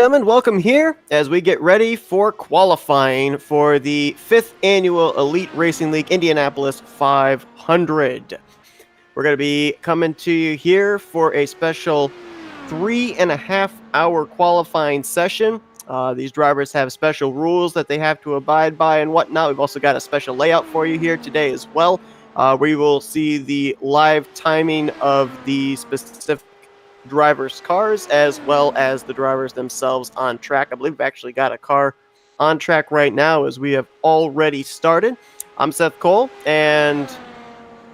gentlemen, welcome here as we get ready for qualifying for the 5th annual Elite Racing League Indianapolis 500. We're going to be coming to you here for a special 3.5-hour qualifying session. These drivers have special rules that they have to abide by and whatnot. We've also got a special layout for you here today as well, where you will see the live timing of the specific drivers' cars as well as the drivers themselves on track. I believe we've actually got a car on track right now as we have already started. I'm Seth Cole, and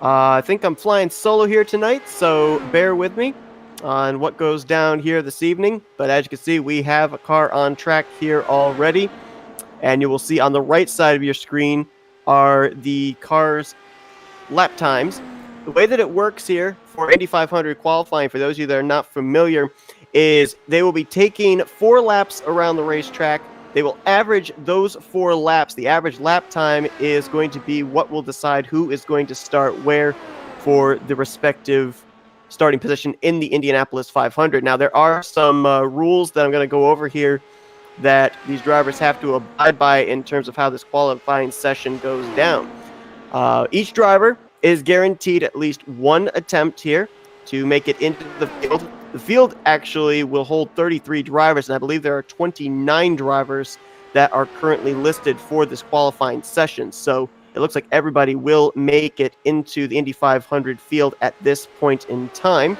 I think I'm flying solo here tonight, so bear with me on what goes down here this evening. But as you can see, we have a car on track here already, and you will see on the right side of your screen are the car's lap times. The way that it works here for Indy 500 qualifying, for those of you that are not familiar, is they will be taking 4 laps around the racetrack. They will average those 4 laps. The average lap time is going to be what will decide who is going to start where for the respective starting position in the Indianapolis 500. Now, there are some rules that I'm going to go over here that these drivers have to abide by in terms of how this qualifying session goes down. Each driver is guaranteed at least one attempt here to make it into the field. The field actually will hold 33 drivers, and I believe there are 29 drivers that are currently listed for this qualifying session. So it looks like everybody will make it into the Indy 500 field at this point in time.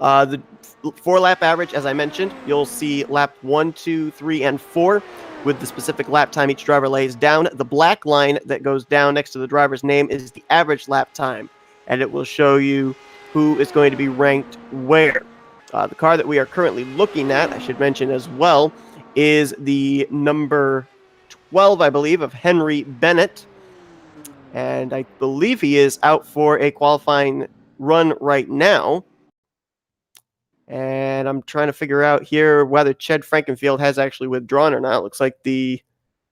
The 4-lap average, as I mentioned, you'll see lap 1, 2, 3, and 4 with the specific lap time each driver lays down. The black line that goes down next to the driver's name is the average lap time, and it will show you who is going to be ranked where. The car that we are currently looking at, I should mention as well, is the number 12, I believe, of Henry Bennett, and I believe he is out for a qualifying run right now. And I'm trying to figure out here whether Ched Frankenfield has actually withdrawn or not. It looks like the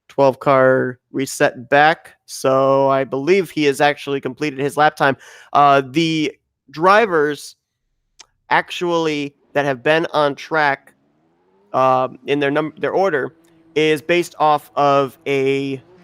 12 car reset back. So I believe he has actually completed his lap time. The drivers actually that have been on track in their order is based off of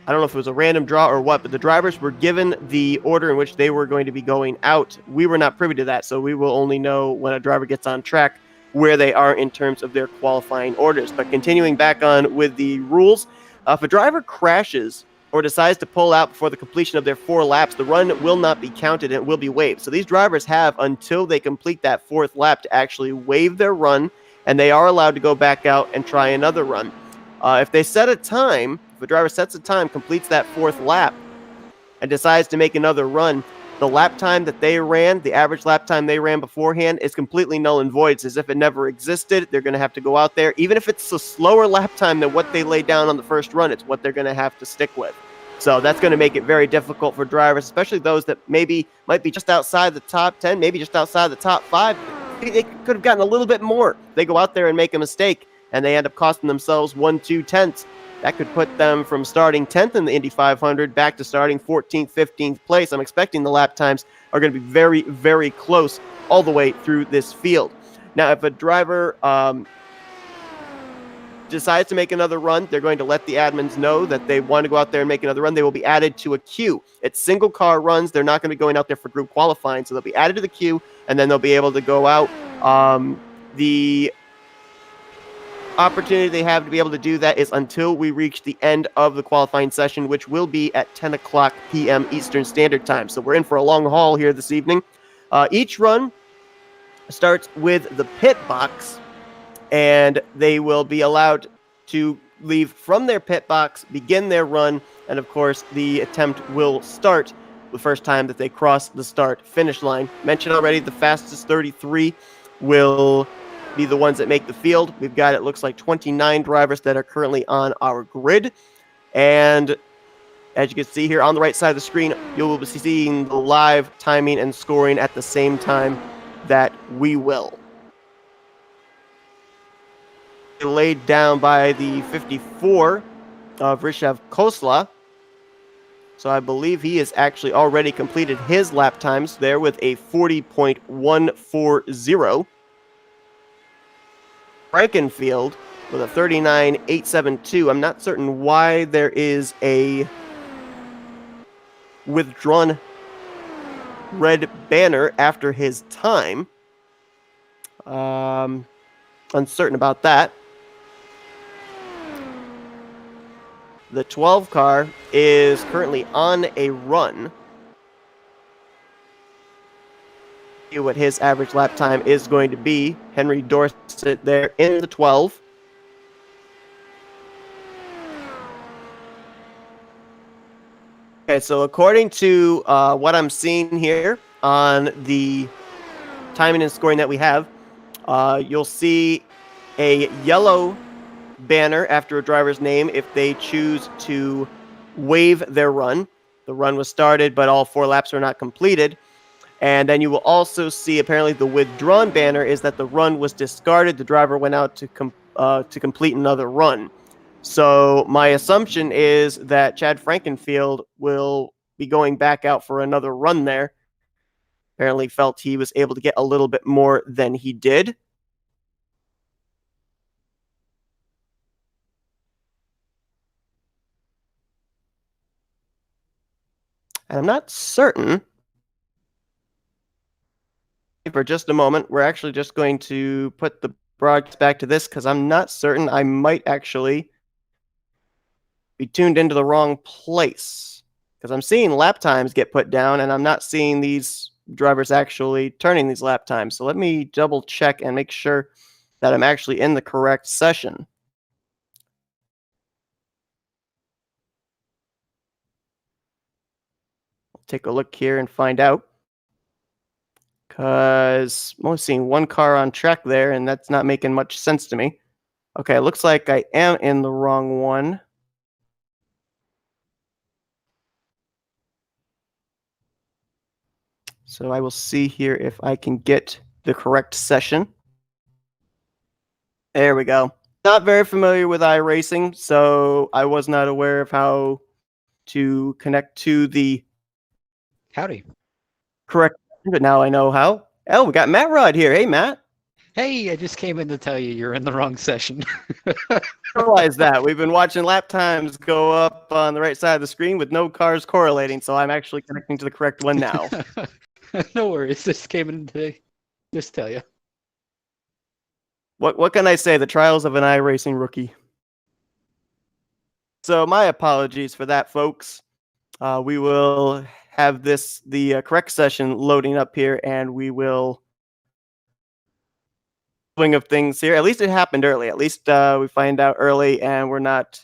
I don't know if it was a random draw or what, but the drivers were given the order in which they were going to be going out. We were not privy to that, so we will only know when a driver gets on track where they are in terms of their qualifying orders. But continuing back on with the rules, if a driver crashes or decides to pull out before the completion of their 4 laps, the run will not be counted and it will be waived. So these drivers have until they complete that 4th lap to actually waive their run, and they are allowed to go back out and try another run. If they set a time, if a driver sets a time, completes that 4th lap, and decides to make another run, the lap time that they ran, the average lap time they ran beforehand, is completely null and void. It's as if it never existed. They're going to have to go out there. Even if it's a slower lap time than what they laid down on the first run, it's what they're going to have to stick with. So that's going to make it very difficult for drivers, especially those that might be just outside the top 10, maybe just outside the top 5. They could have gotten a little bit more. They go out there and make a mistake, and they end up costing themselves 1-2 tenths. That could put them from starting 10th in the Indy 500 back to starting 14th, 15th place. I'm expecting the lap times are going to be very, very close all the way through this field. Now, if a driver decides to make another run, they're going to let the admins know that they want to go out there and make another run. They will be added to a queue. It's single car runs. They're not going to be going out there for group qualifying, so they'll be added to the queue, and then they'll be able to go out. The opportunity they have to be able to do that is until we reach the end of the qualifying session, which will be at 10 o'clock p.m. Eastern Standard Time. So we're in for a long haul here this evening. Each run starts with the pit box, and they will be allowed to leave from their pit box, begin their run, and of course the attempt will start the first time that they cross the start-finish line. Mentioned already, the fastest 33 will be the ones that make the field. We've got, it looks like, 29 drivers that are currently on our grid. And as you can see here on the right side of the screen, you'll be seeing the live timing and scoring at the same time that we will. Laid down by the 54 of Rishav Khosla. So I believe he has actually already completed his lap times there with a 40.140. Frankenfield with a 39.872. I'm not certain why there is a withdrawn red banner after his time. Uncertain about that. The 12 car is currently on a run. See what his average lap time is going to be. Henry Dorsett there in the 12. Okay, so according to what I'm seeing here on the timing and scoring that we have, you'll see a yellow banner after a driver's name if they choose to waive their run. The run was started, but all 4 laps are not completed. And then you will also see, apparently, the withdrawn banner is that the run was discarded. The driver went out to complete another run. So my assumption is that Chad Frankenfield will be going back out for another run there. Apparently felt he was able to get a little bit more than he did. And I'm not certain. For just a moment, we're actually just going to put the broadcast back to this because I'm not certain. I might actually be tuned into the wrong place because I'm seeing lap times get put down and I'm not seeing these drivers actually turning these lap times. So let me double check and make sure that I'm actually in the correct session. I'll take a look here and find out. Because I'm only seeing one car on track there, and that's not making much sense to me. Okay, looks like I am in the wrong one. So I will see here if I can get the correct session. There we go. Not very familiar with iRacing, so I was not aware of how to connect to the Howdy. correct, but now I know how. Oh, we got Matt Rod here. Hey, Matt. Hey, I just came in to tell you you're in the wrong session. Realize that we've been watching lap times go up on the right side of the screen with no cars correlating, so I'm actually connecting to the correct one now. No worries. Just came in to just tell you. What can I say? The trials of an iRacing rookie. So my apologies for that, folks. We will have the correct session loading up here, and we will swing of things here. At least it happened early. At least we find out early, and we're not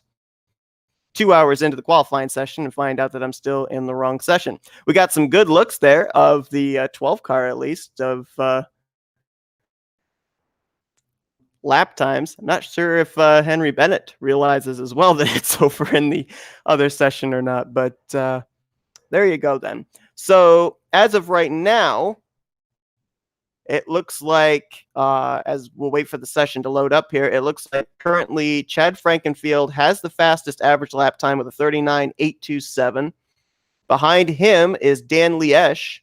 2 hours into the qualifying session and find out that I'm still in the wrong session. We got some good looks there of the 12 car, at least, of lap times. I'm not sure if Henry Bennett realizes as well that it's over in the other session or not, but there you go then. So as of right now, it looks like, as we'll wait for the session to load up here, it looks like currently Chad Frankenfield has the fastest average lap time with a 39.827. Behind him is Dan Liesch.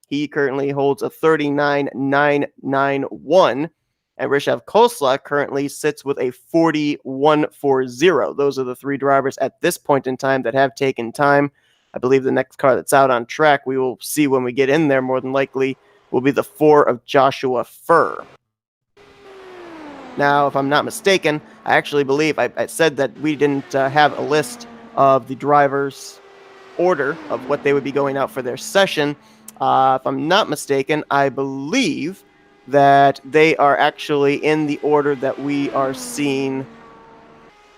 He currently holds a 39.991. And Rishav Khosla currently sits with a 41.40. Those are the 3 drivers at this point in time that have taken time. I believe the next car that's out on track, we will see when we get in there, more than likely, will be the 4 of Joshua Furr. Now, if I'm not mistaken, I actually believe I said that we didn't have a list of the drivers' order of what they would be going out for their session. If I'm not mistaken, I believe that they are actually in the order that we are seeing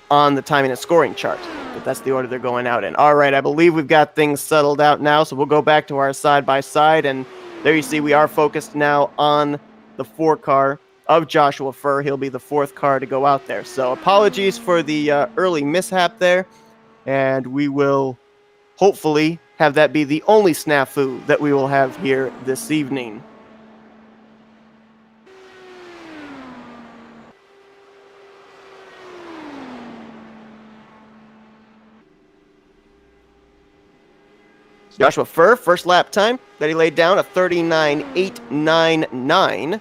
on the timing and scoring chart. But that's the order they're going out in. All right, I believe we've got things settled out now, so we'll go back to our side-by-side, and there you see we are focused now on the 4 car of Joshua Furr. He'll be the 4th car to go out there. So apologies for the early mishap there, and we will hopefully have that be the only snafu that we will have here this evening. Joshua Furr, first lap time that he laid down, a 39.899.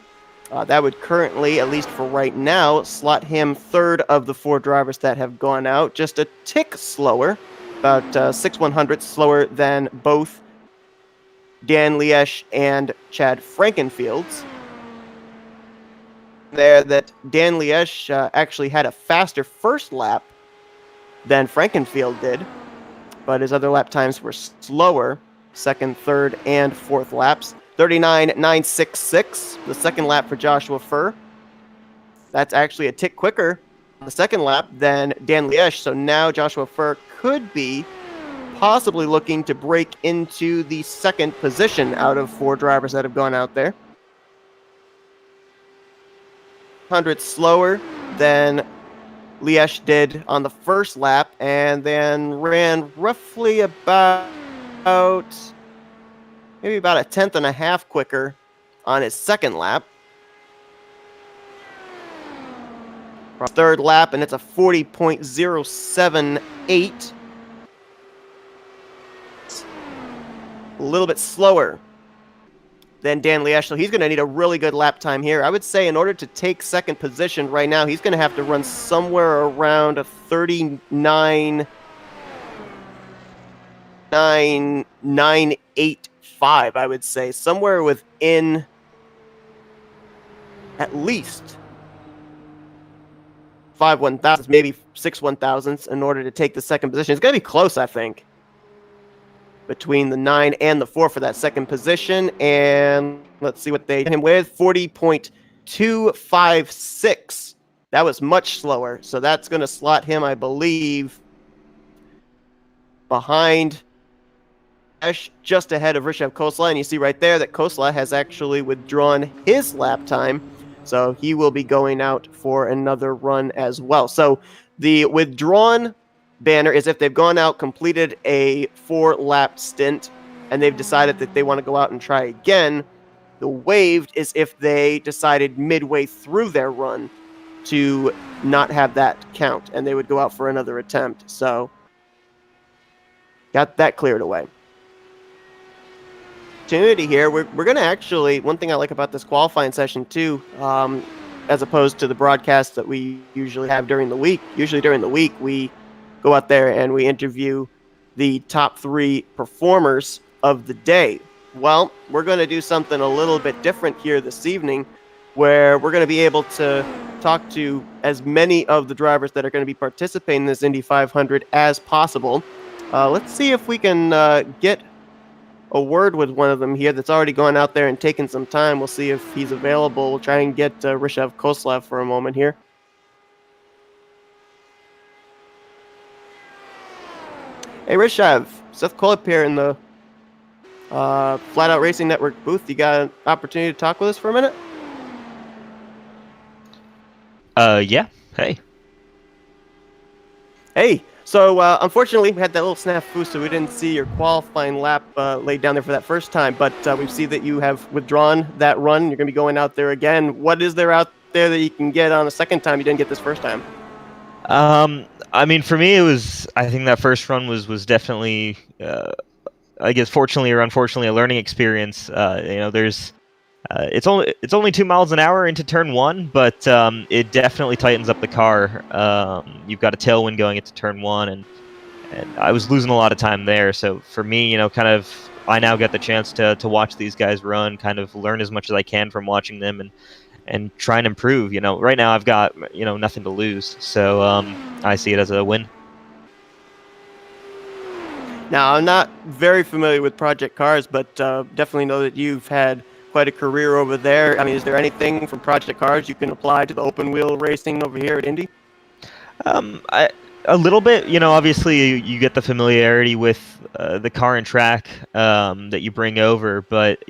That would currently, at least for right now, slot him third of the 4 drivers that have gone out, just a tick slower, about 6/100ths slower than both Dan Liesch and Chad Frankenfields. There that Dan Liesch actually had a faster first lap than Frankenfield did, but his other lap times were slower, second, third, and fourth laps. 39.966, the second lap for Joshua Furr. That's actually a tick quicker on the second lap than Dan Liesch, so now Joshua Furr could be possibly looking to break into the second position out of 4 drivers that have gone out there. 100 slower than Liesch did on the first lap, and then ran roughly about maybe about a 10th and a half quicker on his second lap. Third lap, and it's a 40.078. A little bit slower than Dan Liesch, so he's going to need a really good lap time here. I would say in order to take second position right now, he's going to have to run somewhere around a 39.985, I would say. Somewhere within at least 5 1,000s, maybe 6 1,000s in order to take the second position. It's going to be close, I think, between the 9 and the 4 for that second position. And let's see what they hit him with. 40.256. That was much slower. So that's going to slot him, I believe, behind Esh, just ahead of Rishabh Khosla. And you see right there that Khosla has actually withdrawn his lap time. So he will be going out for another run as well. So the withdrawn banner is if they've gone out, completed a 4-lap stint, and they've decided that they want to go out and try again. The waved is if they decided midway through their run to not have that count, and they would go out for another attempt. So got that cleared away. Opportunity here. We're going to actually, one thing I like about this qualifying session too, as opposed to the broadcast that we usually have during the week. Usually during the week, we go out there and we interview the top 3 performers of the day. Well, we're going to do something a little bit different here this evening, where we're going to be able to talk to as many of the drivers that are going to be participating in this Indy 500 as possible. Let's see if we can get a word with one of them here that's already gone out there and taken some time. We'll see if he's available. We'll try and get Rishabh Khosla for a moment here. Hey Rishabh, Seth Kolip here in the Flatout Racing Network booth. You got an opportunity to talk with us for a minute? Yeah. Hey. Hey. So, unfortunately, we had that little snafu, so we didn't see your qualifying lap laid down there for that first time. But we see that you have withdrawn that run. You're going to be going out there again. What is there out there that you can get on a second time you didn't get this first time? I mean, for me, I think that first run was definitely, I guess, fortunately or unfortunately, a learning experience. There's, it's only 2 miles an hour into turn 1, but it definitely tightens up the car. You've got a tailwind going into turn 1, and I was losing a lot of time there. So for me, I now get the chance to watch these guys run, kind of learn as much as I can from watching them, and try and improve. Right now I've got nothing to lose, so I see it as a win. Now, I'm not very familiar with Project Cars, but definitely know that you've had quite a career over there. I mean, is there anything from Project Cars you can apply to the open wheel racing over here at Indy? A little bit. Obviously you get the familiarity with the car and track that you bring over, but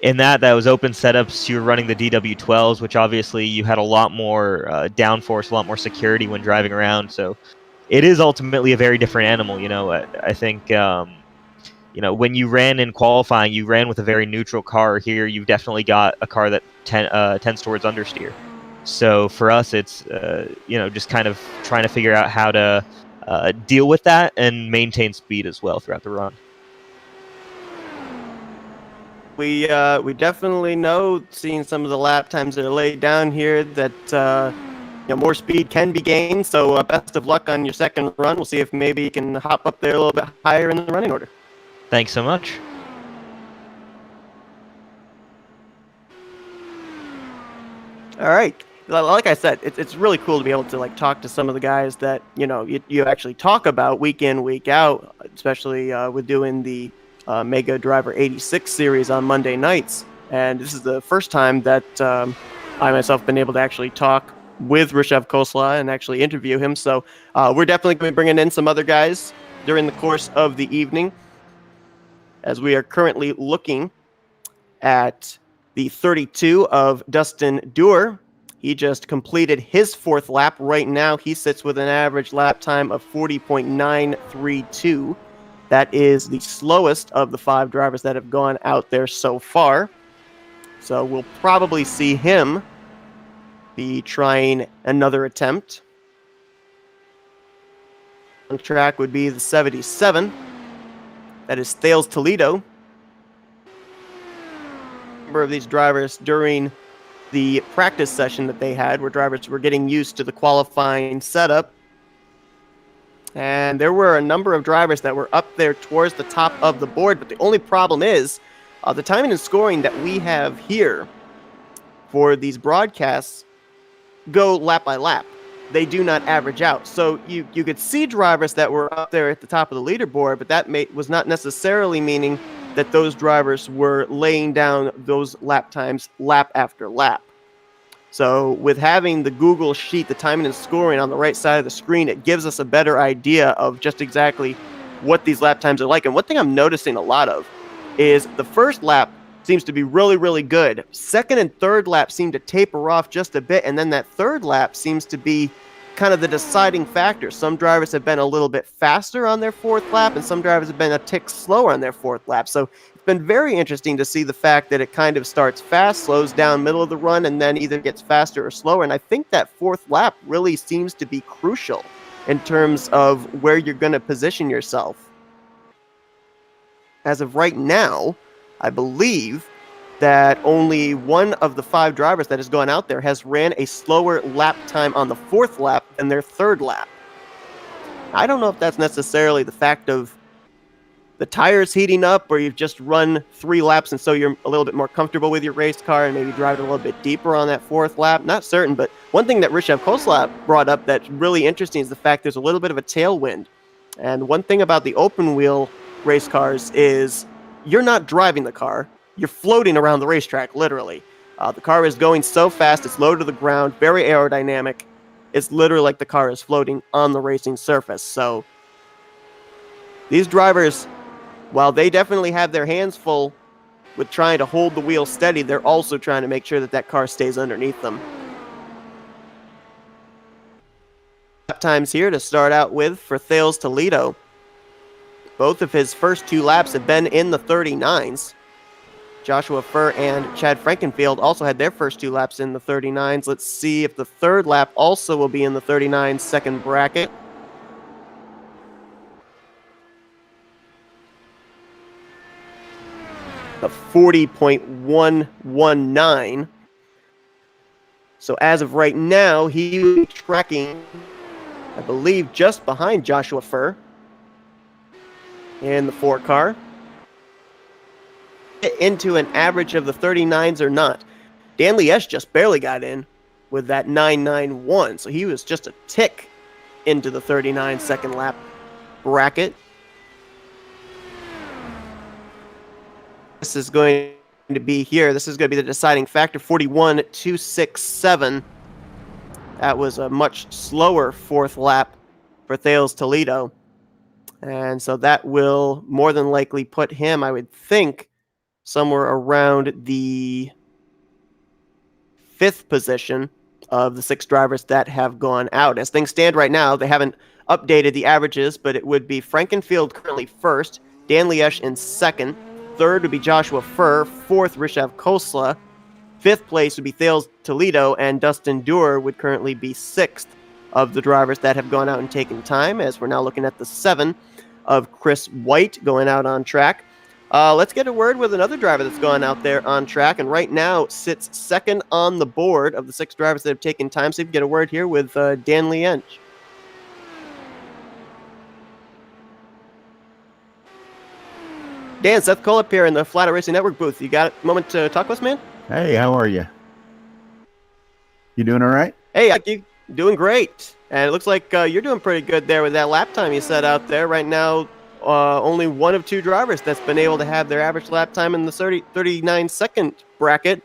in that was open setups. You were running the DW12s, which obviously you had a lot more downforce, a lot more security when driving around. So it is ultimately a very different animal. I think when you ran in qualifying, you ran with a very neutral car. Here, you've definitely got a car that tends towards understeer. So for us, it's just kind of trying to figure out how to deal with that and maintain speed as well throughout the run. we definitely know, seeing some of the lap times that are laid down here, that more speed can be gained. So best of luck on your second run. We'll see if maybe you can hop up there a little bit higher in the running order. Thanks so much. All right. Like I said, it's really cool to be able to like talk to some of the guys that you actually talk about week in, week out, especially with doing the Mega Driver 86 series on Monday nights. And this is the first time that I myself been able to actually talk with Rishev Kosla and actually interview him. So we're definitely going to be bringing in some other guys during the course of the evening, as we are currently looking at the 32 of Dustin Dewar. He just completed his fourth lap. Right now, he sits with an average lap time of 40.932. That is the slowest of the 5 drivers that have gone out there so far. So we'll probably see him be trying another attempt. On track would be the 77. That is Thales Toledo. A number of these drivers during the practice session that they had, where drivers were getting used to the qualifying setup. And there were a number of drivers that were up there towards the top of the board, but the only problem is the timing and scoring that we have here for these broadcasts go lap by lap. They do not average out. So you could see drivers that were up there at the top of the leaderboard, but that was not necessarily meaning that those drivers were laying down those lap times lap after lap. So with having the Google Sheet, the timing and scoring on the right side of the screen, it gives us a better idea of just exactly what these lap times are like. And one thing I'm noticing a lot of is the first lap seems to be really, really good. Second and third lap seem to taper off just a bit, and then that third lap seems to be kind of the deciding factor. Some drivers have been a little bit faster on their fourth lap, and some drivers have been a tick slower on their fourth lap. So it's been very interesting to see the fact that it kind of starts fast, slows down middle of the run, and then either gets faster or slower. And I think that fourth lap really seems to be crucial in terms of where you're going to position yourself. As of right now, I believe that only one of the 5 drivers that has gone out there has ran a slower lap time on the fourth lap than their third lap. I don't know if that's necessarily the fact of the tires heating up, or you've just run 3 laps and so you're a little bit more comfortable with your race car and maybe drive it a little bit deeper on that fourth lap. Not certain, but one thing that Rishev Kosla brought up that's really interesting is the fact there's a little bit of a tailwind. And one thing about the open wheel race cars is you're not driving the car. You're floating around the racetrack, literally. The car is going so fast, it's low to the ground, very aerodynamic. It's literally like the car is floating on the racing surface. So these drivers, while they definitely have their hands full with trying to hold the wheel steady, they're also trying to make sure that that car stays underneath them. Lap times here to start out with for Thales Toledo. Both of his first 2 laps have been in the 39s. Joshua Furr and Chad Frankenfield also had their first 2 laps in the 39s. Let's see if the third lap also will be in the 39 second bracket. A 40.119. So as of right now, he will be tracking, I believe, just behind Joshua Furr in the 4 car. Into an average of the 39s or not. Dan Liesch just barely got in with that 991, so he was just a tick into the 39 second lap bracket. This is going to be here. This is going to be the deciding factor. 41.267. That was a much slower fourth lap for Thales Toledo. And so that will more than likely put him, I would think, somewhere around the 5th position of the 6 drivers that have gone out. As things stand right now, they haven't updated the averages, but it would be Frankenfield currently 1st, Dan Liesch in 2nd, 3rd would be Joshua Furr, 4th Rishev Kosla, 5th place would be Thales Toledo, and Dustin Dewar would currently be 6th of the drivers that have gone out and taken time, as we're now looking at the 7 of Chris White going out on track. Let's get a word with another driver that's gone out there on track, and right now sits second on the board of the 6 drivers that have taken time. So you can get a word here with Dan Liench. Dan, Seth Cole up here in the Flatout Racing Network booth. You got a moment to talk with us, man? Hey, how are you? You doing all right? Hey, you doing great. And it looks like you're doing pretty good there with that lap time you set out there. Right now, only one of 2 drivers that's been able to have their average lap time in the 39-second bracket.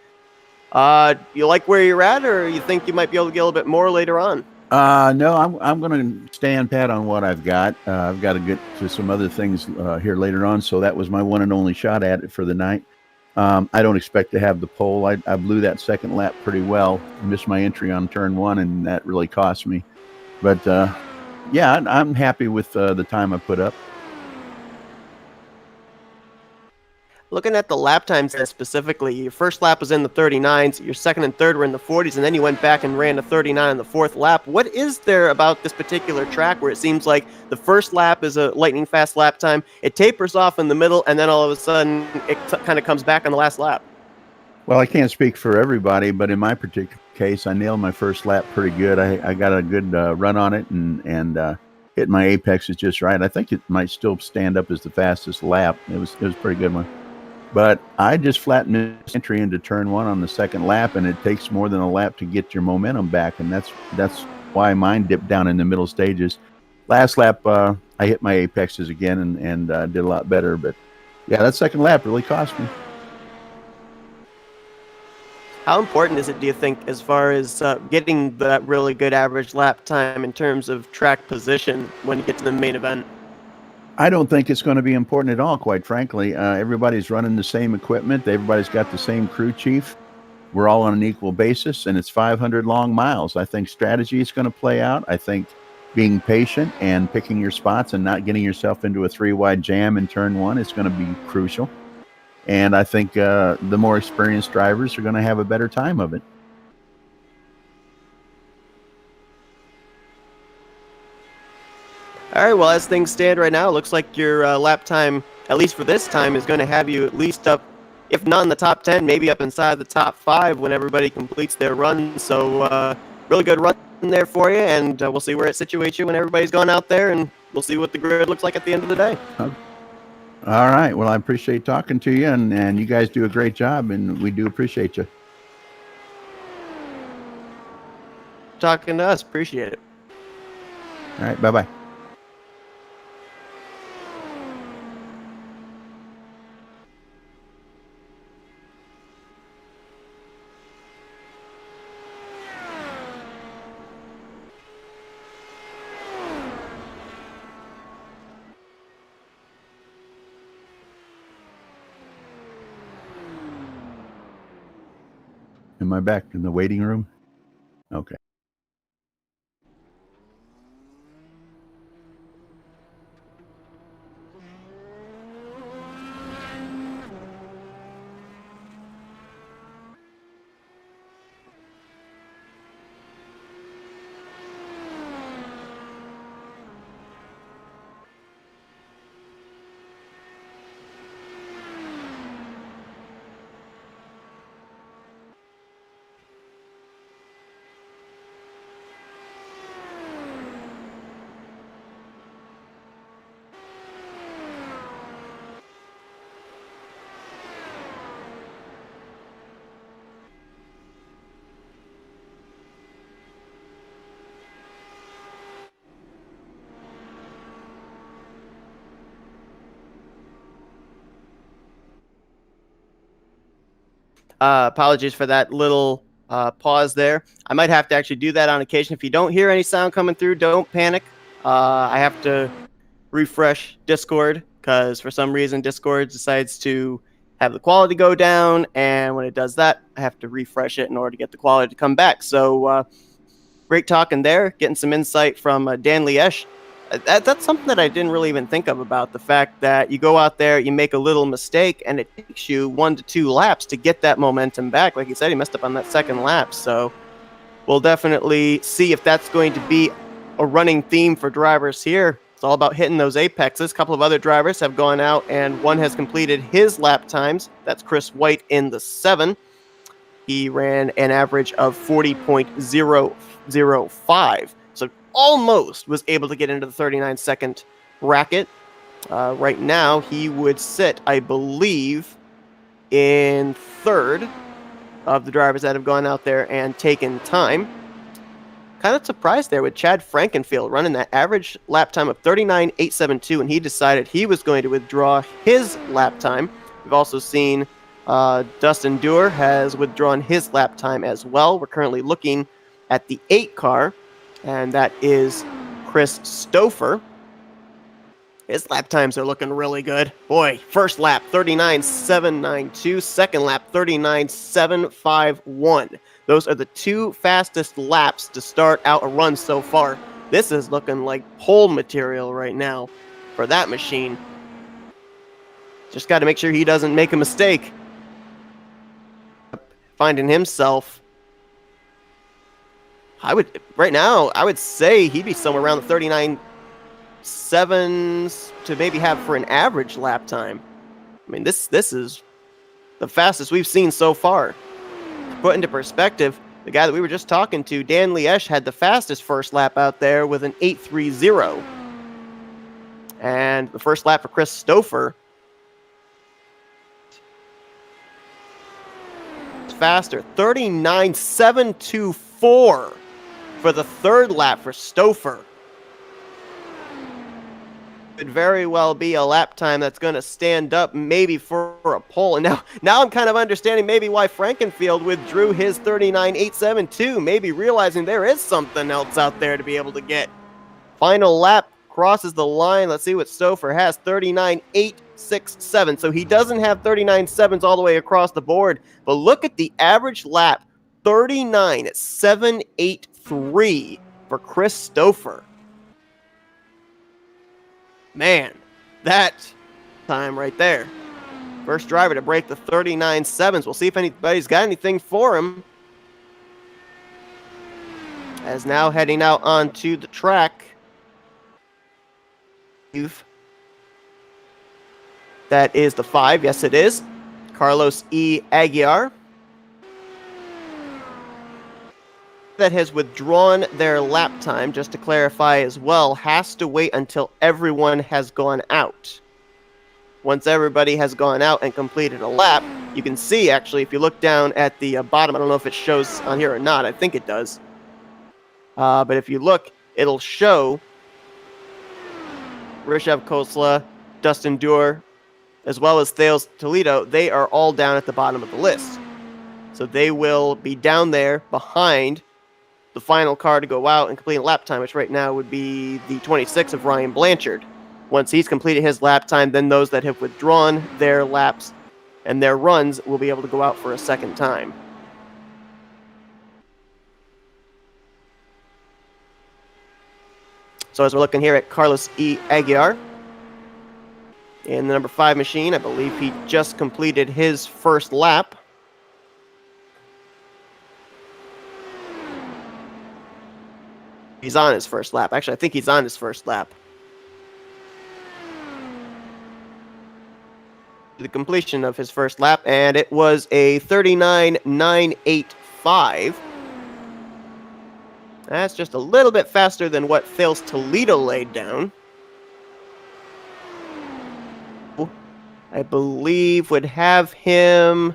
You like where you're at, or you think you might be able to get a little bit more later on? No, I'm going to stand pat on what I've got. I've got to get to some other things here later on, so that was my one and only shot at it for the night. I don't expect to have the pole. I blew that second lap pretty well. Missed my entry on turn 1, and that really cost me. But yeah, I'm happy with the time I put up. Looking at the lap times specifically, your first lap was in the 39s, your second and third were in the 40s, and then you went back and ran a 39 on the 4th lap. What is there about this particular track where it seems like the first lap is a lightning fast lap time, it tapers off in the middle, and then all of a sudden it kind of comes back on the last lap? Well, I can't speak for everybody, but in my particular case, I nailed my first lap pretty good. I got a good run on it and hit my apexes just right. I think it might still stand up as the fastest lap. It was a pretty good one. But I just flat missed entry into turn 1 on the second lap, and it takes more than a lap to get your momentum back, and that's why mine dipped down in the middle stages. Last lap, I hit my apexes again and did a lot better. But yeah, that second lap really cost me. How important is it, do you think, as far as getting that really good average lap time in terms of track position when you get to the main event? I don't think it's going to be important at all, quite frankly. Everybody's running the same equipment. Everybody's got the same crew chief. We're all on an equal basis, and it's 500 long miles. I think strategy is going to play out. I think being patient and picking your spots and not getting yourself into a 3-wide jam in turn 1 is going to be crucial. And I think the more experienced drivers are going to have a better time of it. All right, well, as things stand right now, it looks like your lap time, at least for this time, is going to have you at least up, if not in the top 10, maybe up inside the top 5 when everybody completes their run. So really good run there for you, and we'll see where it situates you when everybody's gone out there, and we'll see what the grid looks like at the end of the day. All right. Well, I appreciate talking to you, and you guys do a great job, and we do appreciate you. Talking to us, appreciate it. All right. Bye-bye. Am I back in the waiting room? Okay. Apologies for that little pause there. I might have to actually do that on occasion. If you don't hear any sound coming through, don't panic. I have to refresh Discord because for some reason Discord decides to have the quality go down, and when it does that, I have to refresh it in order to get the quality to come back. So great talking there, getting some insight from Dan Liench. That's something that I didn't really even think of, about the fact that you go out there, you make a little mistake, and it takes you 1 to 2 laps to get that momentum back. Like you said, he messed up on that second lap. So we'll definitely see if that's going to be a running theme for drivers here It's all about hitting those apexes. A couple of other drivers have gone out, and one has completed his lap times. That's Chris White in the 7. He ran an average of 40.005. So almost was able to get into the 39-second bracket. Right now, he would sit, I believe, in third of the drivers that have gone out there and taken time. Kind of surprised there with Chad Frankenfield running that average lap time of 39.872, and he decided he was going to withdraw his lap time. We've also seen Dustin Dewar has withdrawn his lap time as well. We're currently looking at the 8 car, and that is Chris Stouffer. His lap times are looking really good. Boy, first lap, 39.792. Second lap, 39.751. Those are the 2 fastest laps to start out a run so far. This is looking like pole material right now for that machine. Just got to make sure he doesn't make a mistake. Finding himself, right now, I would say he'd be somewhere around the 39.7s to maybe have for an average lap time. I mean, this is the fastest we've seen so far. To put into perspective, the guy that we were just talking to, Dan Liesch, had the fastest first lap out there with an 8.30. And the first lap for Chris Stouffer, faster, 39.724 for the third lap for Stouffer. Could very well be a lap time that's going to stand up maybe for a pole. And now I'm kind of understanding maybe why Frankenfield withdrew his 39.872, maybe realizing there is something else out there to be able to get. Final lap crosses the line. Let's see what Stouffer has, 39.867. So he doesn't have 39.7s all the way across the board, but look at the average lap, 39.783 for Chris Stouffer. Man, that time right there. First driver to break the 39.7s. We'll see if anybody's got anything for him. As now heading out onto the track. That is the 5. Yes, it is. Carlos E. Aguiar. That has withdrawn their lap time, just to clarify as well, has to wait until everyone has gone out. Once everybody has gone out and completed a lap, you can see, actually, if you look down at the bottom, I don't know if it shows on here or not, I think it does. But if you look, it'll show Rishabh Khosla, Dustin Dewar, as well as Thales Toledo. They are all down at the bottom of the list. So they will be down there behind the final car to go out and complete a lap time, which right now would be the 26 of Ryan Blanchard. Once he's completed his lap time, then those that have withdrawn their laps and their runs will be able to go out for a second time. So as we're looking here at Carlos E. Aguiar in the number 5 machine, I believe he just completed his first lap. He's on his first lap. Actually, I think he's on his first lap. The completion of his first lap, and it was a 39.985. That's just a little bit faster than what Thales Toledo laid down. I believe would have him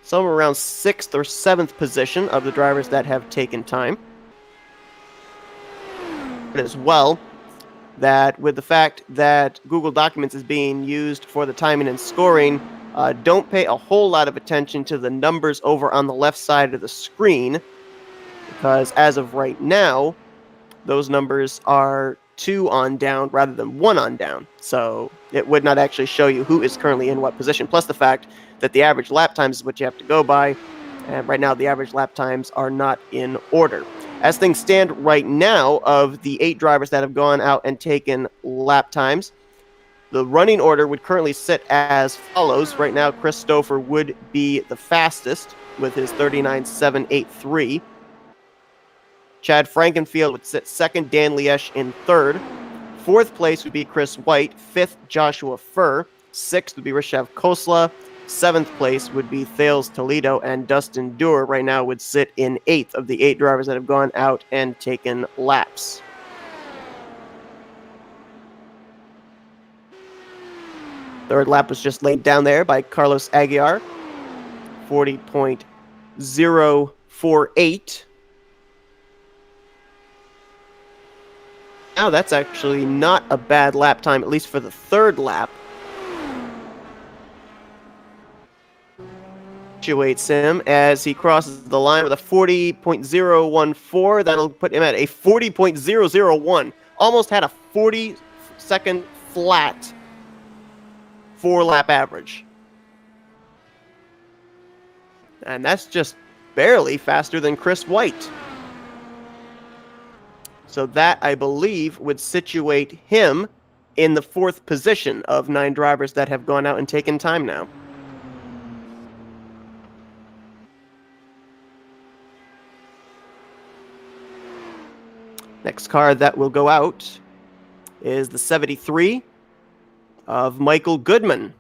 somewhere around 6th or 7th position of the drivers that have taken time. As well, that with the fact that Google Documents is being used for the timing and scoring, don't pay a whole lot of attention to the numbers over on the left side of the screen, because as of right now, those numbers are 2 on down rather than 1 on down. So it would not actually show you who is currently in what position, plus the fact that the average lap times is what you have to go by, and right now the average lap times are not in order. As things stand right now, of the 8 drivers that have gone out and taken lap times, the running order would currently sit as follows. Right now, Chris Stouffer would be the fastest with his 39.783. Chad Frankenfield would sit second, Dan Liesch in third. Fourth place would be Chris White. Fifth, Joshua Furr. Sixth would be Rishav Khosla. Seventh place would be Thales Toledo, and Dustin Dewar right now would sit in eighth of the 8 drivers that have gone out and taken laps. Third lap was just laid down there by Carlos Aguiar. 40.048. Now that's actually not a bad lap time, at least for the third lap. Situates him as he crosses the line with a 40.014. That'll put him at a 40.001. Almost had a 40-second flat 4-lap average. And that's just barely faster than Chris White. So that, I believe, would situate him in the 4th position of 9 drivers that have gone out and taken time now. Next car that will go out is the 73 of Michael Goodman.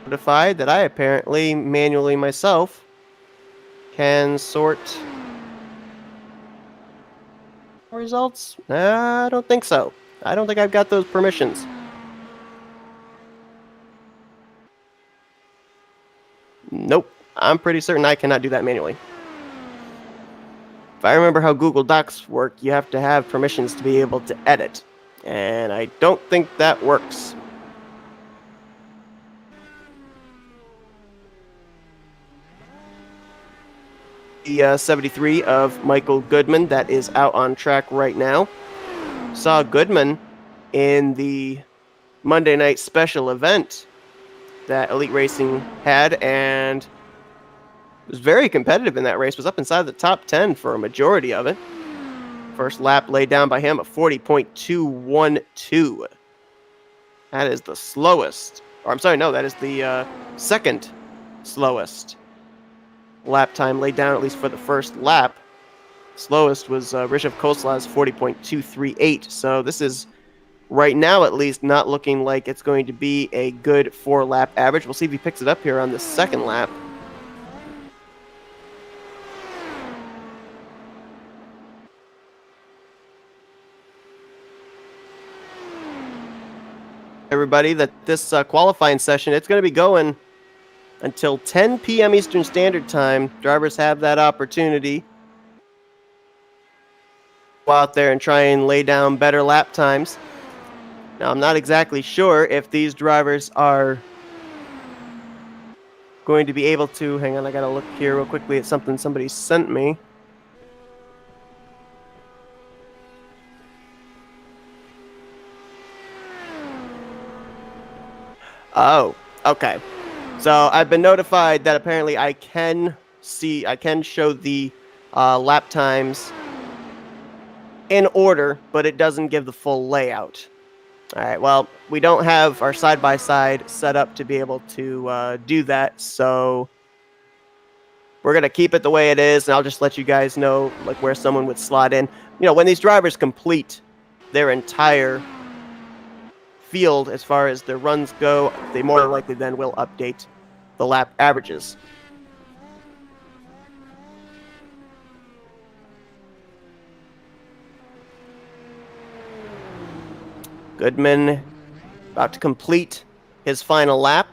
Notified that I apparently manually myself can sort results. I don't think so. I don't think I've got those permissions. Nope. I'm pretty certain I cannot do that manually. If I remember how Google Docs work, you have to have permissions to be able to edit. And I don't think that works. The 73 of Michael Goodman that is out on track right now. Saw Goodman in the Monday night special event that Elite Racing had, and was very competitive in that race. Was up inside the top 10 for a majority of it. First lap laid down by him, a 40.212. That is the slowest. Or I'm sorry, no, that is the second slowest lap time laid down, at least for the first lap. Slowest was Rishav Khosla's 40.238. So this is, right now at least, not looking like it's going to be a good 4-lap average. We'll see if he picks it up here on the second lap. Everybody, that this qualifying session, it's going to be going until 10 p.m. Eastern Standard Time. Drivers have that opportunity to go out there and try and lay down better lap times. Now, I'm not exactly sure if these drivers are going to be able to... Hang on, I got to look here real quickly at something somebody sent me. Oh, okay. So I've been notified that apparently I can show the lap times in order, but it doesn't give the full layout. All right, well, we don't have our side-by-side set up to be able to do that, so we're going to keep it the way it is, and I'll just let you guys know like where someone would slot in. You know, when these drivers complete their entire field as far as their runs go, they more than likely then will update the lap averages. Goodman about to complete his final lap,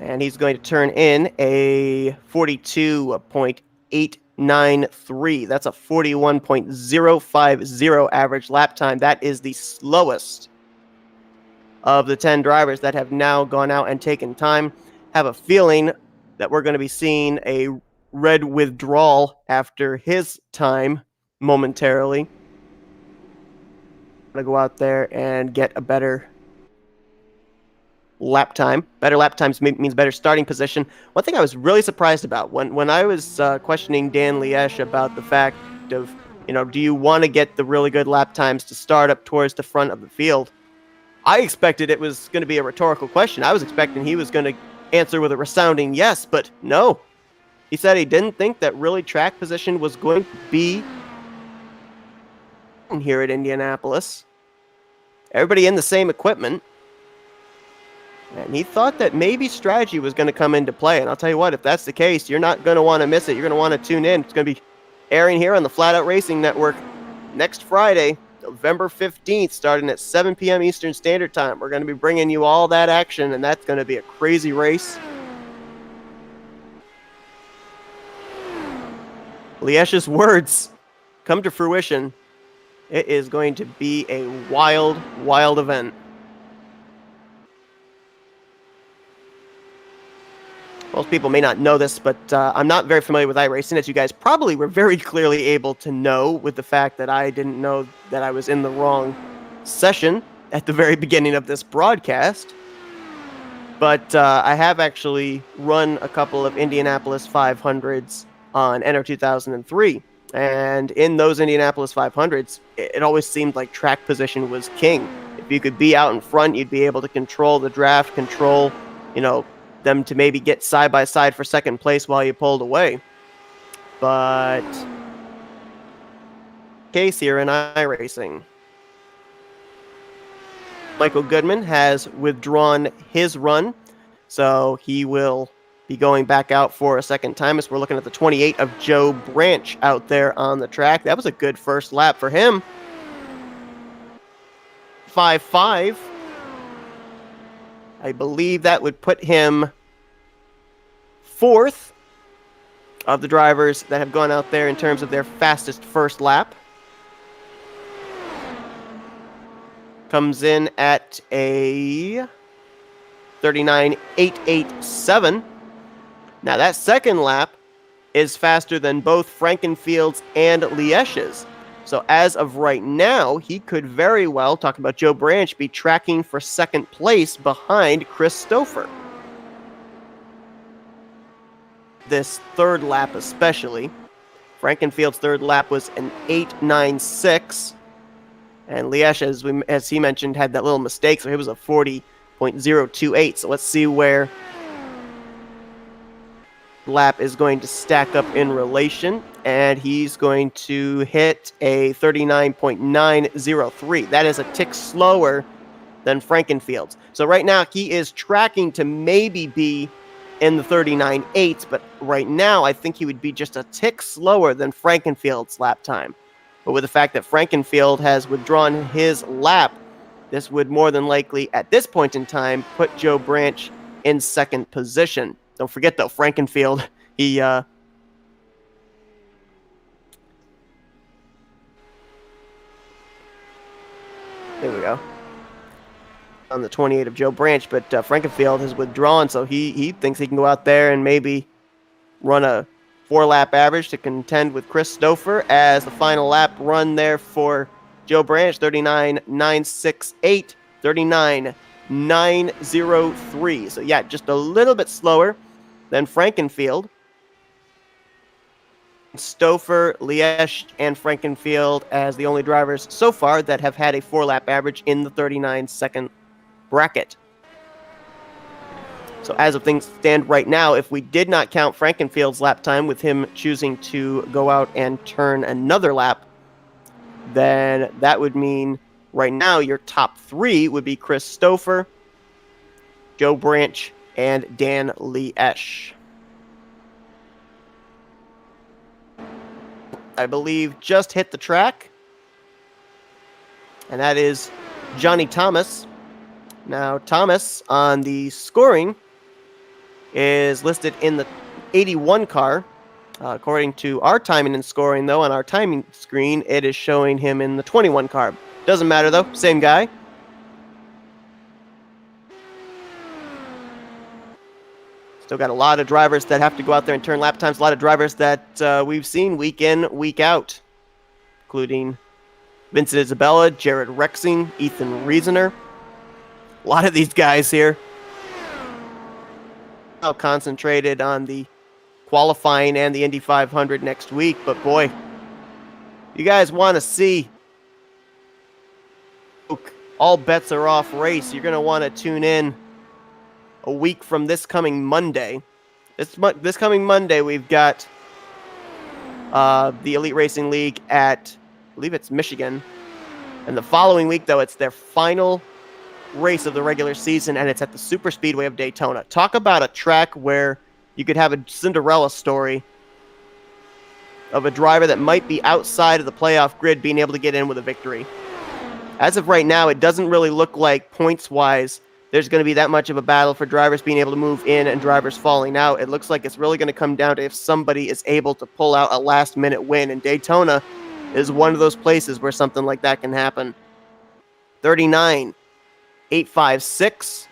and he's going to turn in a 42.893. That's a 41.050 average lap time. That is the slowest of the 10 drivers that have now gone out and taken time. Have a feeling that we're going to be seeing a red withdrawal after his time momentarily. I'm going to go out there and get a better lap time. Better lap times means better starting position. One thing I was really surprised about when I was questioning Dan Liesch about the fact of, you know, do you want to get the really good lap times to start up towards the front of the field? I expected it was going to be a rhetorical question. I was expecting he was going to answer with a resounding yes, but no. He said he didn't think that really track position was going to be here at Indianapolis. Everybody in the same equipment. And he thought that maybe strategy was going to come into play. And I'll tell you what, if that's the case, you're not going to want to miss it. You're going to want to tune in. It's going to be airing here on the Flatout Racing Network next Friday, November 15th, starting at 7 p.m. Eastern Standard Time. We're going to be bringing you all that action, and that's going to be a crazy race. Liesch's words come to fruition. It is going to be a wild, wild event. Most people may not know this, but I'm not very familiar with iRacing, as you guys probably were very clearly able to know with the fact that I didn't know that I was in the wrong session at the very beginning of this broadcast. But I have actually run a couple of Indianapolis 500s on NR 2003. And in those Indianapolis 500s, it always seemed like track position was king. If you could be out in front, you'd be able to control the draft, control, them to maybe get side by side for second place while you pulled away. But case here in iRacing. Michael Goodman has withdrawn his run, so he will be going back out for a second time as we're looking at the 28 of Joe Branch out there on the track. That was a good first lap for him. 5.5. I believe that would put him fourth of the drivers that have gone out there in terms of their fastest first lap. Comes in at a 39.887. Now that second lap is faster than both Frankenfield's and Liesch's. So as of right now, he could very well, talking about Joe Branch, be tracking for second place behind Chris Stouffer. This third lap especially. Frankenfield's third lap was an 8.96. And Liesch, as he mentioned, had that little mistake, so it was a 40.028. So let's see where lap is going to stack up in relation, and he's going to hit a 39.903. That is a tick slower than Frankenfield's. So right now he is tracking to maybe be in the 39.8s, but right now I think he would be just a tick slower than Frankenfield's lap time. But with the fact that Frankenfield has withdrawn his lap, this would more than likely at this point in time put Joe Branch in second position. Don't forget, though, Frankenfield, there we go. On the 28 of Joe Branch, but Frankenfield has withdrawn, so he thinks he can go out there and maybe run a 4-lap average to contend with Chris Stouffer as the final lap run there for Joe Branch, 39.968, 39.903. So yeah, just a little bit slower than Frankenfield. Stouffer, Liesch, and Frankenfield as the only drivers so far that have had a 4-lap average in the 39-second bracket. So as of things stand right now, if we did not count Frankenfield's lap time with him choosing to go out and turn another lap, then that would mean right now your top 3 would be Chris Stouffer, Joe Branch, and Dan Liesch. I believe just hit the track, and that is Johnny Thomas. Now, Thomas on the scoring is listed in the 81 car. According to our timing and scoring, though, on our timing screen, it is showing him in the 21 car. Doesn't matter, though. Same guy. Still got a lot of drivers that have to go out there and turn lap times. A lot of drivers that we've seen week in, week out, including Vincent Isabella, Jared Rexing, Ethan Reasoner. A lot of these guys here all concentrated on the qualifying and the Indy 500 next week. But boy, you guys want to see all bets are off race, you're going to want to tune in a week from this coming Monday. This coming Monday, we've got the Elite Racing League at, I believe it's Michigan. And the following week, though, it's their final race of the regular season, and it's at the Super Speedway of Daytona. Talk about a track where you could have a Cinderella story of a driver that might be outside of the playoff grid being able to get in with a victory. As of right now, it doesn't really look like points-wise there's going to be that much of a battle for drivers being able to move in and drivers falling out. It looks like it's really going to come down to if somebody is able to pull out a last-minute win, and Daytona is one of those places where something like that can happen. 39.856,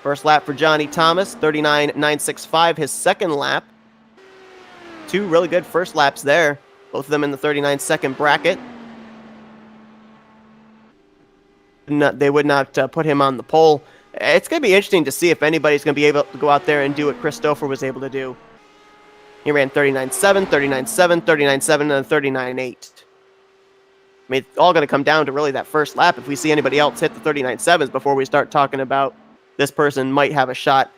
first lap for Johnny Thomas. 39.965, his second lap. Two really good first laps there, both of them in the 39-second bracket. They would not put him on the pole. It's going to be interesting to see if anybody's going to be able to go out there and do what Christopher was able to do. He ran 39.7, 39.7, 39.7, and a 39.8. I mean, it's all going to come down to really that first lap. If we see anybody else hit the 39.7s before we start talking about this person might have a shot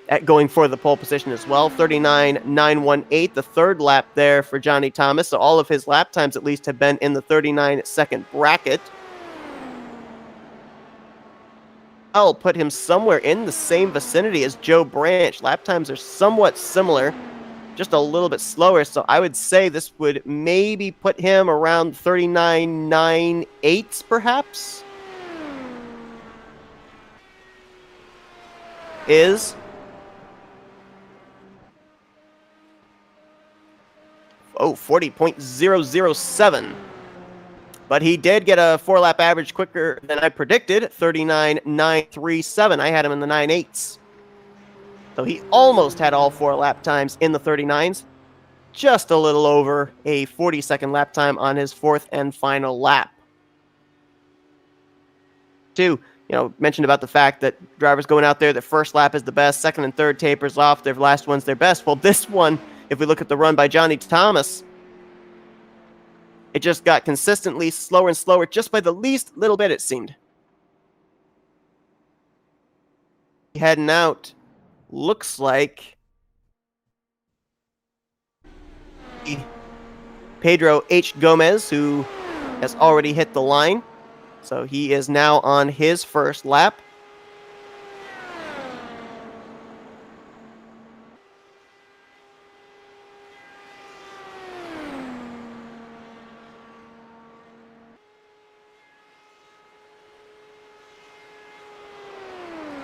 at going for the pole position as well. 39.918, the third lap there for Johnny Thomas. So all of his lap times at least have been in the 39-second bracket. I'll put him somewhere in the same vicinity as Joe Branch. Lap times are somewhat similar, just a little bit slower. So I would say this would maybe put him around 39.98 perhaps. Is 40.007. But he did get a 4-lap average quicker than I predicted, 39.937. I had him in the 9.8s. So he almost had all 4 lap times in the 39s. Just a little over a 40-second lap time on his 4th and final lap. Mentioned about the fact that drivers going out there, their first lap is the best, second and third tapers off, their last one's their best. Well, this one, if we look at the run by Johnny Thomas, it just got consistently slower and slower, just by the least little bit, it seemed. Heading out, looks like Pedro H. Gomez, who has already hit the line. So he is now on his first lap.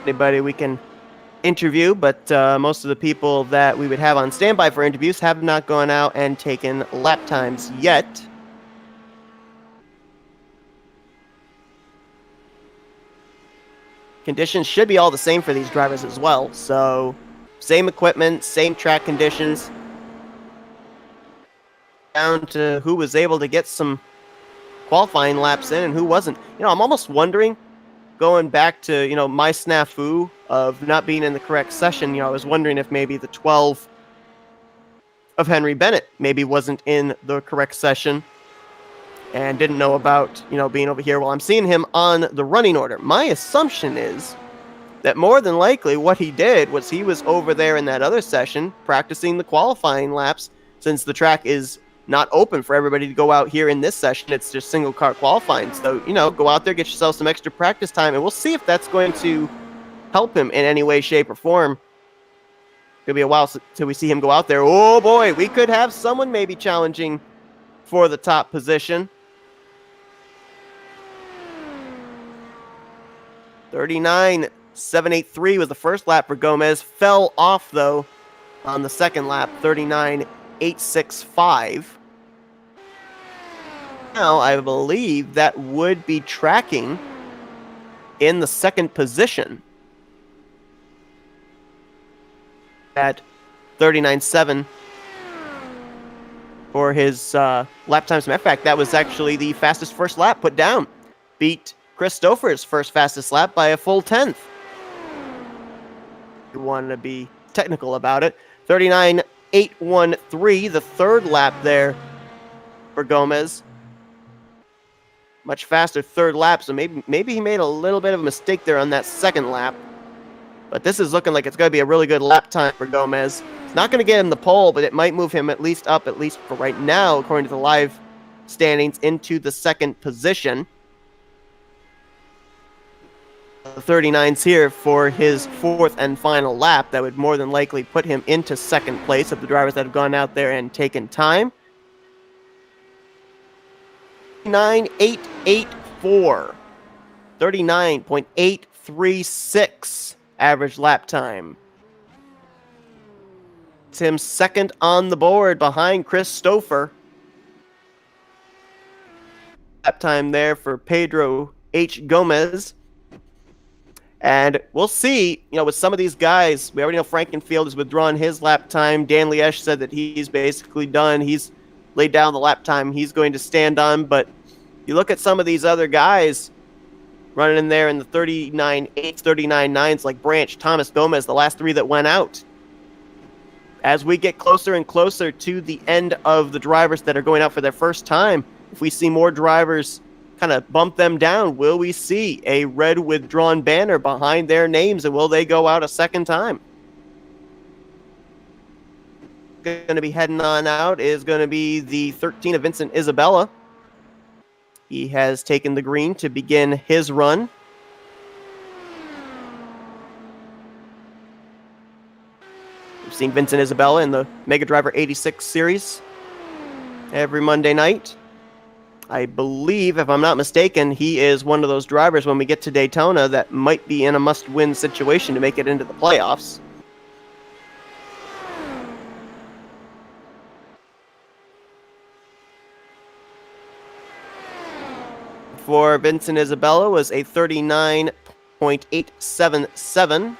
Anybody we can interview, but most of the people that we would have on standby for interviews have not gone out and taken lap times yet. Conditions should be all the same for these drivers as well, so same equipment, same track conditions. Down to who was able to get some qualifying laps in and who wasn't. I'm almost wondering, going back to, my snafu of not being in the correct session, I was wondering if maybe the 12 of Henry Bennett maybe wasn't in the correct session and didn't know about, being over here. Well, I'm seeing him on the running order. My assumption is that more than likely what he did was he was over there in that other session practicing the qualifying laps, since the track is not open for everybody to go out here in this session. It's just single car qualifying. So, go out there, get yourself some extra practice time, and we'll see if that's going to help him in any way, shape, or form. It'll be a while till we see him go out there. Oh boy, we could have someone maybe challenging for the top position. 39.783 was the first lap for Gomez. Fell off, though, on the second lap, 39.865. Now, I believe that would be tracking in the second position at 39.7 for his lap times. As a matter of fact, that was actually the fastest first lap put down. Beat Christopher's first fastest lap by a full 10th. You wanted to be technical about it. 39.813, the third lap there for Gomez. much faster third lap, so maybe he made a little bit of a mistake there on that second lap. But this is looking like it's going to be a really good lap time for Gomez. It's not going to get him the pole, but it might move him at least up, at least for right now, according to the live standings, into the second position. The 39's here for his fourth and final lap. That would more than likely put him into second place of the drivers that have gone out there and taken time. 39.884. 39.836 average lap time. It's him second on the board behind Chris Stouffer. Lap time there for Pedro H. Gomez. And we'll see, with some of these guys, we already know Frankenfield has withdrawn his lap time. Dan Liesch said that he's basically done. He's laid down the lap time he's going to stand on. But you look at some of these other guys running in there in the 39.8s, 39.9s, like Branch, Thomas, Gomez, the last three that went out. As we get closer and closer to the end of the drivers that are going out for their first time, if we see more drivers kind of bump them down, will we see a red withdrawn banner behind their names, and will they go out a second time? Going to be heading on out is going to be the 13 of Vincent Isabella. He has taken the green to begin his run. We've seen Vincent Isabella in the Mega Driver 86 series every Monday night. I believe, if I'm not mistaken, he is one of those drivers when we get to Daytona that might be in a must-win situation to make it into the playoffs. For Vincent Isabella was a 39.877.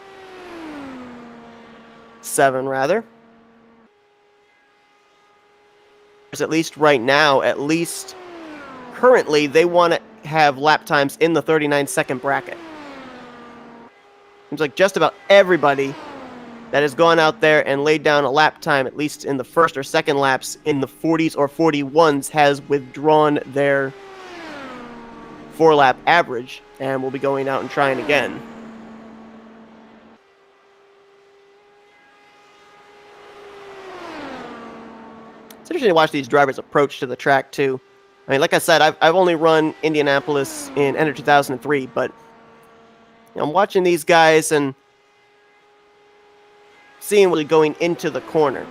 7 rather. At least right now, currently, they want to have lap times in the 39-second bracket. Seems like just about everybody that has gone out there and laid down a lap time, at least in the first or second laps, in the 40s or 41s, has withdrawn their 4-lap average, and will be going out and trying again. It's interesting to watch these drivers approach to the track, too. I mean, like I said, I've only run Indianapolis in Ender 2003, but I'm watching these guys and seeing what going into the corner.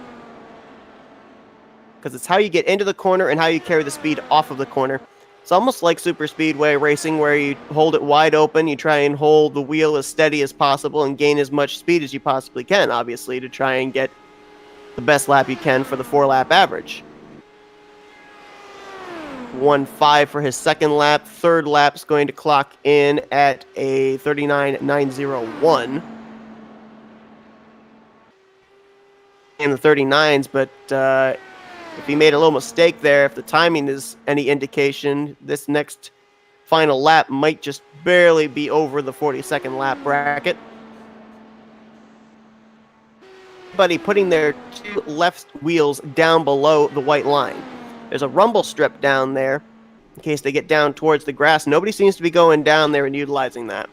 Because it's how you get into the corner and how you carry the speed off of the corner. It's almost like super speedway racing where you hold it wide open, you try and hold the wheel as steady as possible and gain as much speed as you possibly can, obviously, to try and get the best lap you can for the 4-lap average. 1.5 for his second lap. Third lap's going to clock in at a 39.901. In the 39s, but if he made a little mistake there, if the timing is any indication, this next final lap might just barely be over the 42nd lap bracket. Buddy putting their two left wheels down below the white line. There's a rumble strip down there in case they get down towards the grass. Nobody seems to be going down there and utilizing that.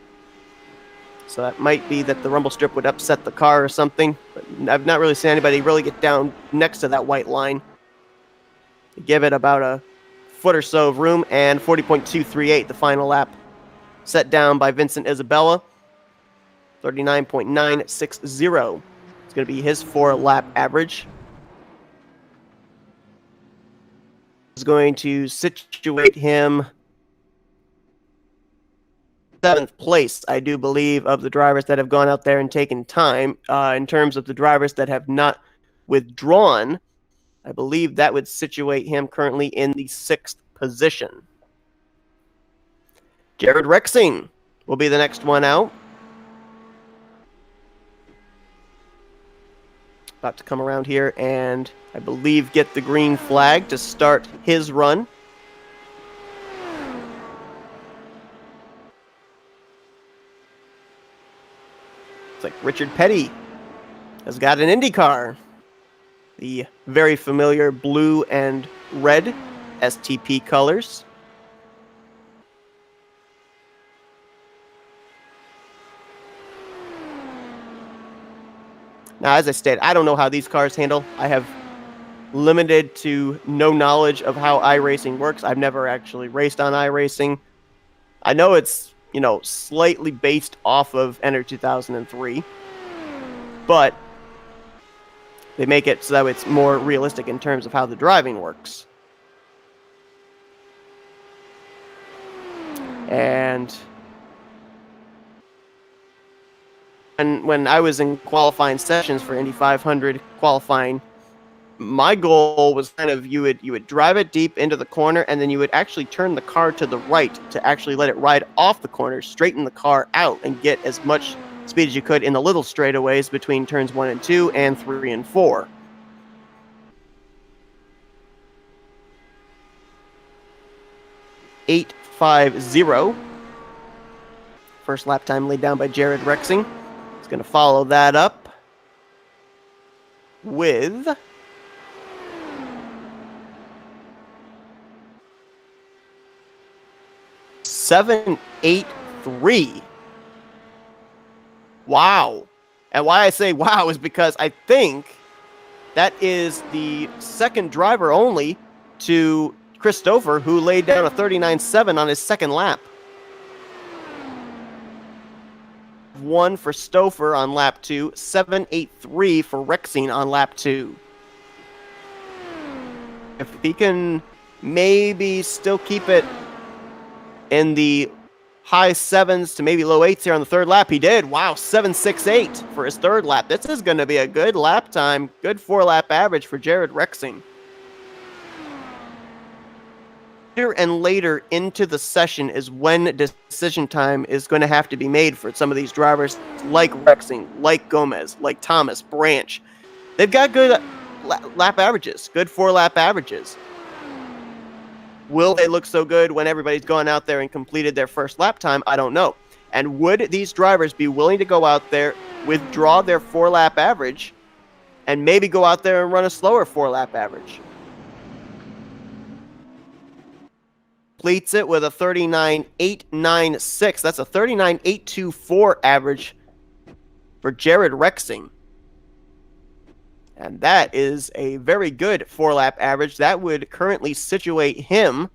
So that might be that the rumble strip would upset the car or something. But I've not really seen anybody really get down next to that white line. Give it about a foot or so of room, and 40.238, the final lap, set down by Vincent Isabella. 39.960. It's going to be his 4-lap average. Is going to situate him 7th place, I do believe, of the drivers that have gone out there and taken time. In terms of the drivers that have not withdrawn, I believe that would situate him currently in the 6th position. Jared Rexing will be the next one out. About to come around here and, I believe, get the green flag to start his run. It's like Richard Petty has got an Indy car. The very familiar blue and red STP colors. Now, as I stated, I don't know how these cars handle. I have limited to no knowledge of how iRacing works. I've never actually raced on iRacing. I know it's, slightly based off of Enter 2003, but they make it so that it's more realistic in terms of how the driving works. And when I was in qualifying sessions for Indy 500 qualifying, my goal was kind of you would drive it deep into the corner, and then you would actually turn the car to the right to actually let it ride off the corner, straighten the car out, and get as much speed as you could in the little straightaways between turns 1 and 2 and 3 and 4. .850. First lap time laid down by Jared Rexing. He's going to follow that up with 783. Wow. And why I say wow is because I think that is the second driver only to Christopher who laid down a 39.7 on his second lap. 1 for Stouffer on lap 2, 783 for Rexing on lap 2. If he can maybe still keep it in the high 7s to maybe low 8s here on the third lap, he did. Wow, 768 for his third lap. This is going to be a good lap time, good 4-lap average for Jared Rexing. Later and later into the session is when decision time is going to have to be made for some of these drivers like Rexing, like Gomez, like Thomas, Branch. They've got good lap averages, good 4-lap averages. Will they look so good when everybody's gone out there and completed their first lap time? I don't know. And would these drivers be willing to go out there, withdraw their 4-lap average, and maybe go out there and run a slower 4-lap average? Completes it with a 39.896. That's a 39.824 average for Jared Rexing. And that is a very good 4-lap average. That would currently situate him,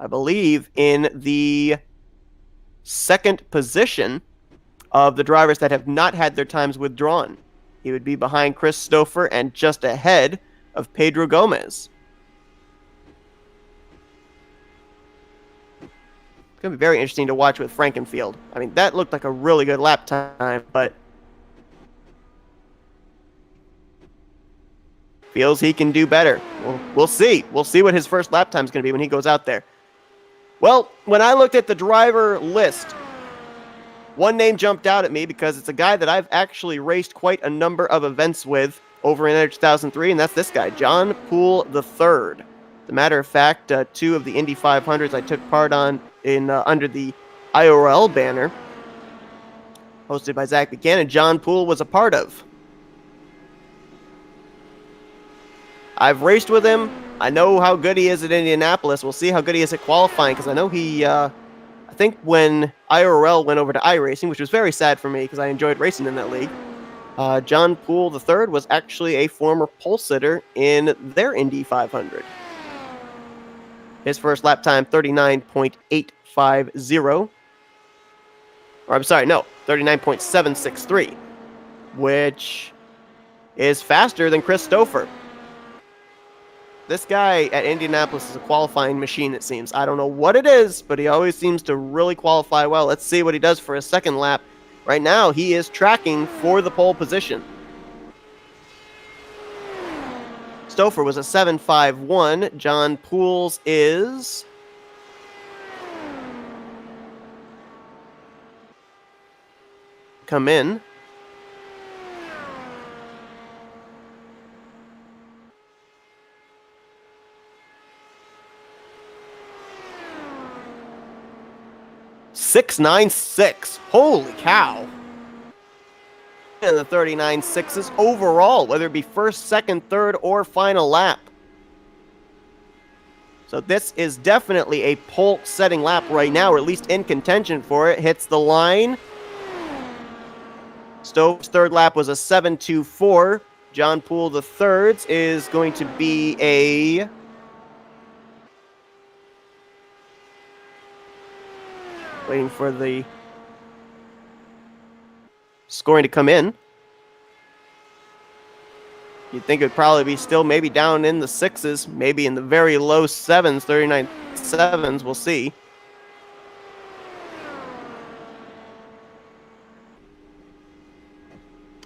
I believe, in the second position of the drivers that have not had their times withdrawn. He would be behind Chris Stouffer and just ahead of Pedro Gomez. It's going to be very interesting to watch with Frankenfield. I mean, that looked like a really good lap time, but feels he can do better. We'll see. We'll see what his first lap time is going to be when he goes out there. Well, when I looked at the driver list, one name jumped out at me because it's a guy that I've actually raced quite a number of events with over in 2003, and that's this guy, John Poole III. As a matter of fact, 2 of the Indy 500s I took part on in under the IRL banner, hosted by Zach Buchanan, John Poole was a part of. I've raced with him. I know how good he is at Indianapolis. We'll see how good he is at qualifying, because I know he, I think when IRL went over to iRacing, which was very sad for me because I enjoyed racing in that league, John Poole III was actually a former pole sitter in their Indy 500. His first lap time, 39.850. Or I'm sorry, no, 39.763, which is faster than Chris Stouffer. This guy at Indianapolis is a qualifying machine, it seems. I don't know what it is, but he always seems to really qualify well. Let's see what he does for his second lap. Right now, he is tracking for the pole position. Stouffer was a 7.51. John Poole's is come in. .696. Holy cow. And the 39.6s overall, whether it be first, second, third, or final lap. So this is definitely a pole-setting lap right now, or at least in contention for it. Hits the line. Stove's third lap was a 7.24. John Poole the third's is going to be a waiting for the scoring to come in. You'd think it would probably be still maybe down in the sixes, maybe in the very low sevens, 39 sevens. We'll see.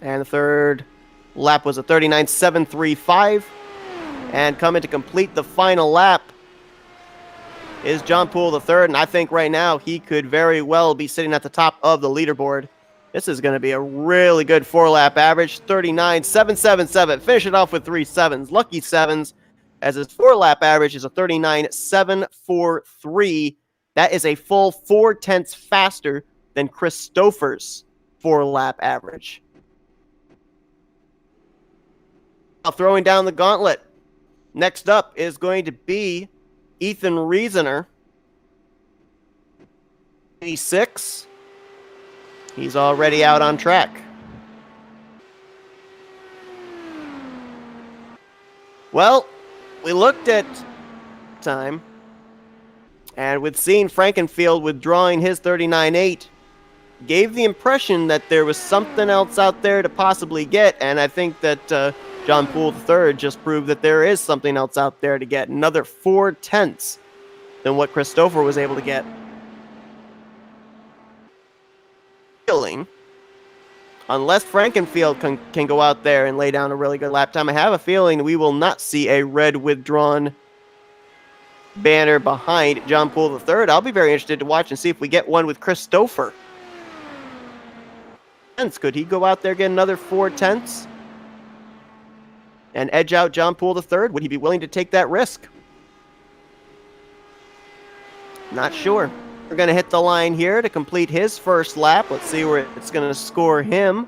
And the third lap was a 39.735. And coming to complete the final lap is John Poole the third. And I think right now he could very well be sitting at the top of the leaderboard. This is going to be a really good 4-lap average, 39.777. Finish it off with 3 sevens. Lucky sevens, as his 4-lap average is a 39.743. That is a full 0.4 faster than Christopher's 4-lap average. Now throwing down the gauntlet. Next up is going to be Ethan Reasoner. 86. He's already out on track. Well, we looked at time, and with seeing Frankenfield withdrawing his 39.8, gave the impression that there was something else out there to possibly get, and I think that John Poole III just proved that there is something else out there to get. Another 0.4 than what Christopher was able to get. Unless Frankenfield can go out there and lay down a really good lap time, I have a feeling we will not see a red withdrawn banner behind John Poole III. I'll be very interested to watch and see if we get one with Christopher. Could he go out there, get another 0.4 and edge out John Poole III? Would he be willing to take that risk? Not sure. We're going to hit the line here to complete his first lap. Let's see where it's going to score him.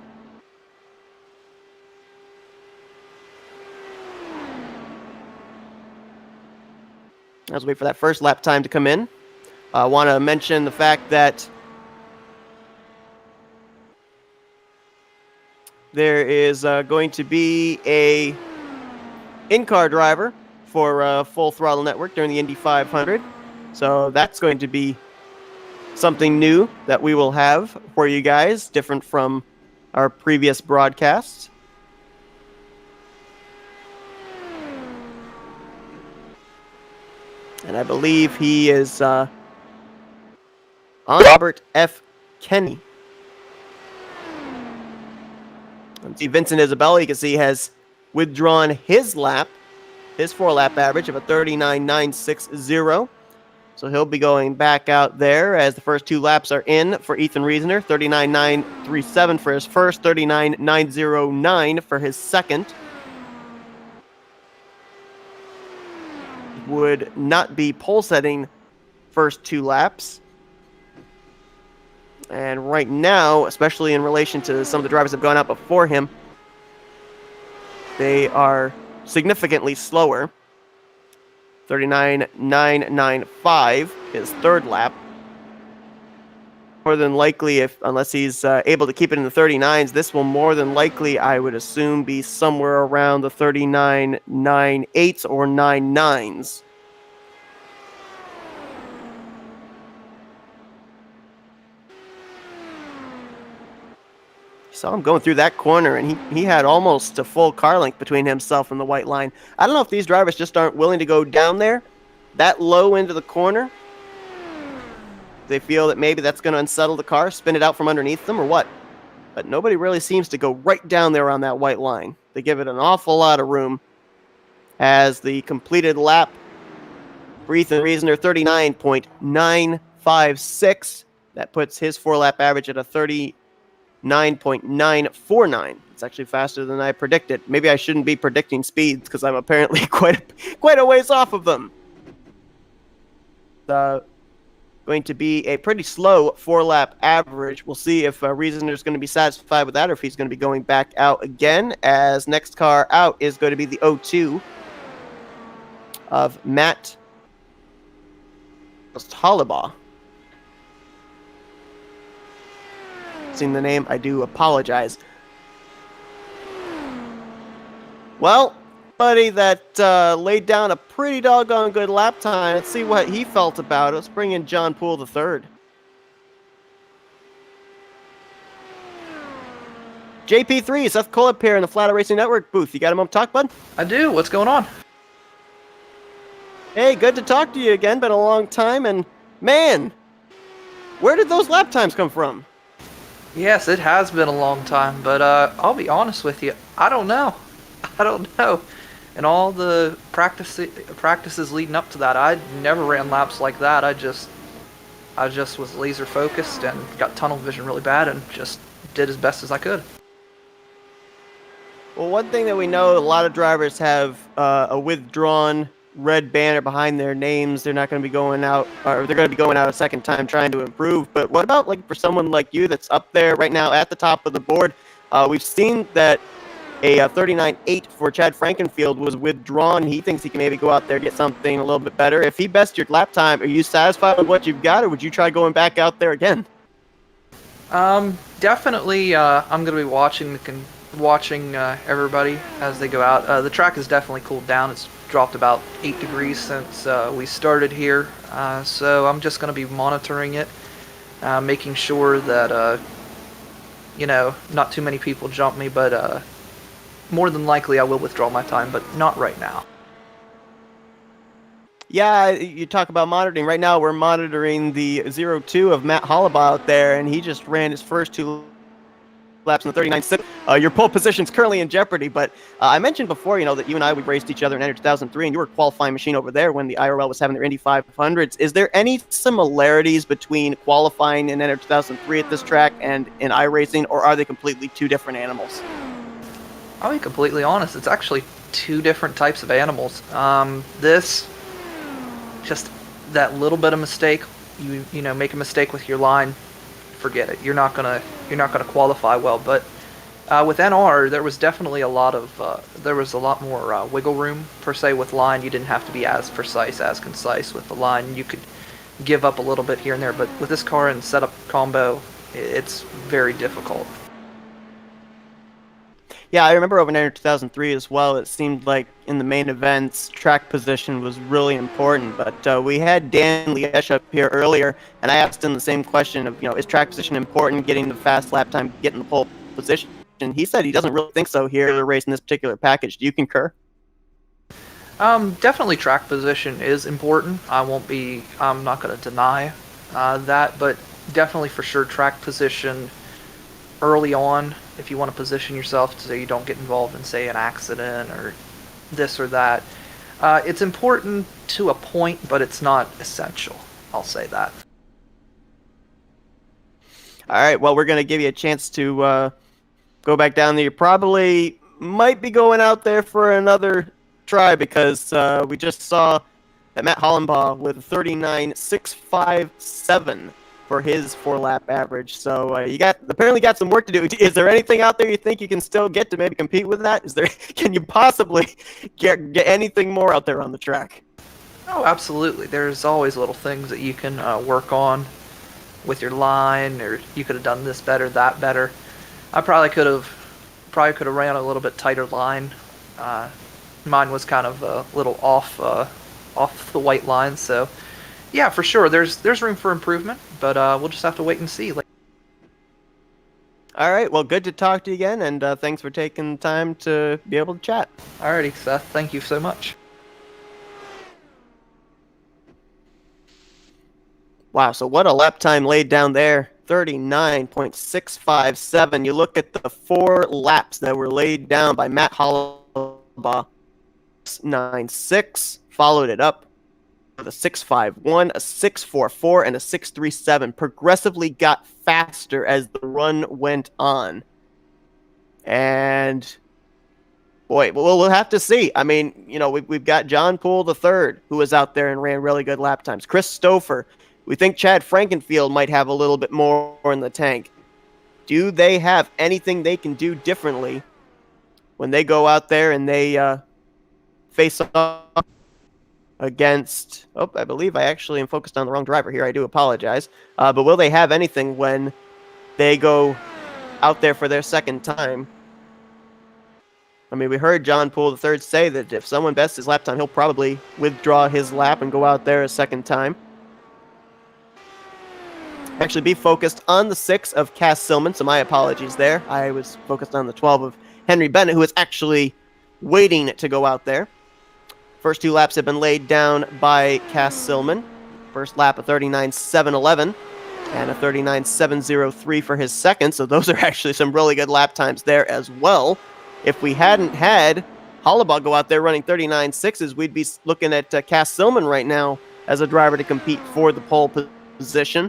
Let's wait for that first lap time to come in. I want to mention the fact that there is going to be a in-car driver for Full Throttle Network during the Indy 500. So that's going to be something new that we will have for you guys, different from our previous broadcasts. And I believe he is on Robert F. Kenny. And see Vincent Isabella, you can see, has withdrawn his lap, his 4-lap average of a 39.960. So he'll be going back out there as the first 2 laps are in for Ethan Reasoner. 39.937 for his first, 39.909 for his second. Would not be pole setting first 2 laps. And right now, especially in relation to some of the drivers that have gone out before him, they are significantly slower. 39.995 his third lap. More than likely, unless he's able to keep it in the 39s, this will more than likely, I would assume, be somewhere around the 39.98s or 99s. Saw him going through that corner, and he had almost a full car length between himself and the white line. I don't know if these drivers just aren't willing to go down there that low into the corner. They feel that maybe that's going to unsettle the car, spin it out from underneath them, or what. But nobody really seems to go right down there on that white line. They give it an awful lot of room. As the completed lap for Ethan Reasoner, 39.956. That puts his 4-lap average at a 39.949. It's actually faster than I predicted. Maybe I shouldn't be predicting speeds because I'm apparently quite a ways off of them. Going to be a pretty slow 4-lap average. We'll see if Reasoner's going to be satisfied with that or if he's going to be going back out again, as next car out is going to be the 02 of Matt Hollibaugh. mispronouncing the name, I do apologize. Well, buddy that laid down a pretty doggone good lap time. Let's see what he felt about it. Let's bring in John Poole III. JP3, Seth Colip here in the Flatout Racing Network booth. You got him up talk, bud? I do. What's going on? Hey, good to talk to you again. Been a long time, and man, where did those lap times come from? Yes, it has been a long time, but I'll be honest with you. I don't know. I don't know. And all the practices leading up to that, I never ran laps like that. I just was laser focused and got tunnel vision really bad and just did as best as I could. Well, one thing that we know, a lot of drivers have a withdrawn red banner behind their names. They're not going to be going out, or they're going to be going out a second time trying to improve. But what about like for someone like you that's up there right now at the top of the board? We've seen that a 39.8 for Chad Frankenfield was withdrawn. He thinks he can maybe go out there and get something a little bit better. If he bests your lap time, are you satisfied with what you've got, or would you try going back out there again? Definitely. I'm going to be watching everybody as they go out. The track has definitely cooled down. It's dropped about 8 degrees since we started here, so I'm just going to be monitoring it, making sure that not too many people jump me, but more than likely I will withdraw my time, but not right now. Yeah, you talk about monitoring. Right now we're monitoring the 0-2 of Matt Hollabaugh out there, and he just ran his first 2 laps in the 39.6. Your pole position's currently in jeopardy, but I mentioned before, that you and I, we raced each other in Enter 2003, and you were a qualifying machine over there when the IRL was having their Indy 500s. Is there any similarities between qualifying in Enter 2003 at this track and in iRacing, or are they completely two different animals? I'll be completely honest, it's actually 2 different types of animals. This, just that little bit of mistake, you make a mistake with your line, forget it. You're not gonna qualify well. But with NR, there was definitely a lot more wiggle room per se with line. You didn't have to be as precise, as concise with the line. You could give up a little bit here and there. But with this car and setup combo, it's very difficult. Yeah, I remember over in Enter 2003 as well. It seemed like in the main events, track position was really important. But we had Dan Liesch up here earlier, and I asked him the same question of, is track position important, getting the fast lap time, getting the pole position? And he said he doesn't really think so here racing this particular package. Do you concur? Definitely track position is important. I'm not going to deny that, but definitely for sure track position early on, if you want to position yourself so you don't get involved in, say, an accident or this or that. It's important to a point, but it's not essential. I'll say that. All right, well, we're going to give you a chance to go back down there. You probably might be going out there for another try because we just saw that Matt Hollabaugh with 39.657 for his 4-lap average. So you apparently got some work to do. Is there anything out there you think you can still get to maybe compete with that? Can you possibly get anything more out there on the track? Oh, absolutely. There's always little things that you can work on with your line, or you could have done this better, that better. I probably could have ran a little bit tighter line. Mine was kind of a little off the white line, so yeah, for sure. There's room for improvement, but we'll just have to wait and see. All right. Well, good to talk to you again, and thanks for taking time to be able to chat. Alrighty, Seth. Thank you so much. Wow. So what a lap time laid down there. 39.657. You look at the 4 laps that were laid down by Matt Hollabaugh. 9.6, followed it up with a 6.51, a 6.44, and a 6.37. Progressively got faster as the run went on. And boy, we'll have to see. I mean, we've got John Poole III, who was out there and ran really good lap times. Chris Stouffer. We think Chad Frankenfield might have a little bit more in the tank. Do they have anything they can do differently when they go out there and they face off against... Oh, I believe I actually am focused on the wrong driver here. I do apologize. But will they have anything when they go out there for their second time. I mean, we heard John Poole III say that if someone bests his lap time, he'll probably withdraw his lap and go out there a second time. Actually be focused on the 6 of Cass Silman, so my apologies there. I was focused on the 12 of Henry Bennett, who is actually waiting to go out there. First 2 laps have been laid down by Cass Silman. First lap a 39.711 and a 39.703 for his second, so those are actually some really good lap times there as well. If we hadn't had Hollabaugh go out there running 39.6s, we'd be looking at Cass Silman right now as a driver to compete for the pole position.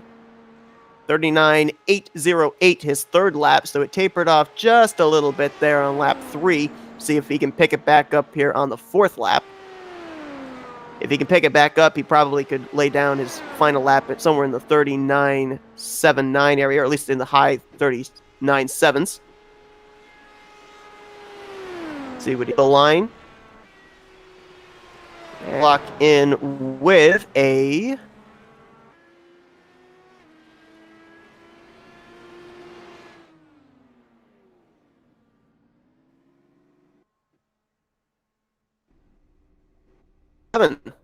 39.808 his third lap, so it tapered off just a little bit there on lap 3. See if he can pick it back up here on the 4th lap. If he can pick it back up, he probably could lay down his final lap at somewhere in the 39.79 area, or at least in the high 39.7s. See what the line. And lock in with a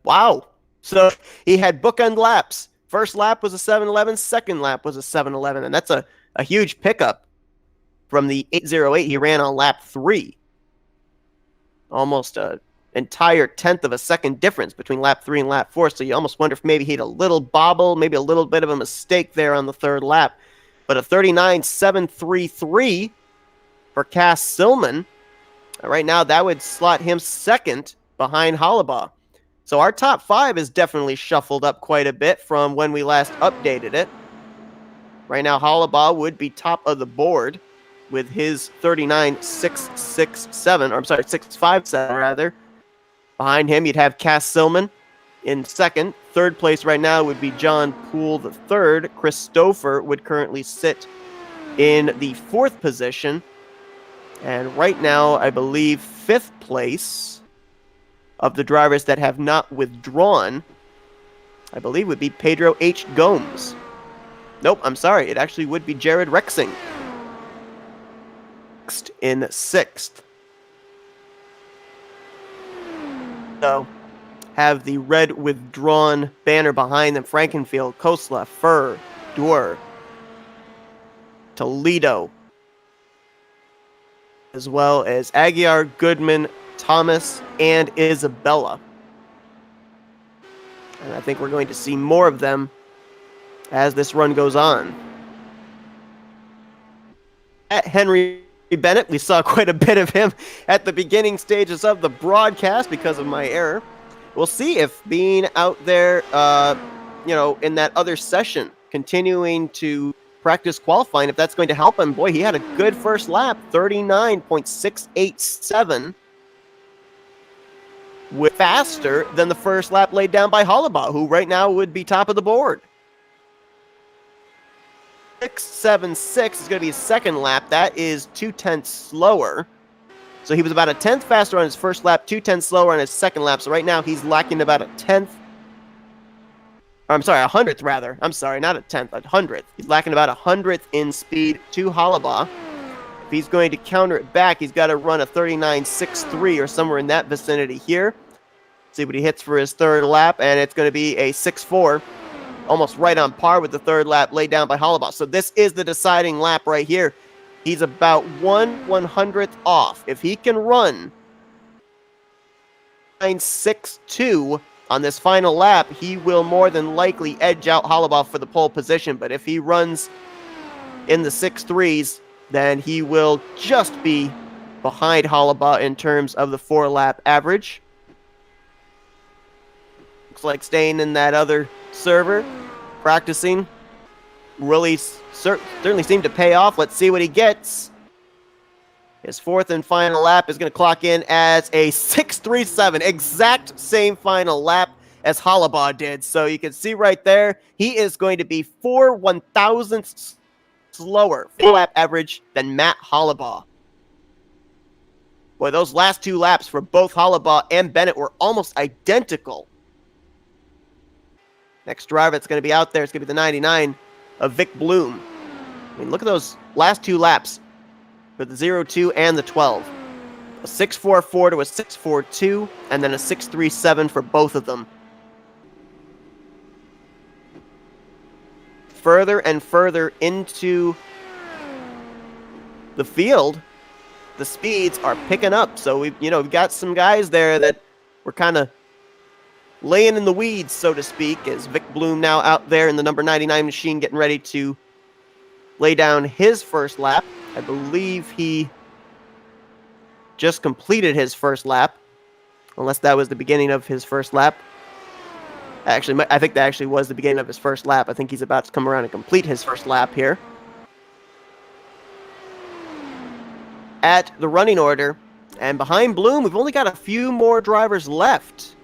wow. So he had bookend laps. First lap was a 7:11, second lap was a 7:11, and that's a huge pickup from the 8:08 he ran on lap 3. Almost an entire tenth of a second difference between lap 3 and lap 4, so you almost wonder if maybe he had a little bobble, maybe a little bit of a mistake there on the third lap. But a 39.733 for Cass Silman. Right now, that would slot him second behind Hollabaugh. So our top 5 is definitely shuffled up quite a bit from when we last updated it. Right now, Hollabaugh would be top of the board with his 39.667, or I'm sorry, 657 rather. Behind him, you'd have Cass Silman in second. Third place right now would be John Poole III. Chris Stouffer would currently sit in the 4th position. And right now, I believe 5th place of the drivers that have not withdrawn, I believe would be Pedro H. Gomes. Nope, I'm sorry. It actually would be Jared Rexing. Next in 6th. So, have the red withdrawn banner behind them. Frankenfield, Kosla, Furr, Duer, Toledo, as well as Aguiar, Goodman, Thomas, and Isabella. And I think we're going to see more of them as this run goes on. At Henry Bennett, we saw quite a bit of him at the beginning stages of the broadcast because of my error. We'll see if being out there, in that other session, continuing to practice qualifying, if that's going to help him. Boy, he had a good first lap, 39.687. With faster than the first lap laid down by Hollabaugh, who right now would be top of the board. 6.76 is going to be his second lap. That is 0.2 slower. So he was about a 10th faster on his first lap, 0.2 slower on his second lap. So right now he's lacking about a 10th. I'm sorry, a 100th rather. I'm sorry, not a 10th, a 100th. He's lacking about a 100th in speed to Hollabaugh. If he's going to counter it back, he's got to run a 39.63 or somewhere in that vicinity here. See what he hits for his third lap, and it's going to be a 6.4, almost right on par with the third lap laid down by Hollabaugh. So this is the deciding lap right here. He's about 1/100th off. If he can run 9.62 on this final lap, he will more than likely edge out Hollabaugh for the pole position. But if he runs in the 6.3s, then he will just be behind Hollabaugh in terms of the 4-lap average. Looks like staying in that other server, practicing, really certainly seemed to pay off. Let's see what he gets. His 4th and final lap is going to clock in as a 6.37, exact same final lap as Hollabaugh did. So you can see right there, he is going to be 4/1000ths slower full lap average than Matt Hollabaugh. Boy, those last 2 laps for both Hollabaugh and Bennett were almost identical. Next driver that's going to be out there is going to be the 99 of Vic Bloom. I mean, look at those last 2 laps for the 0-2 and the 12. A 6.44 to a 6.42, and then a 6.37 for both of them. Further and further into the field, the speeds are picking up. So we've got some guys there that were kind of laying in the weeds, so to speak, as Vic Bloom now out there in the number 99 machine getting ready to lay down his first lap. I believe he just completed his first lap, unless that was the beginning of his first lap. Actually, I think that actually was the beginning of his first lap. I think he's about to come around and complete his first lap here. At the running order, and behind Bloom, we've only got a few more drivers left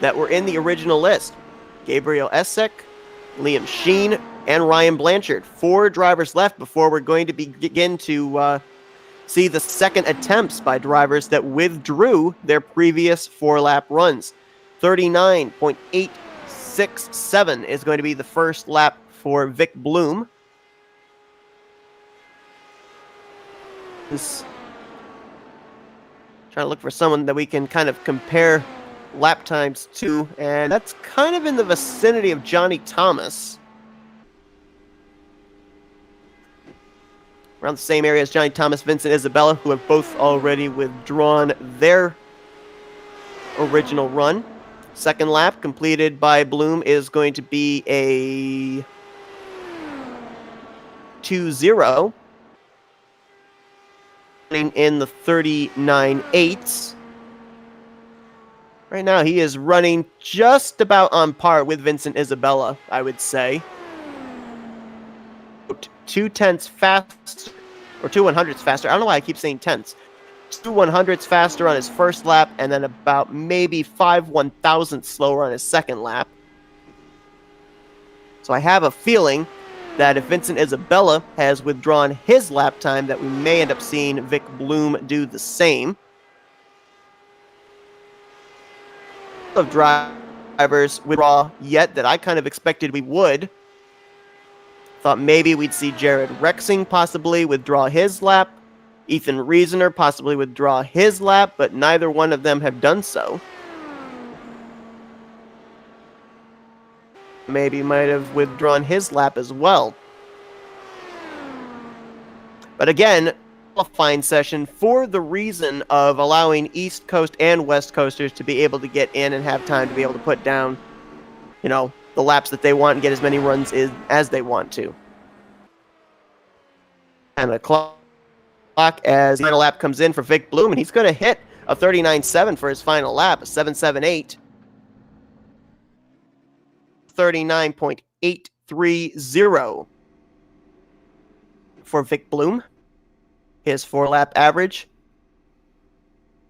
that were in the original list. Gabriel Essek, Liam Sheen, and Ryan Blanchard. 4 drivers left before we're going to begin to see the second attempts by drivers that withdrew their previous 4-lap runs. 39.867 is going to be the first lap for Vic Bloom. Trying to look for someone that we can kind of compare lap times to, and that's kind of in the vicinity of Johnny Thomas. Around the same area as Johnny Thomas, Vincent Isabella, who have both already withdrawn their original run. Second lap completed by Bloom is going to be a 2-0. In the 39.8s. Right now, he is running just about on par with Vincent Isabella, I would say. 2 tenths faster, or 2 100ths faster. I don't know why I keep saying tenths. 2 100ths faster on his first lap, and then about maybe 5 1,000ths slower on his second lap. So I have a feeling that if Vincent Isabella has withdrawn his lap time, that we may end up seeing Vic Bloom do the same. Of drivers withdraw yet that I kind of expected we would. Thought maybe we'd see Jared Rexing possibly withdraw his lap. Ethan Reasoner possibly withdraw his lap, but neither one of them have done so. Maybe might have withdrawn his lap as well. But again, qualifying session for the reason of allowing East Coast and West Coasters to be able to get in and have time to be able to put down, the laps that they want and get as many runs as they want to. And the clock as the final lap comes in for Vic Bloom, and he's going to hit a 39.7 for his final lap, a 7.78. 39.830 for Vic Bloom. His 4-lap average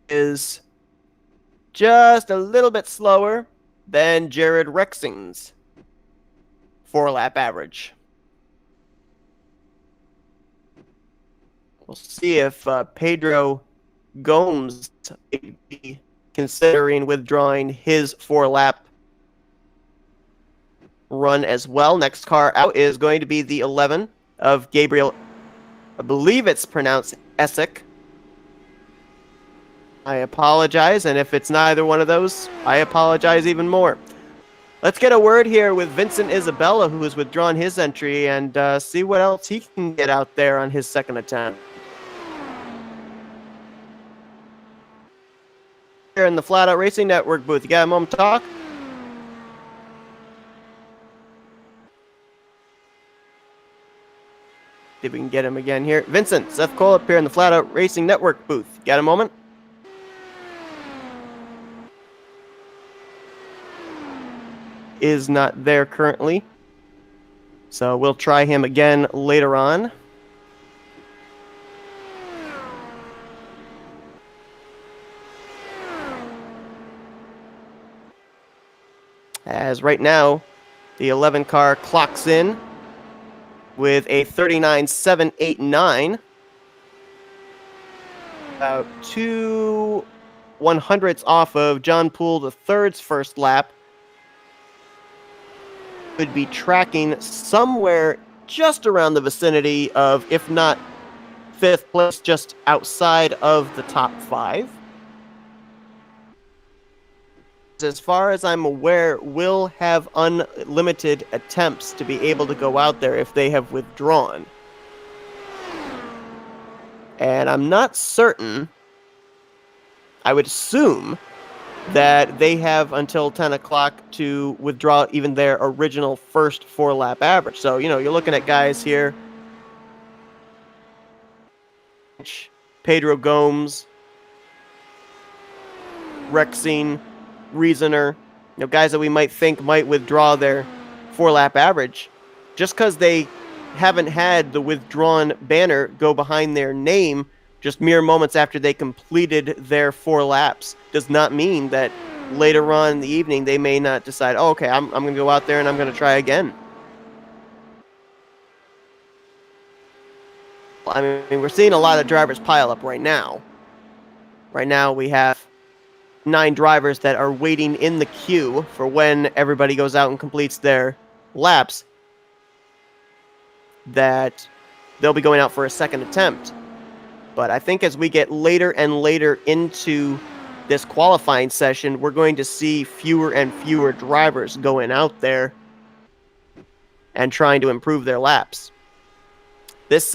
is just a little bit slower than Jared Rexing's 4-lap average. We'll see if Pedro Gomes may be considering withdrawing his 4-lap run as well. Next car out is going to be the 11 of Gabriel, I believe it's pronounced Essek. I apologize, and if it's neither one of those, I apologize even more. Let's get a word here with Vincent Isabella, who has withdrawn his entry, and see what else he can get out there on his second attempt. Here in the Flatout Racing Network booth, you got a moment to talk? See if we can get him again here. Vincent, Seth Cole up here in the Flatout Racing Network booth. Got a moment? Is not there currently. So we'll try him again later on. As right now, the 11 car clocks in with a 39.789. About 2 100ths off of John Poole III's first lap. Could be tracking somewhere just around the vicinity of, if not 5th place, just outside of the top 5. As far as I'm aware, will have unlimited attempts to be able to go out there if they have withdrawn. And I'm not certain. I would assume that they have until 10 o'clock to withdraw even their original first 4-lap average. So, you're looking at guys here. Pedro Gomes, Rexine, Reasoner, guys that we might think might withdraw their 4-lap average. Just because they haven't had the withdrawn banner go behind their name just mere moments after they completed their 4 laps does not mean that later on in the evening they may not decide, oh, okay, I'm going to go out there and I'm going to try again. I mean, we're seeing a lot of drivers pile up right now. Right now we have 9 drivers that are waiting in the queue for when everybody goes out and completes their laps, that they'll be going out for a second attempt. But I think as we get later and later into this qualifying session, we're going to see fewer and fewer drivers going out there and trying to improve their laps. This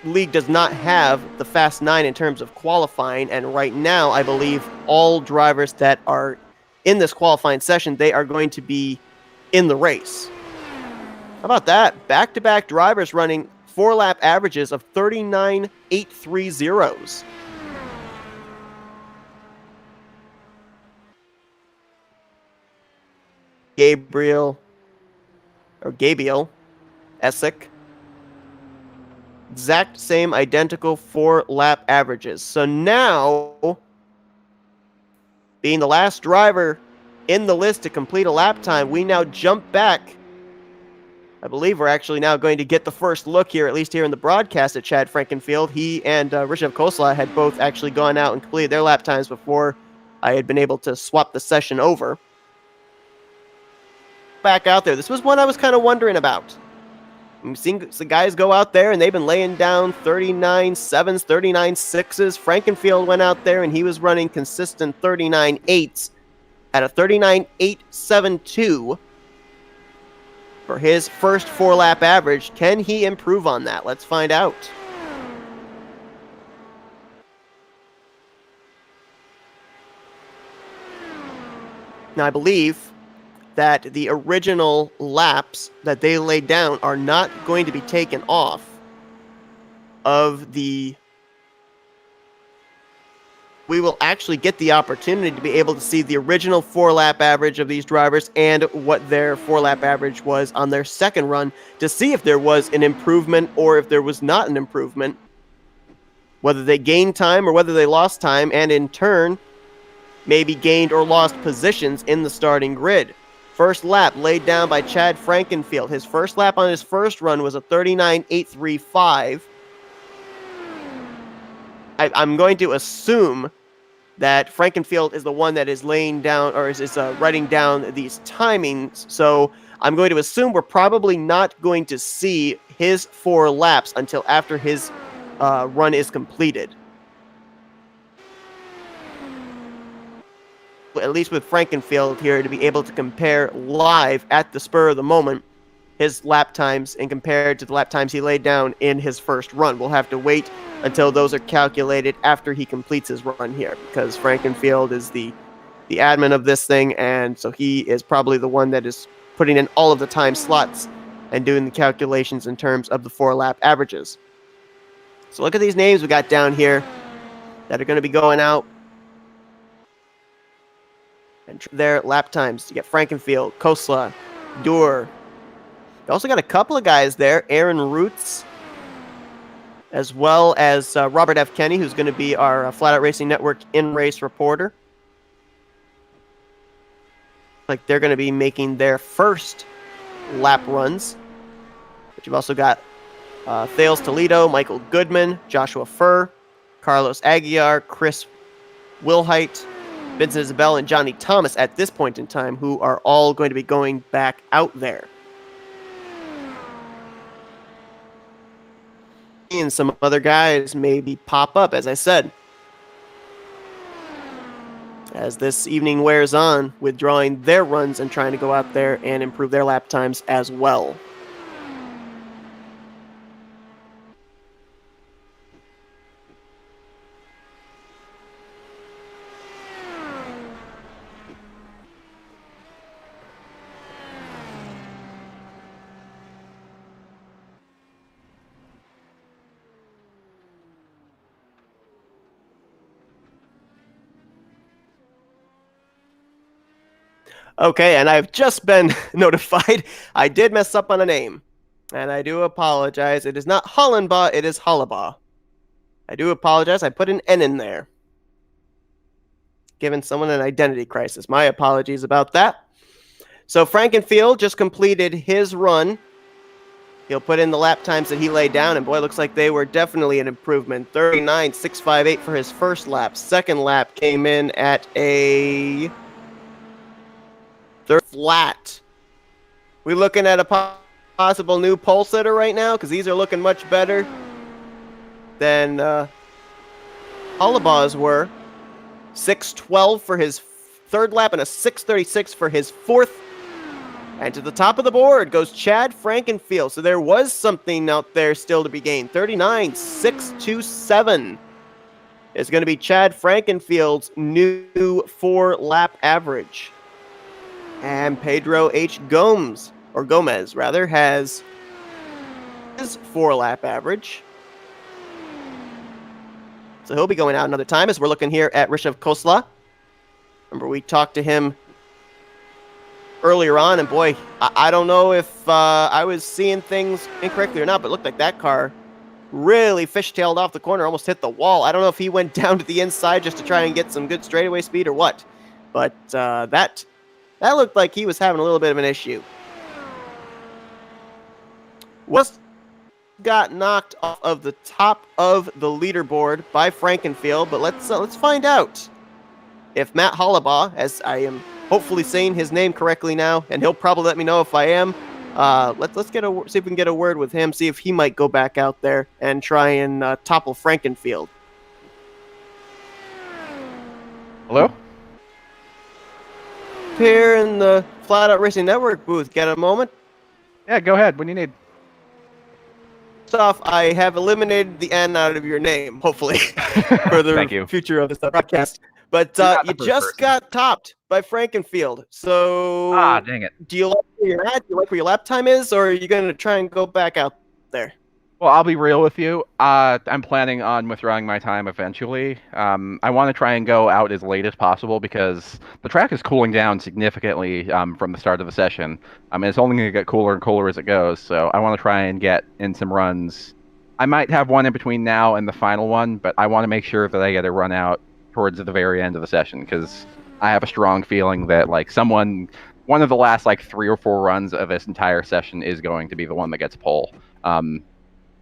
league does not have the Fast 9 in terms of qualifying, and right now I believe all drivers that are in this qualifying session, they are going to be in the race. How about that? Back-to-back drivers running 4-lap averages of 39.830s. Gabriel Essick. Exact same identical 4-lap averages. So now, being the last driver in the list to complete a lap time, we now jump back. I believe we're actually now going to get the first look here, at least here in the broadcast, at Chad Frankenfield. He and Rishabh Khosla had both actually gone out and completed their lap times before I had been able to swap the session over. Back out there. This was one I was kind of wondering about. We've seen the guys go out there and they've been laying down 39.7s, 39.6s. Frankenfield went out there and he was running consistent 39.8s at a 39.872 for his first 4-lap average. Can he improve on that? Let's find out. Now, I believe that the original laps that they laid down are not going to be taken off of the... We will actually get the opportunity to be able to see the original 4-lap average of these drivers and what their 4-lap average was on their second run to see if there was an improvement or if there was not an improvement, whether they gained time or whether they lost time, and in turn maybe gained or lost positions in the starting grid. First lap laid down by Chad Frankenfield. His first lap on his first run was a 39.835. I'm going to assume that Frankenfield is the one that is laying down, or is writing down these timings. So I'm going to assume we're probably not going to see his 4 laps until after his run is completed. At least with Frankenfield here, to be able to compare live at the spur of the moment his lap times and compared to the lap times he laid down in his first run. We'll have to wait until those are calculated after he completes his run here, because Frankenfield is the admin of this thing, and so he is probably the one that is putting in all of the time slots and doing the calculations in terms of the 4-lap averages. So look at these names we got down here that are going to be going out and their lap times. You get Frankenfield, Khosla, Doer. You also got a couple of guys there, Aaron Roots, as well as Robert F. Kenny, who's going to be our Flatout Racing Network in-race reporter. Like they're going to be making their first lap runs. But you've also got Thales Toledo, Michael Goodman, Joshua Furr, Carlos Aguiar, Chris Wilhite, Vincent Isabel, and Johnny Thomas at this point in time, who are all going to be going back out there. seeing some other guys maybe pop up, as I said. As this evening wears on, withdrawing their runs and trying to go out there and improve their lap times as well. Okay, and I've just been notified I did mess up on a name. And I do apologize. It is not Hollenbaugh, it is Hollabaugh. I do apologize. I put an N in there. Giving someone an identity crisis. My apologies about that. So Frankenfield just completed his run. He'll put in the lap times that he laid down, and boy, looks like they were definitely an improvement. 39.658 for his first lap. Second lap came in at a third flat. We looking at a possible new pole sitter right now? Because these are looking much better than Hollabaugh's were. 6.12 for his third lap and a 6.36 for his fourth. And to the top of the board goes Chad Frankenfield. So there was something out there still to be gained. 39.627 is going to be Chad Frankenfield's new 4-lap average. And Pedro H. Gomez has his 4-lap average. So he'll be going out another time as we're looking here at Rishav Khosla. Remember, we talked to him earlier on, and boy, I don't know if I was seeing things incorrectly or not, but it looked like that car really fishtailed off the corner, almost hit the wall. I don't know if he went down to the inside just to try and get some good straightaway speed or what, but that looked like he was having a little bit of an issue. West got knocked off of the top of the leaderboard by Frankenfield, but let's find out if Matt Hollabaugh, as I am hopefully saying his name correctly now, and he'll probably let me know if I am. Let's see if we can get a word with him, see if he might go back out there and try and topple Frankenfield. Hello? Here in the Flatout Racing Network booth, get a moment. Yeah, go ahead. What do you need? First off, I have eliminated the N out of your name, hopefully, for the Thank you. future of this broadcast. But you just got topped by Frankenfield. So, Dang it. do you like where you're at? Do you like where your lap time is? Or are you going to try and go back out there? Well, I'll be real with you. I'm planning on withdrawing my time eventually. I want to try and go out as late as possible because the track is cooling down significantly from the start of the session. It's only going to get cooler and cooler as it goes, so I want to try and get in some runs. I might have one in between now and the final one, but I want to make sure that I get a run out towards the very end of the session because I have a strong feeling that one of the last 3 or 4 runs of this entire session is going to be the one that gets pole.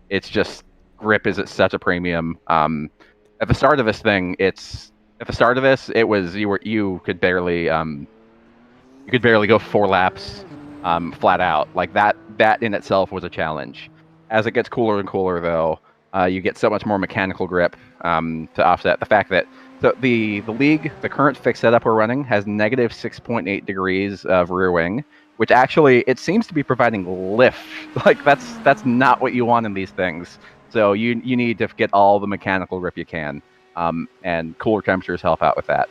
It's just grip is at such a premium. At the start of this thing, it was you could barely go 4 laps flat out. Like that in itself was a challenge. As it gets cooler and cooler, though, you get so much more mechanical grip to offset the fact that the league, the current fixed setup we're running, has negative 6.8 degrees of rear wing, which actually it seems to be providing lift. Like that's not what you want in these things. So you need to get all the mechanical grip you can, and cooler temperatures help out with that.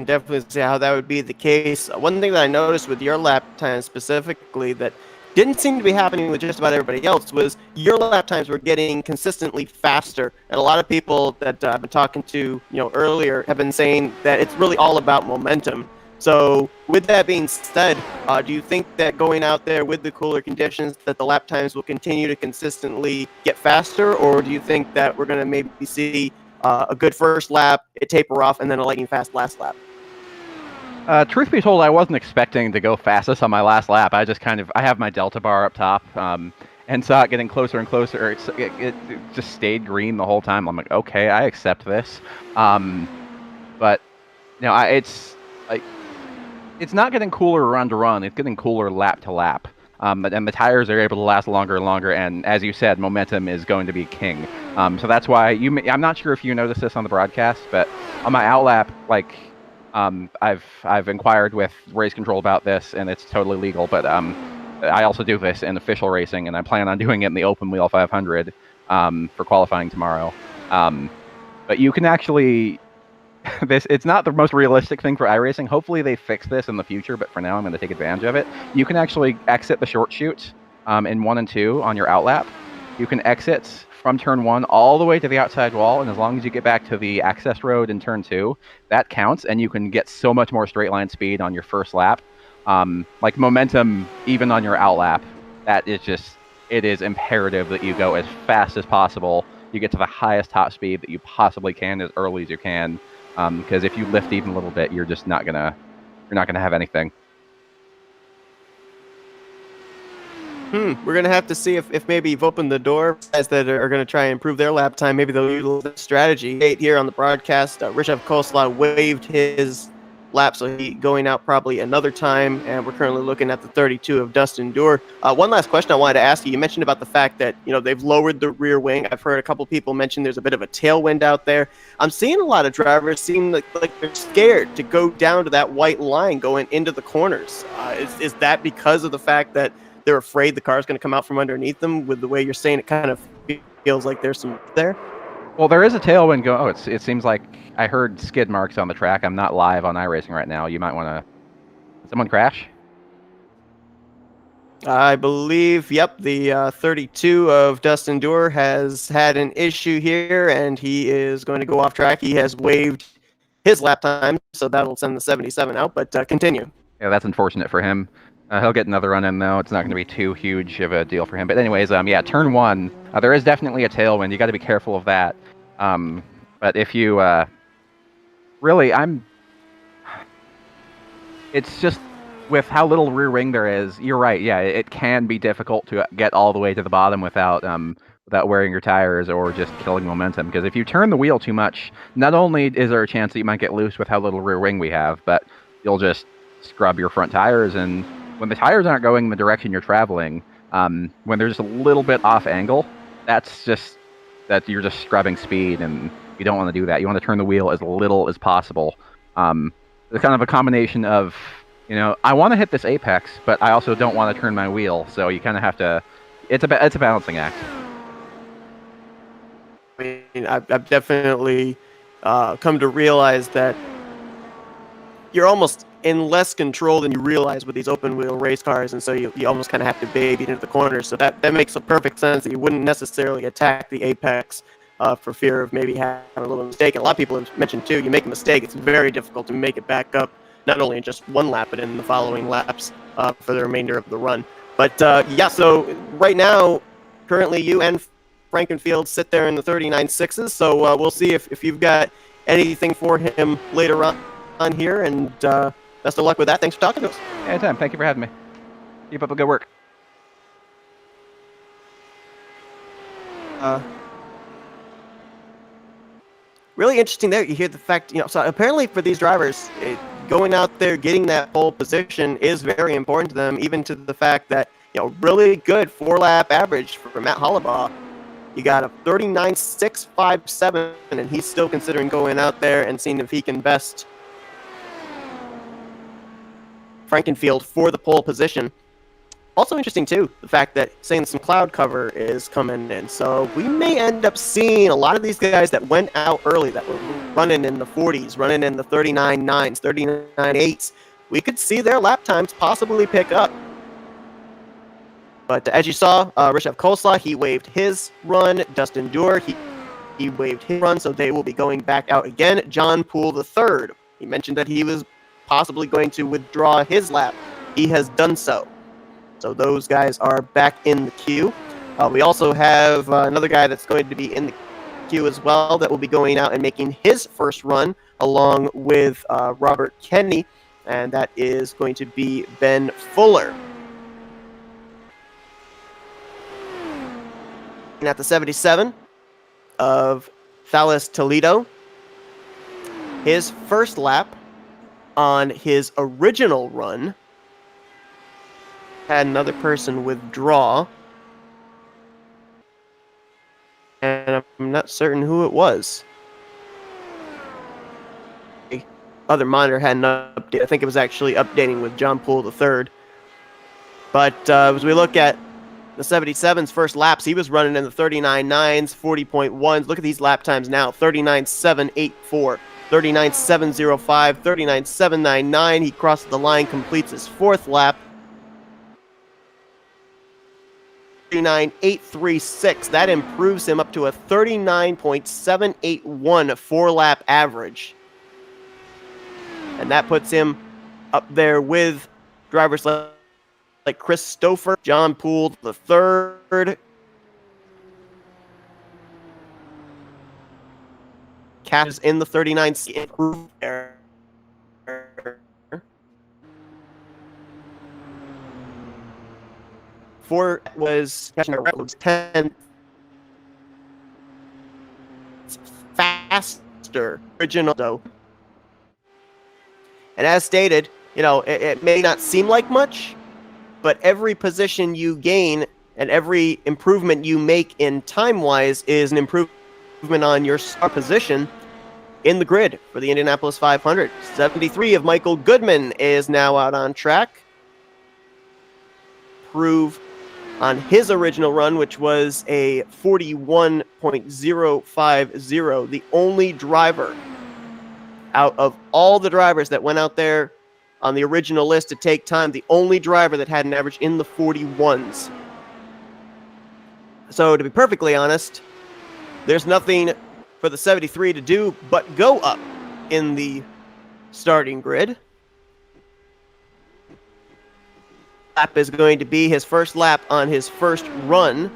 Definitely see how that would be the case. One thing that I noticed with your lap time specifically that didn't seem to be happening with just about everybody else was your lap times were getting consistently faster. And a lot of people that I've been talking to, earlier have been saying that it's really all about momentum. So with that being said, do you think that going out there with the cooler conditions that the lap times will continue to consistently get faster, or do you think that we're going to maybe see a good first lap, it taper off, and then a lightning fast last lap? Truth be told, I wasn't expecting to go fastest on my last lap. I have my delta bar up top, and saw it getting closer and closer. It just stayed green the whole time. I'm like, okay, I accept this. But it's not getting cooler run to run. It's getting cooler lap to lap. And the tires are able to last longer and longer. And as you said, momentum is going to be king. So that's why I'm not sure if you noticed this on the broadcast, but on my outlap, like I've inquired with race control about this, and it's totally legal. But I also do this in official racing, and I plan on doing it in the Open Wheel 500 for qualifying tomorrow. But you can actually, it's not the most realistic thing for iRacing. Hopefully they fix this in the future, but for now I'm going to take advantage of it. You can actually exit the short chute in 1 and 2 on your outlap. You can exit from turn 1 all the way to the outside wall, and as long as you get back to the access road in turn 2, that counts, and you can get so much more straight line speed on your first lap. Like momentum, even on your outlap, that is just, it is imperative that you go as fast as possible. You get to the highest top speed that you possibly can as early as you can, because if you lift even a little bit, you're just not gonna have anything. We're gonna have to see if maybe you've opened the door. Guys that are gonna try and improve their lap time, maybe they'll use the strategy. Here on the broadcast, Rishabh Khosla waived his lap, so he going out probably another time, and we're currently looking at the 32 of Dustin Doer. One last question I wanted to ask you. You mentioned about the fact that they've lowered the rear wing. I've heard a couple people mention there's a bit of a tailwind out there. I'm seeing a lot of drivers seem like they're scared to go down to that white line going into the corners. Is that because of the fact that they're afraid the car is going to come out from underneath them? With the way you're saying, it kind of feels like there's some there. Well, there is a tailwind going. Oh, it seems like I heard skid marks on the track. I'm not live on iRacing right now. You might want to. Did someone crash? I believe, yep, the 32 of Dustin Doer has had an issue here, and he is going to go off track. He has waived his lap time, so that'll send the 77 out, but continue. Yeah, that's unfortunate for him. He'll get another run in, though. It's not going to be too huge of a deal for him. But anyways, yeah, turn 1, there is definitely a tailwind. You got to be careful of that. But if you really, it's just with how little rear wing there is. You're right. Yeah, it can be difficult to get all the way to the bottom without wearing your tires or just killing momentum. Because if you turn the wheel too much, not only is there a chance that you might get loose with how little rear wing we have, but you'll just scrub your front tires. And when the tires aren't going in the direction you're traveling, when they're just a little bit off angle, that's just that you're just scrubbing speed, and you don't want to do that. You want to turn the wheel as little as possible. It's kind of a combination of, I want to hit this apex, but I also don't want to turn my wheel. So you kind of have to. It's a balancing act. I mean, I've definitely come to realize that you're almost in less control than you realize with these open wheel race cars, and so you almost kind of have to baby into the corners. So that makes a perfect sense that you wouldn't necessarily attack the apex for fear of maybe having a little mistake. And a lot of people have mentioned too, you make a mistake, it's very difficult to make it back up, not only in just one lap, but in the following laps for the remainder of the run. But yeah, so right now, currently you and Frankenfield sit there in the 39.6s, so we'll see if you've got anything for him later on here, and best of luck with that. Thanks for talking to us. Anytime. Thank you for having me. Keep up the good work. Really interesting there. You hear the fact, so apparently for these drivers, going out there, getting that pole position is very important to them, even to the fact that, really good 4-lap average for Matt Hollabaugh. You got a 39.657, and he's still considering going out there and seeing if he can best Frankenfield for the pole position. Also interesting, too, the fact that saying some cloud cover is coming in. So we may end up seeing a lot of these guys that went out early, that were running in the 40s, running in the 39.9s, 39.8s. We could see their lap times possibly pick up. But as you saw, Rishabh Khosla, he waived his run. Dustin Doer, he waived his run, so they will be going back out again. John Poole III, he mentioned that he was possibly going to withdraw his lap. He has done so. So those guys are back in the queue. We also have another guy that's going to be in the queue as well that will be going out and making his first run along with Robert Kenney, and that is going to be Ben Fuller. And at the 77 of Thales Toledo, his first lap on his original run had another person withdraw. And I'm not certain who it was. The other monitor had an update. I think it was actually updating with John Poole III. But as we look at the 77's first laps, he was running in the 39.9s, 40.1s. Look at these lap times now. 39.784, 39.705, 39.799. He crosses the line, completes his fourth lap. 39.836. That improves him up to a 39.781 four-lap average. And that puts him up there with drivers like Chris Stouffer, John Poole III, Cash in the 39 improved there. Four was 10 faster original though. And as stated, you know, it may not seem like much, but every position you gain and every improvement you make in time-wise is an improvement on your start position in the grid for the Indianapolis 500. 73 of Michael Goodman is now out on track. Prove on his original run, which was a 41.050, the only driver out of all the drivers that went out there on the original list to take time, the only driver that had an average in the 41s. So to be perfectly honest, there's nothing for the 73 to do but go up in the starting grid. Lap is going to be his first lap on his first run.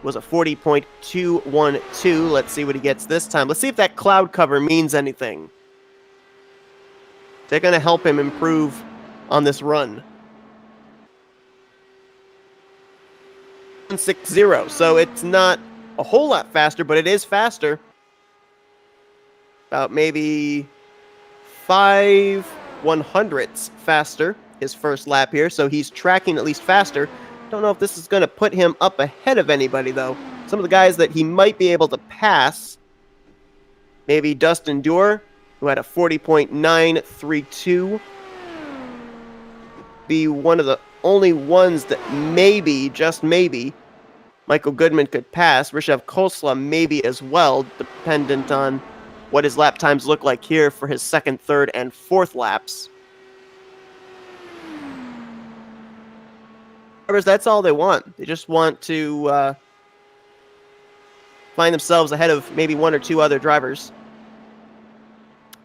Was a 40.212. Let's see what he gets this time. Let's see if that cloud cover means anything. They're going to help him improve on this run. 160. So it's not a whole lot faster, but it is faster. About maybe 5/100ths faster. His first lap here, so he's tracking at least faster. Don't know if this is going to put him up ahead of anybody, though. Some of the guys that he might be able to pass, maybe Dustin Dewar, who had a 40.932, be one of the only ones that maybe, just maybe, Michael Goodman could pass. Rishav Khosla maybe as well, dependent on what his lap times look like here for his second, third, and fourth laps. That's all they want. They just want to find themselves ahead of maybe one or two other drivers.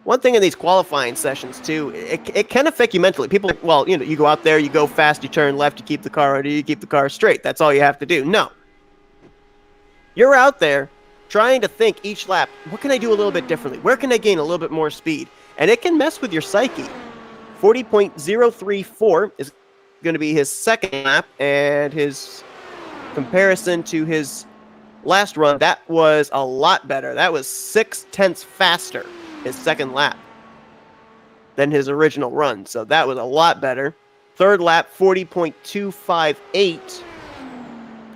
One thing in these qualifying sessions, too, it can affect you mentally. People, well, you know, you go out there, you go fast, you turn left, you keep the car ready, you keep the car straight. That's all you have to do. No. You're out there trying to think each lap, what can I do a little bit differently? Where can I gain a little bit more speed? And it can mess with your psyche. 40.034 is going to be his second lap, and his comparison to his last run, that was a lot better. That was 0.6 faster, his second lap, than his original run. So that was a lot better. Third lap, 40.258.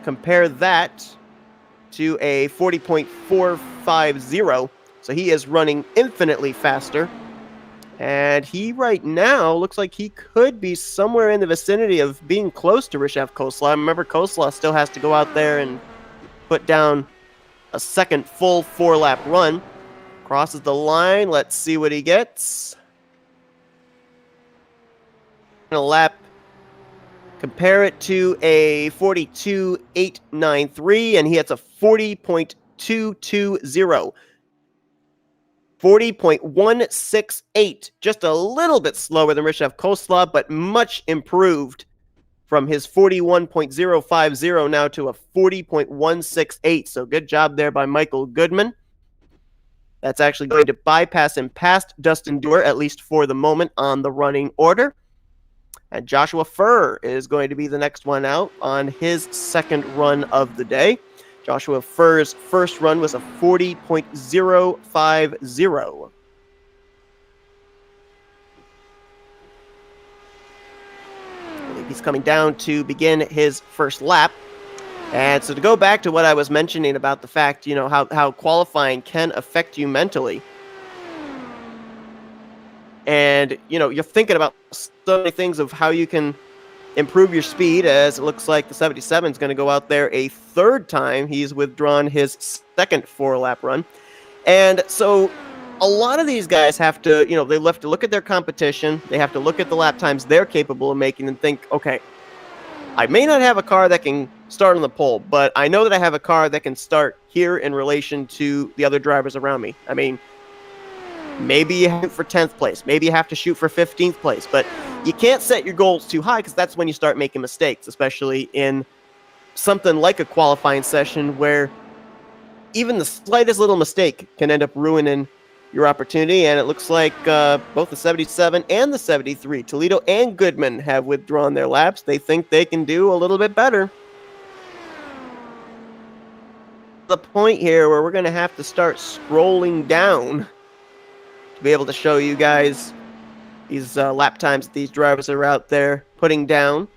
Compare that to a 40.450. So he is running infinitely faster. And he right now looks like he could be somewhere in the vicinity of being close to Rishav Khosla. Remember, Khosla still has to go out there and put down a second full four-lap run. Crosses the line. Let's see what he gets. A lap. Compare it to a 42.893, and he hits a 40.220. 40.168, just a little bit slower than Rishav Khosla, but much improved from his 41.050 now to a 40.168. So good job there by Michael Goodman. That's actually going to bypass him past Dustin Dewar, at least for the moment, on the running order. And Joshua Furr is going to be the next one out on his second run of the day. Joshua Furr's first run was a 40.050. He's coming down to begin his first lap. And so to go back to what I was mentioning about the fact, how qualifying can affect you mentally. And, you're thinking about so many things of how you can improve your speed, as it looks like the 77 is going to go out there a third time. He's withdrawn his second 4-lap run. And so a lot of these guys have to, they have to look at their competition. They have to look at the lap times they're capable of making and think, okay, I may not have a car that can start on the pole, but I know that I have a car that can start here in relation to the other drivers around me. I mean, maybe you have to shoot for 10th place. Maybe you have to shoot for 15th place. But you can't set your goals too high, because that's when you start making mistakes, especially in something like a qualifying session where even the slightest little mistake can end up ruining your opportunity. And it looks like both the 77 and the 73, Toledo and Goodman, have withdrawn their laps. They think they can do a little bit better. The point here where we're going to have to start scrolling down to be able to show you guys these lap times that these drivers are out there putting down.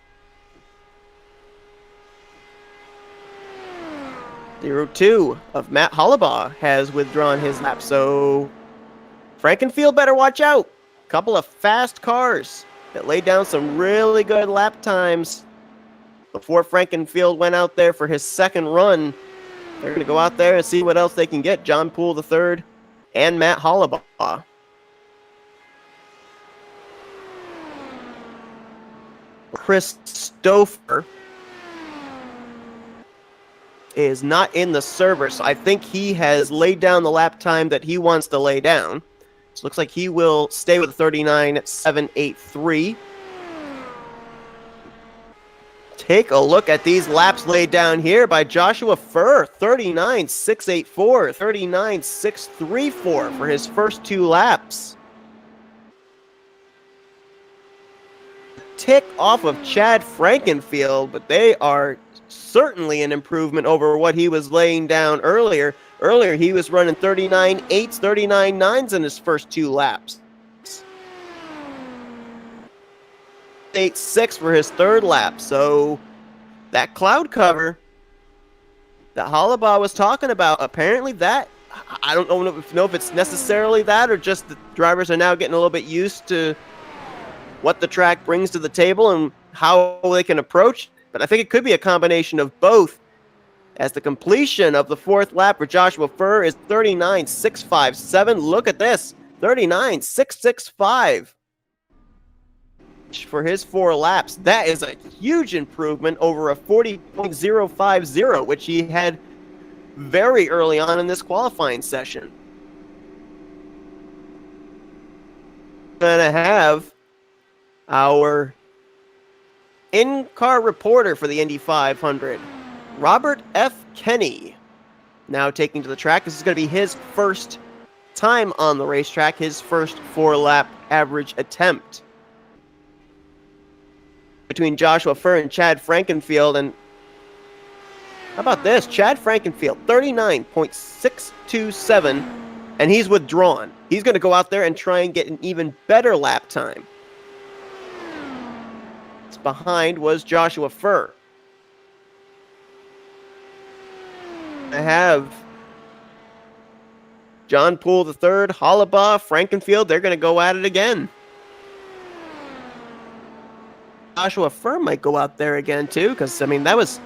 02 of Matt Hollabaugh has withdrawn his lap, so Frankenfield better watch out. A couple of fast cars that laid down some really good lap times before Frankenfield went out there for his second run. They're going to go out there and see what else they can get. John Poole III and Matt Hollabaugh. Chris Stouffer is not in the server, so I think he has laid down the lap time that he wants to lay down. So it looks like he will stay with 39.783. Take a look at these laps laid down here by Joshua Furr. 39.684, 39.634 for his first two laps. Tick off of Chad Frankenfield, but they are certainly an improvement over what he was laying down earlier. Earlier, he was running 39.8s, 39.9s in his first two laps. 8.6 for his third lap. So that cloud cover that Hollabaugh was talking about, apparently that, I don't know if it's necessarily that or just the drivers are now getting a little bit used to what the track brings to the table and how they can approach. But I think it could be a combination of both, as the completion of the fourth lap for Joshua Furr is 39.657. Look at this, 39.665 for his 4 laps. That is a huge improvement over a 40.050, which he had very early on in this qualifying session. Gonna have our in-car reporter for the Indy 500, Robert F. Kenny, now taking to the track. This is going to be his first time on the racetrack, his first 4-lap average attempt. Between Joshua Furr and Chad Frankenfield, and how about this? Chad Frankenfield, 39.627, and he's withdrawn. He's going to go out there and try and get an even better lap time. Behind was Joshua Furr. I have John Poole III, Hollabaugh, Frankenfield. They're going to go at it again. Joshua Furr might go out there again too, because I mean that was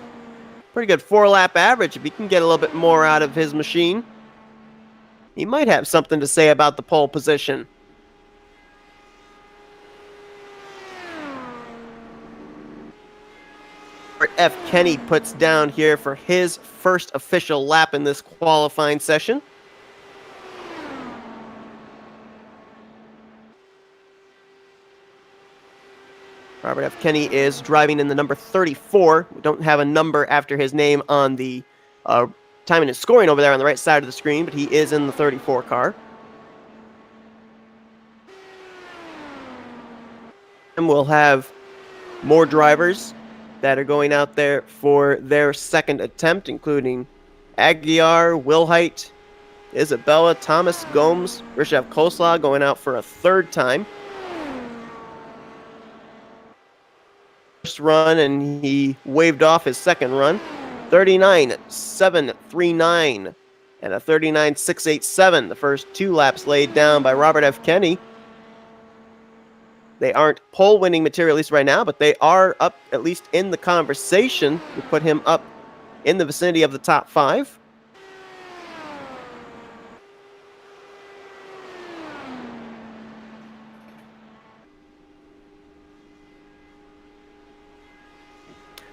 pretty good 4-lap average. If he can get a little bit more out of his machine, he might have something to say about the pole position. F. Kenny puts down here for his first official lap in this qualifying session. Robert F. Kenny is driving in the number 34. We don't have a number after his name on the timing and scoring over there on the right side of the screen, but he is in the 34 car. And we'll have more drivers that are going out there for their second attempt, including Aguiar, Wilhite, Isabella, Thomas, Gomes, Rishav Koslaw going out for a third time. first run, and he waved off his second run. 39.739 and a 39.687. The first 2 laps laid down by Robert F. Kenny. They aren't pole winning material, at least right now, but they are up at least in the conversation. We put him up in the vicinity of the top 5.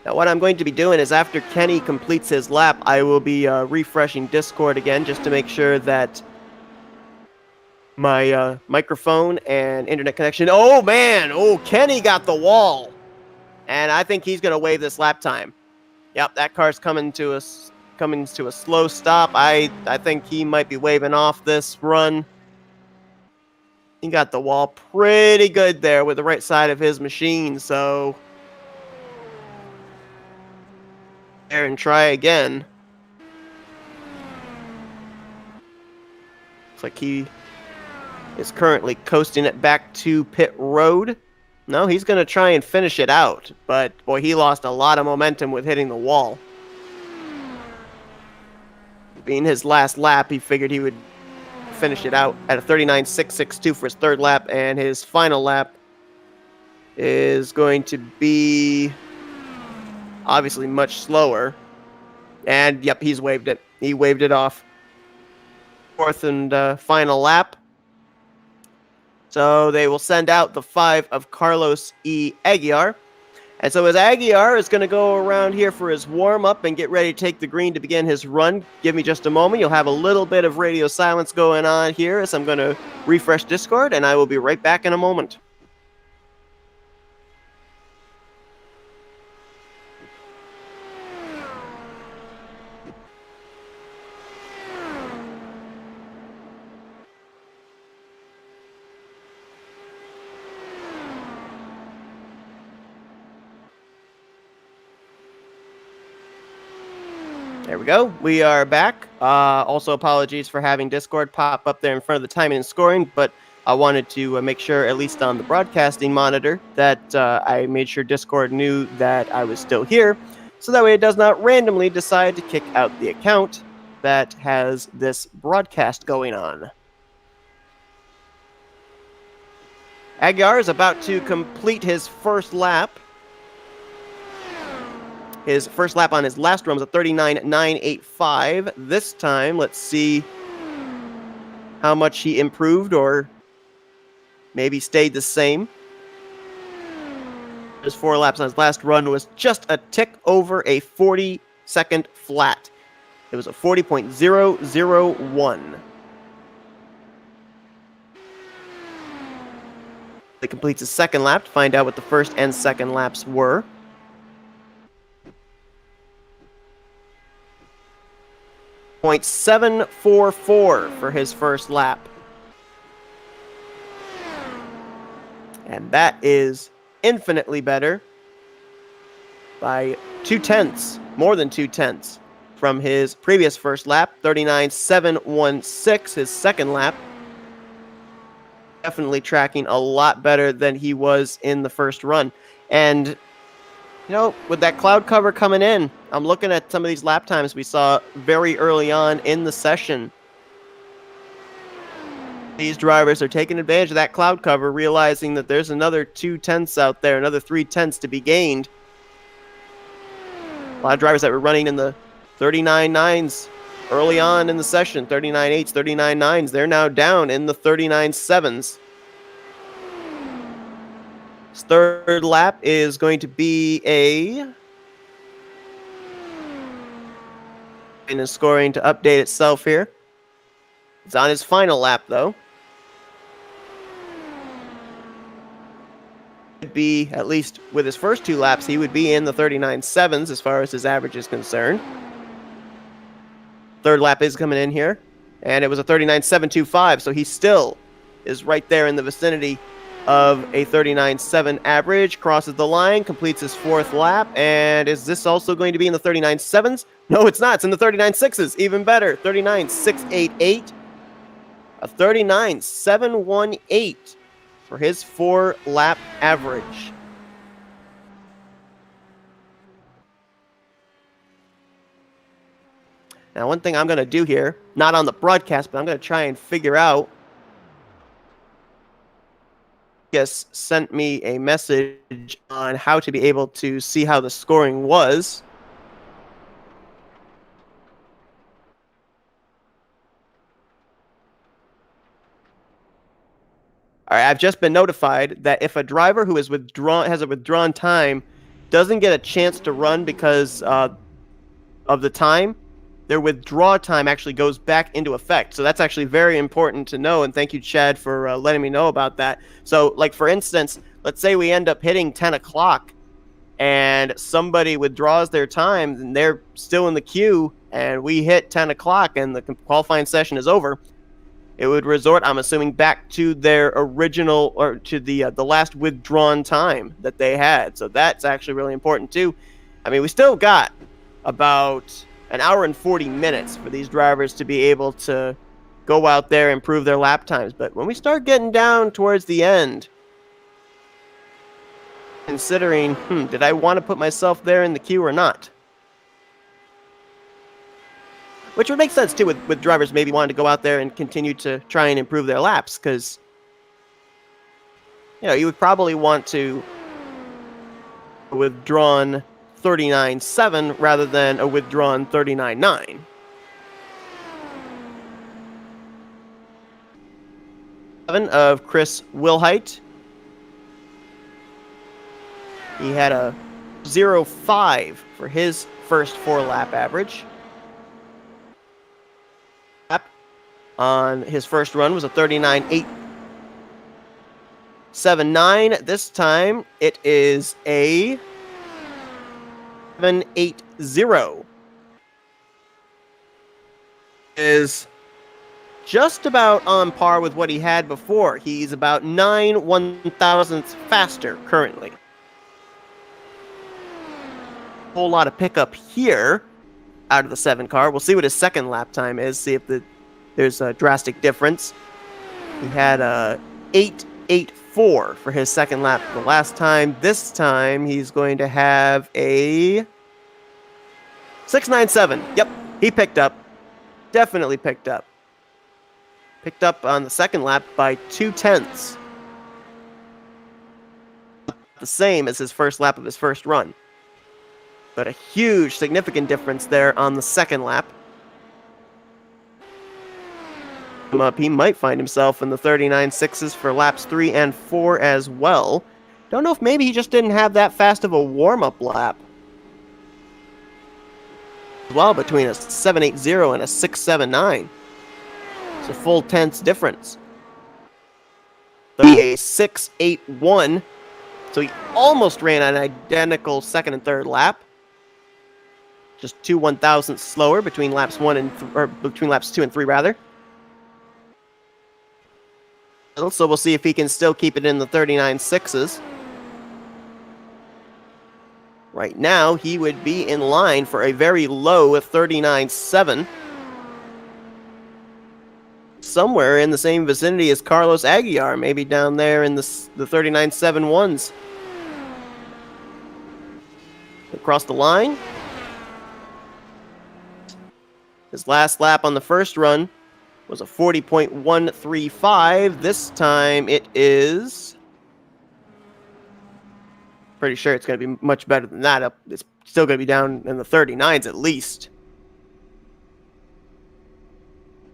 Now, what I'm going to be doing is after Kenny completes his lap, I will be refreshing Discord again just to make sure that my microphone and internet connection. Oh, man. Oh, Kenny got the wall. And I think he's going to wave this lap time. Yep, that car's coming to a slow stop. I think he might be waving off this run. He got the wall pretty good there with the right side of his machine, so there and try again. Looks like he is currently coasting it back to pit road. No, he's going to try and finish it out, but boy, he lost a lot of momentum with hitting the wall. Being his last lap, he figured he would finish it out at a 39.662 for his third lap, and his final lap is going to be obviously much slower. And yep, he's waved it. He waved it off. Fourth and final lap. So they will send out the 5 of Carlos E. Aguiar. And so as Aguiar is going to go around here for his warm-up and get ready to take the green to begin his run, give me just a moment. You'll have a little bit of radio silence going on here as I'm going to refresh Discord, and I will be right back in a moment. There we go. We are back. Also, apologies for having Discord pop up there in front of the timing and scoring, but I wanted to make sure, at least on the broadcasting monitor, that I made sure Discord knew that I was still here, so that way it does not randomly decide to kick out the account that has this broadcast going on. Aguiar is about to complete his first lap. His first lap on his last run was a 39.985. This time, let's see how much he improved or maybe stayed the same. His 4 laps on his last run was just a tick over a 40-second flat. It was a 40.001. He completes his second lap to find out what the first and second laps were. .744 for his first lap. And that is infinitely better by 0.2, more than 0.2 from his previous first lap, 39.716, his second lap. Definitely tracking a lot better than he was in the first run. And you know, with that cloud cover coming in, I'm looking at some of these lap times we saw very early on in the session. These drivers are taking advantage of that cloud cover, realizing that there's another 0.2 out there, another 0.3 to be gained. A lot of drivers that were running in the 39.9s early on in the session, 39.8s, 39.9s, they're now down in the 39.7s. His third lap is going to be and is scoring to update itself here. It's on his final lap, though. Would be, at least with his first 2 laps, he would be in the 39.7s as far as his average is concerned. Third lap is coming in here, and it was a 39.725, so he still is right there in the vicinity of a 39.7 average, crosses the line, completes his 4th lap, and is this also going to be in the 39.7s? No, it's not. It's in the 39.6s. Even better. 39.688. A 39.718 for his 4-lap average. Now, one thing I'm going to do here, not on the broadcast, but I'm going to try and figure out. Guess sent me a message on how to be able to see how the scoring was. All right, I've just been notified that if a driver who has a withdrawn time doesn't get a chance to run because of the time, their withdraw time actually goes back into effect. So that's actually very important to know, and thank you, Chad, for letting me know about that. So, like, for instance, let's say we end up hitting 10 o'clock and somebody withdraws their time and they're still in the queue and we hit 10 o'clock and the qualifying session is over. It would resort, I'm assuming, back to their original, or to the last withdrawn time that they had. So that's actually really important too. I mean, we still got about an hour and 40 minutes for these drivers to be able to go out there and improve their lap times. But when we start getting down towards the end, considering, did I want to put myself there in the queue or not? Which would make sense, too, with drivers maybe wanting to go out there and continue to try and improve their laps, because, you would probably want to withdrawn 39.7 rather than a withdrawn 39.9. Of Chris Wilhite. He had a 0.5 for his first 4-lap average. On his first run was a 39.879. This time it is a 7.80. Is just about on par with what he had before. He's about 9 1,000ths faster currently. Whole lot of pickup here out of the 7 car. We'll see what his second lap time is, see if there's a drastic difference. He had a 8.84 for his second lap the last time. This time he's going to have a 6.97. Yep, he picked up. Definitely picked up. Picked up on the second lap by 0.2. The same as his first lap of his first run. But a huge, significant difference there on the second lap. Up, he might find himself in the 39.6s for laps 3 and 4 as well. Don't know if maybe he just didn't have that fast of a warm-up lap. Well, between a 7.80 and a 6.79. It's a full tenths difference. A 6.81. So he almost ran an identical second and third lap. Just 2 1,000ths slower between laps 2 and 3 rather. So we'll see if he can still keep it in the 39.6s. Right now, he would be in line for a very low 39.7. Somewhere in the same vicinity as Carlos Aguiar, maybe down there in the 39.71s. Across the line. His last lap on the first run was a 40.135. This time it is... pretty sure it's going to be much better than that. It's still going to be down in the 39s at least.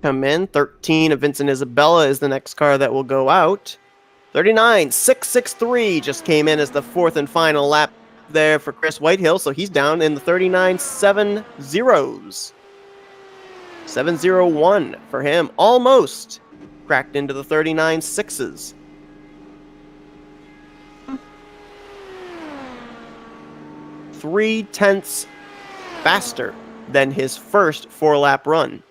Come in. 13 of Vincent Isabella is the next car that will go out. 39.663 just came in as the fourth and final lap there for Chris Whitehill, so he's down in the 39.70s. 7.01 for him. Almost cracked into the 39.6s. Three tenths faster than his first 4-lap run.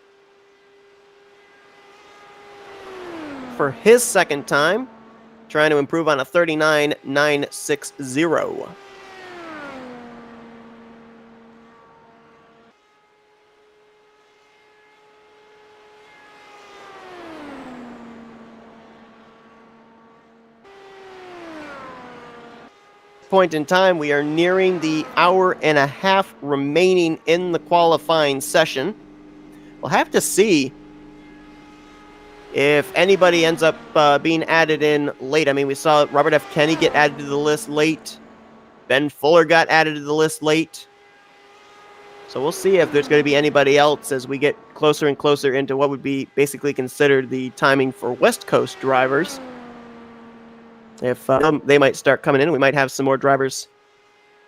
For his second time, trying to improve on a 39.960. Point in time, we are nearing the hour and a half remaining in the qualifying session. we'll have to see if anybody ends up being added in late. I mean, we saw Robert F. Kennedy get added to the list late. Ben Fuller got added to the list late. So we'll see if there's going to be anybody else as we get closer and closer into what would be basically considered the timing for West Coast drivers. If they might start coming in, we might have some more drivers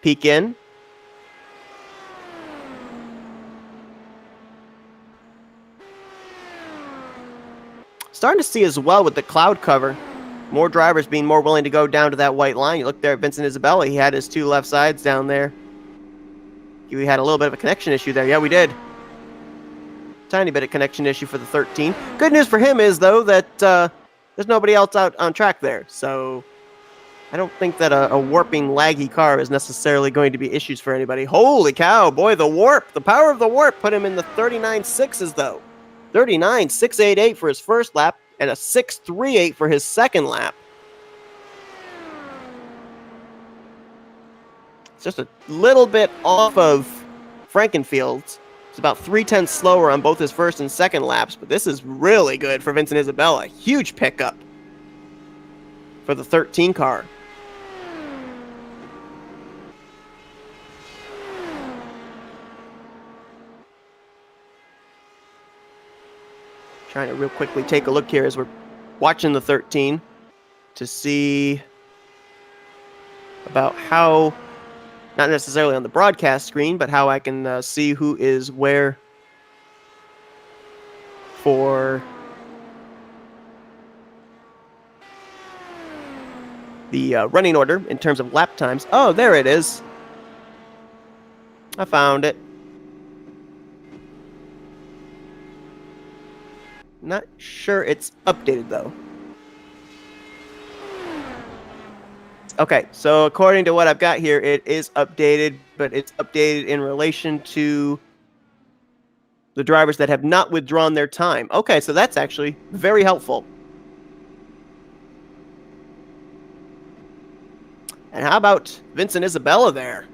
peek in. Starting to see as well with the cloud cover, more drivers being more willing to go down to that white line. You look there at Vincent Isabella, he had his two left sides down there. We had a little bit of a connection issue there. Yeah, we did. Tiny bit of connection issue for the 13. Good news for him is, though, that there's nobody else out on track there. So I don't think that a warping, laggy car is necessarily going to be issues for anybody. Holy cow, boy, the warp. The power of the warp put him in the 39.6s, though. 39.688 for his first lap and a 6.38 for his second lap. It's just a little bit off of Frankenfield's. It's about 0.3 slower on both his first and second laps, but this is really good for Vincent Isabella. Huge pickup for the 13 car. Trying to real quickly take a look here as we're watching the 13 to see about how, not necessarily on the broadcast screen, but how I can see who is where for the running order in terms of lap times. Oh, there it is. I found it. Not sure it's updated, though. Okay, so according to what I've got here, it is updated, but it's updated in relation to the drivers that have not withdrawn their time. Okay, so that's actually very helpful. And how about Vincent Isabella there?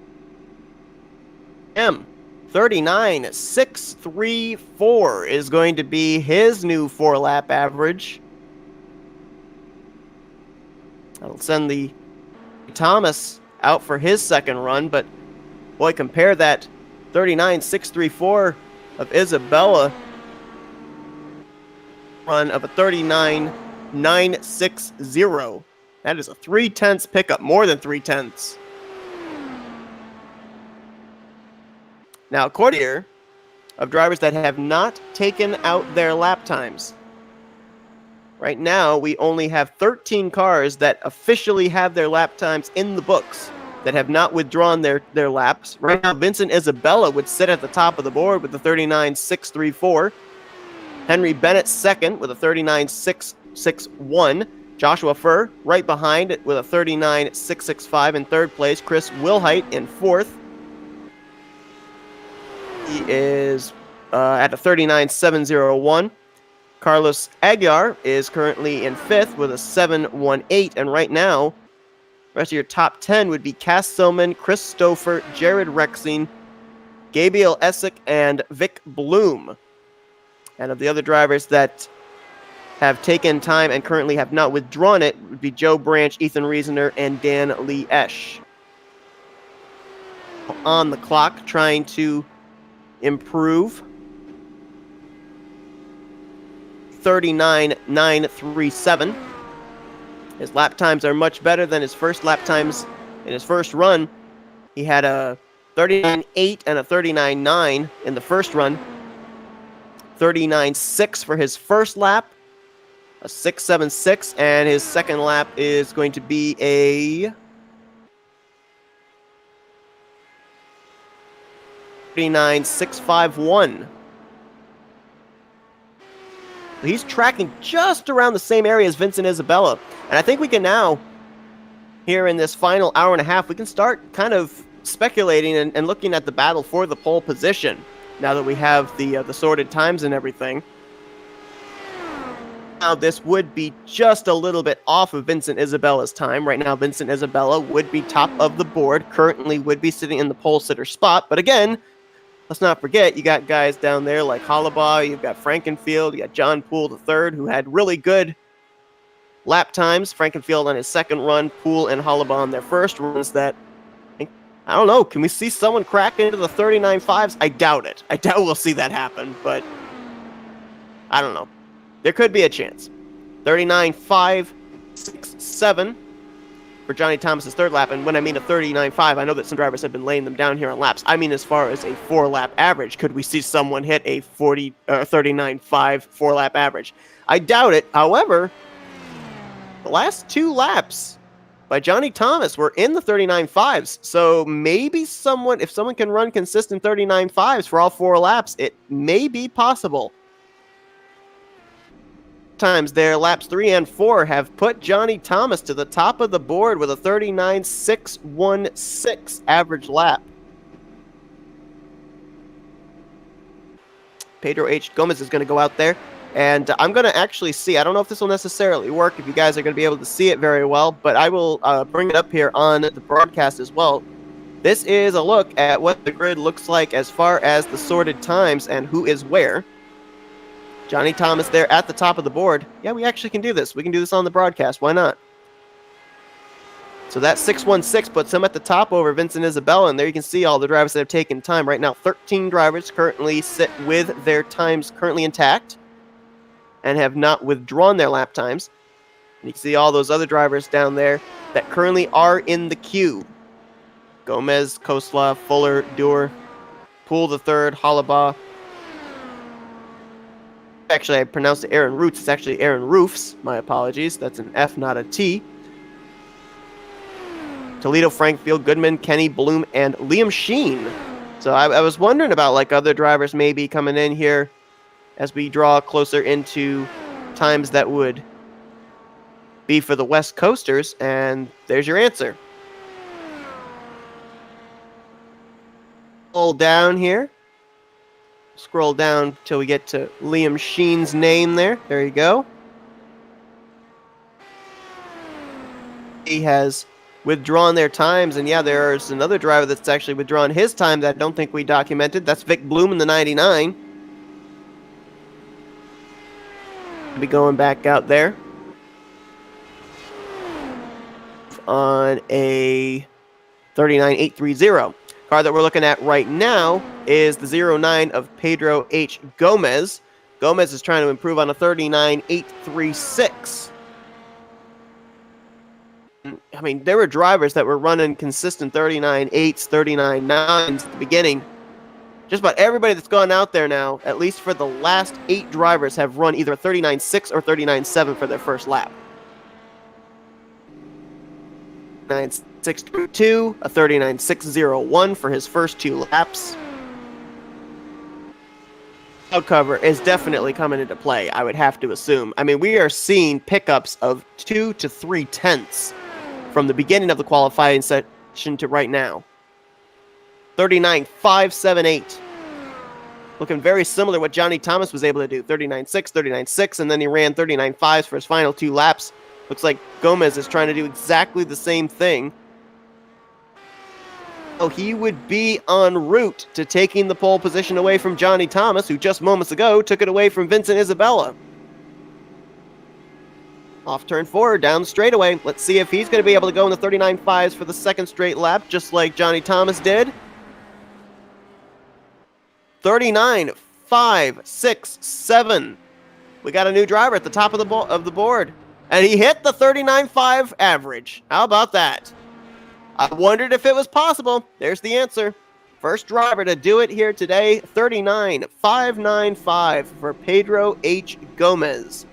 39.634 is going to be his new 4-lap average. I'll send the Thomas out for his second run, but boy, compare that 39.634 of Isabella run of a 39.960. That is a 0.3 pickup, more than 0.3. Now, according here of drivers that have not taken out their lap times, right now we only have 13 cars that officially have their lap times in the books that have not withdrawn their laps. Right now, Vincent Isabella would sit at the top of the board with a 39.634. Henry Bennett second with a 39.661. Joshua Furr right behind it with a 39.665 in third place. Chris Wilhite in fourth. He is at a 39.701. Carlos Aguiar is currently in fifth with a 7.18. And right now, the rest of your top 10 would be Cass Silman, Chris Stouffer, Jared Rexing, Gabriel Essick, and Vic Bloom. And of the other drivers that have taken time and currently have not withdrawn it would be Joe Branch, Ethan Reasoner, and Dan Lee Esch. On the clock, trying to improve. 39.937. His lap times are much better than his first lap times in his first run. He had a 39.8 and a 39.9 in the first run. 39.6 for his first lap. A 6.76, and his second lap is going to be a 39.651. He's tracking just around the same area as Vincent Isabella. And I think we can now, here in this final hour and a half, we can start kind of speculating and looking at the battle for the pole position, now that we have the sorted times and everything. Now, this would be just a little bit off of Vincent Isabella's time. Right now, Vincent Isabella would be top of the board, currently would be sitting in the pole sitter spot. But again, let's not forget, you got guys down there like Hollabaugh, you've got Frankenfield, you got John Poole III, who had really good lap times. Frankenfield on his second run, Poole and Hollabaugh on their first runs. That, I don't know, can we see someone crack into the 39.5s? I doubt it. I doubt we'll see that happen, but I don't know. There could be a chance. 39.5, 6, 7 for Johnny Thomas's third lap. And when I mean a 39.5, I know that some drivers have been laying them down here on laps. I mean as far as a 4-lap average. Could we see someone hit a 39.5 4-lap average? I doubt it. However, the last 2 laps by Johnny Thomas were in the 39.5s. So maybe if someone can run consistent 39.5s for all 4 laps, it may be possible. Times there, laps 3 and 4 have put Johnny Thomas to the top of the board with a 39.616 average lap. Pedro H. Gomez is going to go out there, and I'm going to actually see. I don't know if this will necessarily work, if you guys are going to be able to see it very well, but I will bring it up here on the broadcast as well. This is a look at what the grid looks like as far as the sorted times and who is where. Johnny Thomas there at the top of the board. Yeah, we actually can do this. We can do this on the broadcast. Why not? So that 616 puts him at the top over Vincent Isabella, and there you can see all the drivers that have taken time. Right now, 13 drivers currently sit with their times currently intact and have not withdrawn their lap times. And you can see all those other drivers down there that currently are in the queue. Gomez, Kosla, Fuller, Dewar, Poole III, Hollabaugh. Actually, I pronounced it Aaron Roots. It's actually Aaron Roofs. My apologies. That's an F, not a T. Toledo, Frankfield, Goodman, Kenny, Bloom, and Liam Sheen. So I was wondering about like other drivers maybe coming in here as we draw closer into times that would be for the West Coasters, and there's your answer. Scroll down here. Scroll down till we get to Liam Sheen's name there. There you go. He has withdrawn their times, and yeah, there's another driver that's actually withdrawn his time that I don't think we documented. That's Vic Bloom in the 99. I'll be going back out there on a 39.830. Car that we're looking at right now is the 09 of Pedro H. Gomez. Gomez is trying to improve on a 39.836. I mean, there were drivers that were running consistent 39.8s, 39.9s at the beginning. Just about everybody that's gone out there now, at least for the last 8 drivers, have run either a 39.6 or 39.7 for their first lap. 39.632, a 39.601 for his first 2 laps. Cloud cover is definitely coming into play, I would have to assume. I mean, we are seeing pickups of 2 to 3 tenths from the beginning of the qualifying session to right now. 39.578. Looking very similar to what Johnny Thomas was able to do. 39.6, 39.6, and then he ran 39.5s for his final 2 laps. Looks like Gomez is trying to do exactly the same thing. Oh, he would be en route to taking the pole position away from Johnny Thomas, who just moments ago took it away from Vincent Isabella. Off turn 4, down the straightaway. Let's see if he's going to be able to go in the 39.5s for the second straight lap, just like Johnny Thomas did. 39.567. We got a new driver at the top of the board. And he hit the 39.5 average. How about that? I wondered if it was possible. There's the answer. First driver to do it here today, 39.595 for Pedro H. Gomez.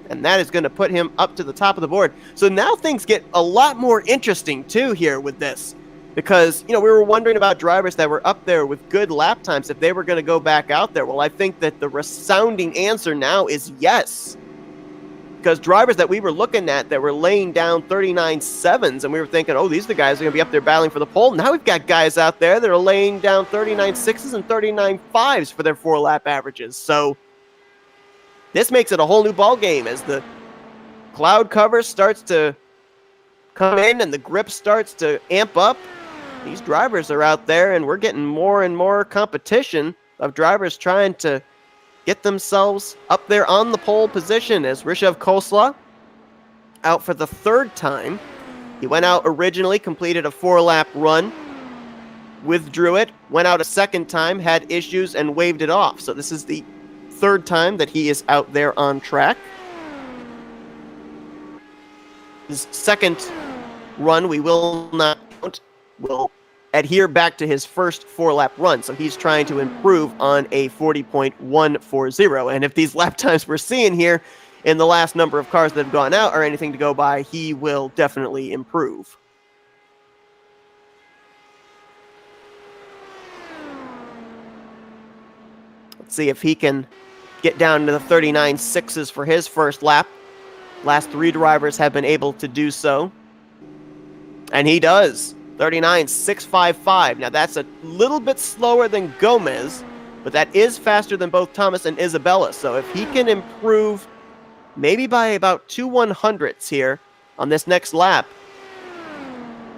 And that is going to put him up to the top of the board. So now things get a lot more interesting, too, here with this. Because, you know, we were wondering about drivers that were up there with good lap times, if they were going to go back out there. Well, I think that the resounding answer now is yes. Because drivers that we were looking at that were laying down 39.7s, and we were thinking, oh, these are the guys that are going to be up there battling for the pole. Now we've got guys out there that are laying down 39.6s and 39.5s for their 4-lap averages. So this makes it a whole new ball game as the cloud cover starts to come in and the grip starts to amp up. these drivers are out there, and we're getting more and more competition of drivers trying to get themselves up there on the pole position as Rishav Khosla out for the third time. He went out originally, completed a 4-lap run, withdrew it, went out a second time, had issues, and waved it off. So this is the third time that he is out there on track. His second run, we will not count, will adhere back to his first 4-lap run. So he's trying to improve on a 40.140. And if these lap times we're seeing here in the last number of cars that have gone out are anything to go by, he will definitely improve. Let's see if he can get down to the 39.6s for his first lap. Last 3 drivers have been able to do so. And he does. 39.655. Now that's a little bit slower than Gomez, but that is faster than both Thomas and Isabella. So if he can improve maybe by about 2 100ths here on this next lap,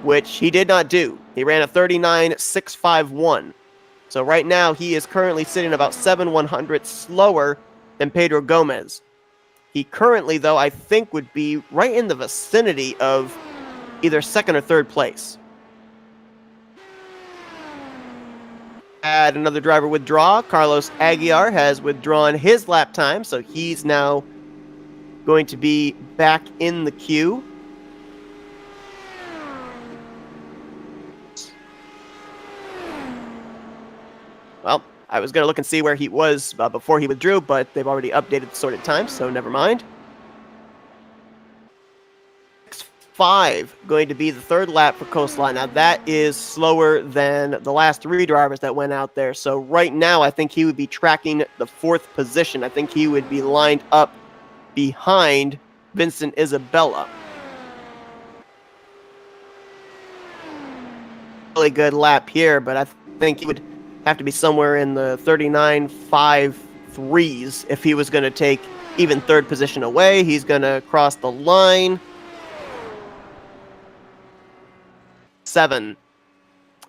which he did not do. He ran a 39.651. So right now he is currently sitting about 7 100ths slower than Pedro Gomez. He currently, though, I think would be right in the vicinity of either second or third place. Had another driver withdraw. Carlos Aguiar has withdrawn his lap time, so he's now going to be back in the queue. Well, I was going to look and see where he was before he withdrew, but they've already updated the sorted time, so never mind. 6.5 going to be the third lap for Coastline. Now, that is slower than the last 3 drivers that went out there. So right now, I think he would be tracking the 4th position. I think he would be lined up behind Vincent Isabella. Really good lap here, but I think he would have to be somewhere in the 39.53s if he was going to take even third position away. He's going to cross the line. 7.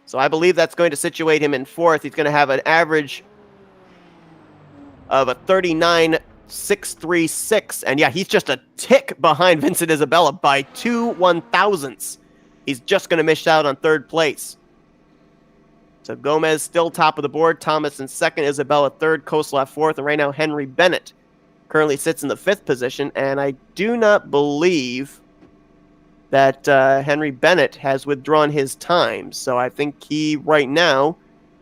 So I believe that's going to situate him in 4th. He's going to have an average of a 39.636. And yeah, he's just a tick behind Vincent Isabella by 2 1,000ths. He's just going to miss out on third place. So Gomez still top of the board. Thomas in second. Isabella third. Kosla fourth. And right now Henry Bennett currently sits in the 5th position. And I do not believe that Henry Bennett has withdrawn his time. So I think he right now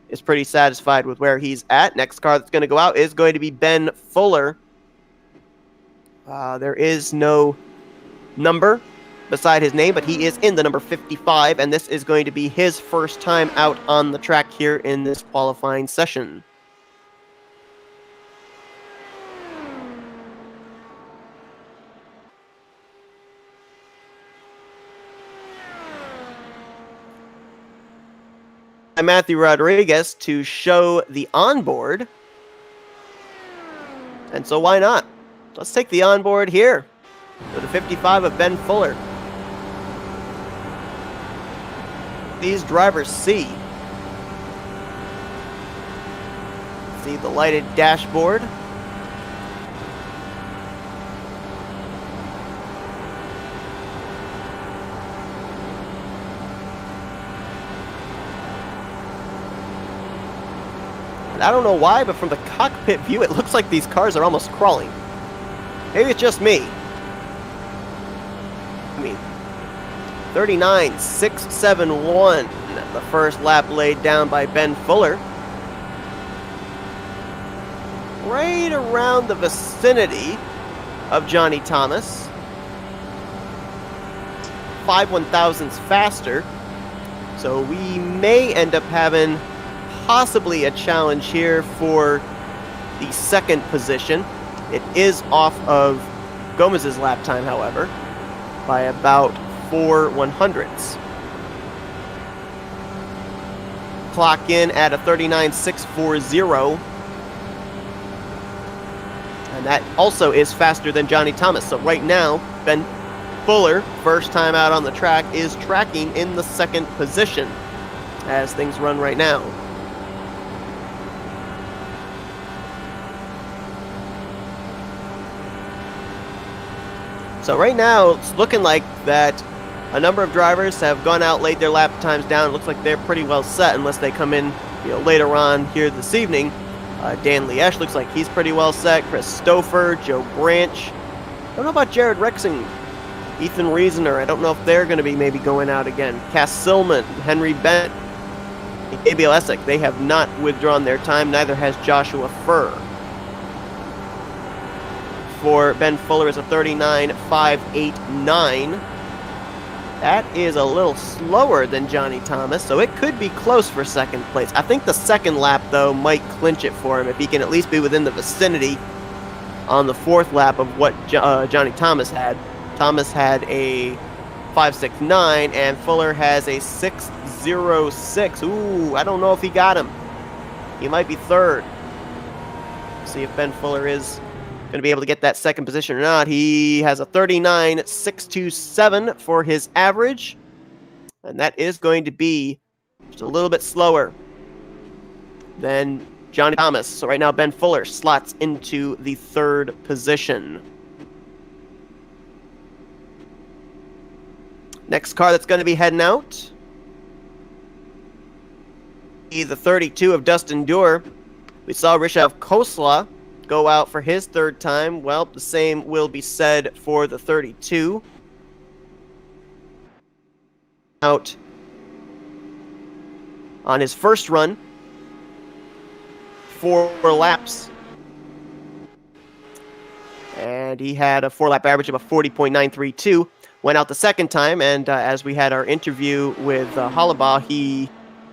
is pretty satisfied with where he's at. Next car that's going to go out is going to be Ben Fuller. There is no number beside his name, but he is in the number 55, and this is going to be his first time out on the track here in this qualifying session. I'm Matthew Rodriguez to show the onboard, and so why not? Let's take the onboard here for the 55 of Ben Fuller. These drivers see the lighted dashboard. And I don't know why, but from the cockpit view, it looks like these cars are almost crawling. Maybe it's just me. I mean, 39.671, the first lap laid down by Ben Fuller. Right around the vicinity of Johnny Thomas. 5 1,000ths faster. So we may end up having possibly a challenge here for the 2nd position. It is off of Gomez's lap time, however, by about 4 100ths. Clock in at a 39.640. And that also is faster than Johnny Thomas. So right now, Ben Fuller, first time out on the track, is tracking in the 2nd position. as things run right now. So right now, it's looking like that a number of drivers have gone out, laid their lap times down. It looks like they're pretty well set unless they come in later on here this evening. Dan Liesch looks like he's pretty well set. Chris Stouffer, Joe Branch. I don't know about Jared Rexing, Ethan Reasoner. I don't know if they're going to be maybe going out again. Cass Silman, Henry Bennett, Gabriel Essick. They have not withdrawn their time. Neither has Joshua Furr. For Ben Fuller is a 39.589. That is a little slower than Johnny Thomas, so it could be close for second place. I think the second lap, though, might clinch it for him if he can at least be within the vicinity on the fourth lap of what Johnny Thomas had. Thomas had a 5.69, and Fuller has a 6.06. Ooh, I don't know if he got him. He might be third. See if Ben Fuller is going to be able to get that second position or not. He has a 39.627 for his average, and that is going to be just a little bit slower than Johnny Thomas. So right now Ben Fuller slots into the third position. Next car that's going to be heading out, the 32 of Dustin Dewar. We saw Rishav Khosla go out for his third time. Well, the same will be said for the 32. Out on his first run, 4 laps. And he had a 4-lap average of a 40.932. Went out the second time, and as we had our interview with Hollabaugh, he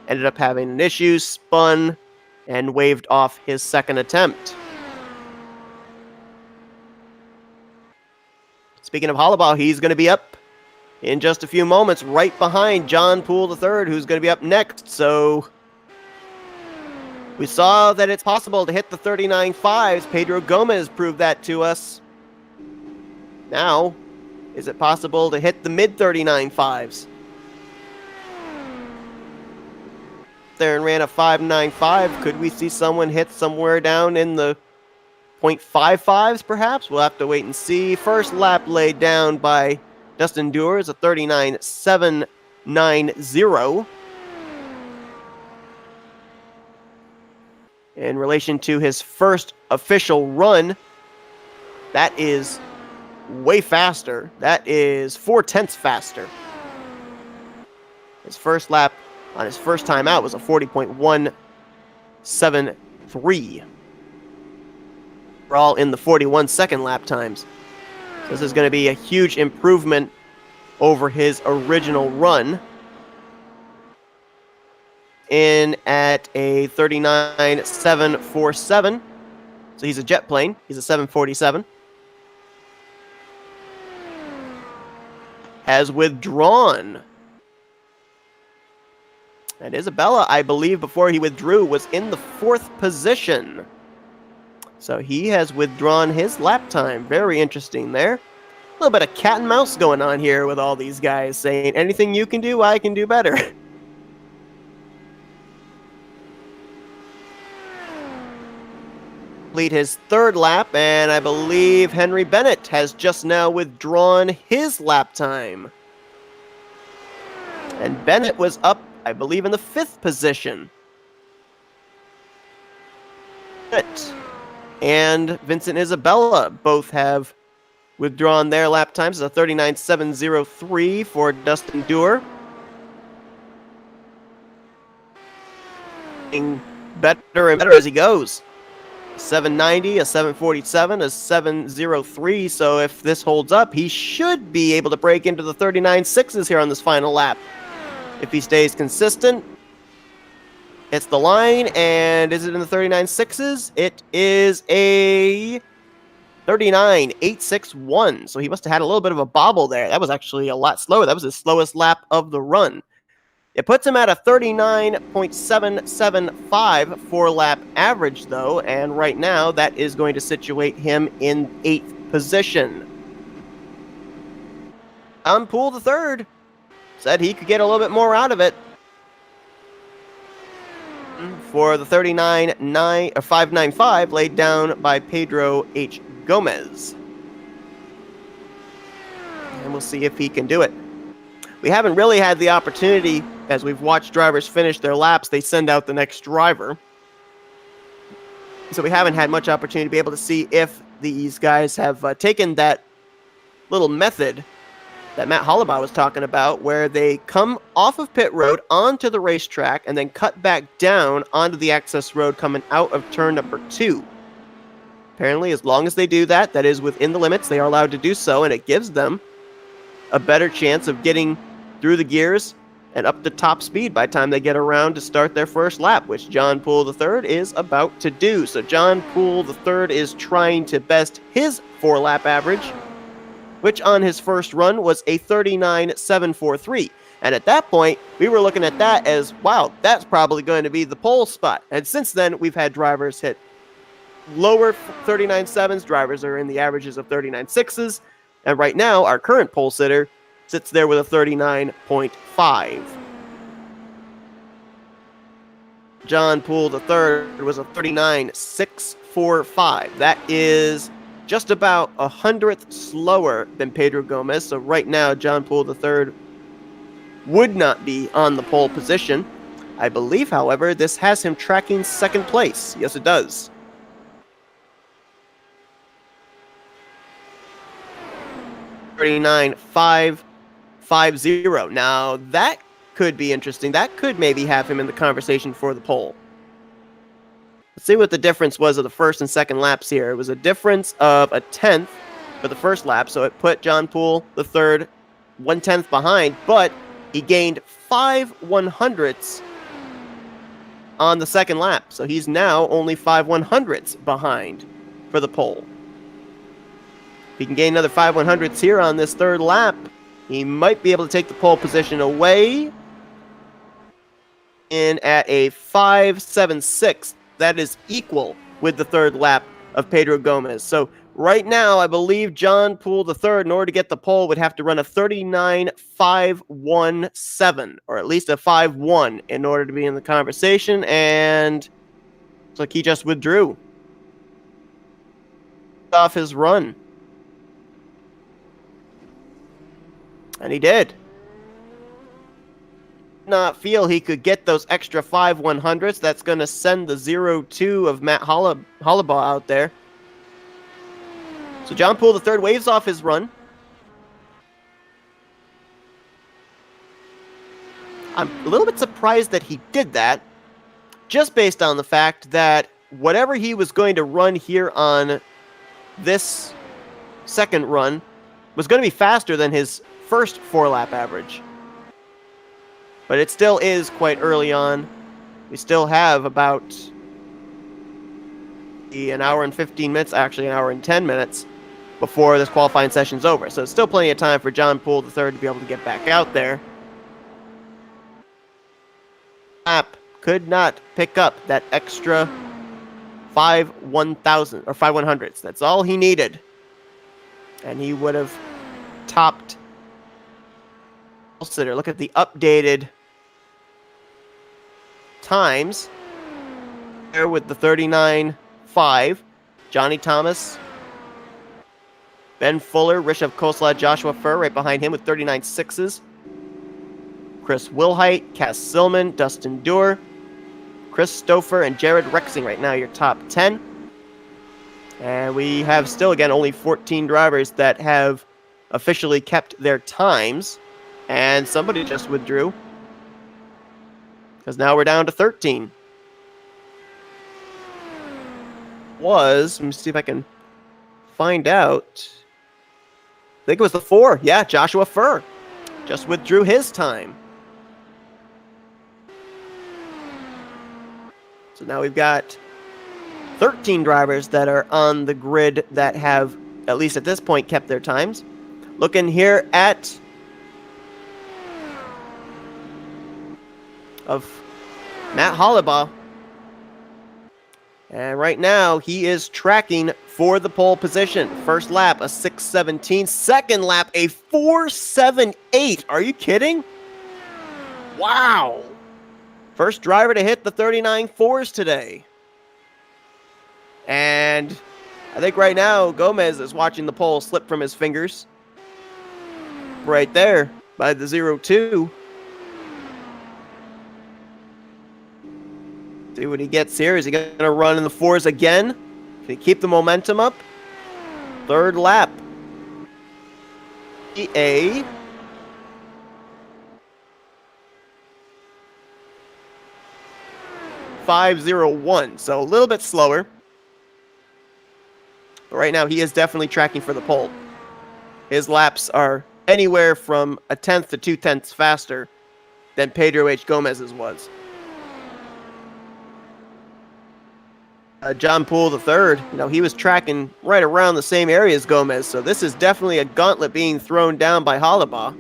ended up having an issue, spun, and waved off his second attempt. Speaking of Hollabaugh, he's going to be up in just a few moments, right behind John Poole III, who's going to be up next. So we saw that it's possible to hit the 39.5s. Pedro Gomez proved that to us. Now, is it possible to hit the mid 39.5s? There and ran a 5.95. Could we see someone hit somewhere down in the 0.55s perhaps? We'll have to wait and see. First lap laid down by Dustin Dewar is a 39.790. In relation to his first official run, that is way faster. That is 0.4 faster. His first lap on his first time out was a 40.173. We're all in the 41 second lap times. So this is going to be a huge improvement over his original run. In at a 39.747. So he's a jet plane. He's a 747. Has withdrawn. And Isabella, I believe, before he withdrew, was in the 4th position. So he has withdrawn his lap time. Very interesting there. A little bit of cat and mouse going on here with all these guys saying, anything you can do, I can do better. Complete his third lap, and I believe Henry Bennett has just now withdrawn his lap time. And Bennett was up, I believe, in the 5th position. And Vincent Isabella both have withdrawn their lap times. It's a 39.703 for Dustin Dewar. Getting better and better as he goes. 790, a 747, a 703. So if this holds up, he should be able to break into the 39.6s here on this final lap. If he stays consistent, hits the line, and is it in the 39.6s? It is a 39.861. So he must have had a little bit of a bobble there. That was actually a lot slower. That was his slowest lap of the run. It puts him at a 39.775 4-lap average, though, and right now that is going to situate him in 8th position. John Poole III said he could get a little bit more out of it. for the 595 laid down by Pedro H. Gomez. And we'll see if he can do it. We haven't really had the opportunity, as we've watched drivers finish their laps, they send out the next driver. So we haven't had much opportunity to be able to see if these guys have taken that little method that Matt Hollabaugh was talking about, where they come off of pit road onto the racetrack and then cut back down onto the access road coming out of turn number 2. Apparently, as long as they do that, that is within the limits, they are allowed to do so, and it gives them a better chance of getting through the gears and up to top speed by the time they get around to start their first lap, which John Poole III is about to do. So John Poole III is trying to best his 4-lap average, which on his first run was a 39.743. And at that point, we were looking at that as, wow, that's probably going to be the pole spot. And since then, we've had drivers hit lower 39.7s. Drivers are in the averages of 39.6s. And right now, our current pole sitter sits there with a 39.5. John Poole III was a 39.645. That is just about 100th slower than Pedro Gomez. So right now, John Poole III would not be on the pole position. I believe, however, this has him tracking second place. Yes, it does. $39.550. Now, that could be interesting. That could maybe have him in the conversation for the pole. Let's see what the difference was of the first and second laps here. It was a difference of a 10th for the first lap, so it put John Poole III 1/10 behind, but he gained 5/100ths on the second lap, so he's now only 5/100ths behind for the pole. If he can gain another 5/100ths here on this third lap, he might be able to take the pole position away in at a 5.76. That is equal with the third lap of Pedro Gomez. So right now, I believe John Poole III, in order to get the pole, would have to run a 39.517, or at least a 5.1 in order to be in the conversation, and it's like he just withdrew off his run. And he did. Not feel he could get those extra 5/100ths. That's going to send the 0-2 of Matt Hollabaugh out there. So John Poole III waves off his run. I'm a little bit surprised that he did that, just based on the fact that whatever he was going to run here on this second run was going to be faster than his first 4-lap average. But it still is quite early on. We still have about an hour and 15 minutes, actually an hour and 10 minutes, before this qualifying session's over. So it's still plenty of time for John Poole III to be able to get back out there. Lap could not pick up that extra 5/100ths. That's all he needed. And he would have topped sitter. Look at the updated times there with the 39.5. Johnny Thomas, Ben Fuller, Rishabh Khosla, Joshua Furr right behind him with 39.6s. Chris Wilhite, Cass Silman, Dustin Doer, Chris Stouffer, and Jared Rexing right now your top 10. And we have still, again, only 14 drivers that have officially kept their times. And somebody just withdrew, because now we're down to 13. Let me see if I can find out. I think it was the 4. Yeah, Joshua Furr just withdrew his time. So now we've got 13 drivers that are on the grid that have, at least at this point, kept their times. Looking here at of Matt Hollabaugh. And right now, he is tracking for the pole position. First lap, a 6.17. Second lap, a 4.78. Are you kidding? Wow. First driver to hit the 39.4s today. And I think right now Gomez is watching the pole slip from his fingers. Right there by the 0-2. See what he gets here. Is he going to run in the 4s again? Can he keep the momentum up? Third lap. A 5:01, so a little bit slower. But right now, he is definitely tracking for the pole. His laps are anywhere from 1/10 to 2/10 faster than Pedro H. Gomez's was. John Poole III, he was tracking right around the same area as Gomez, so this is definitely a gauntlet being thrown down by Hollibaugh.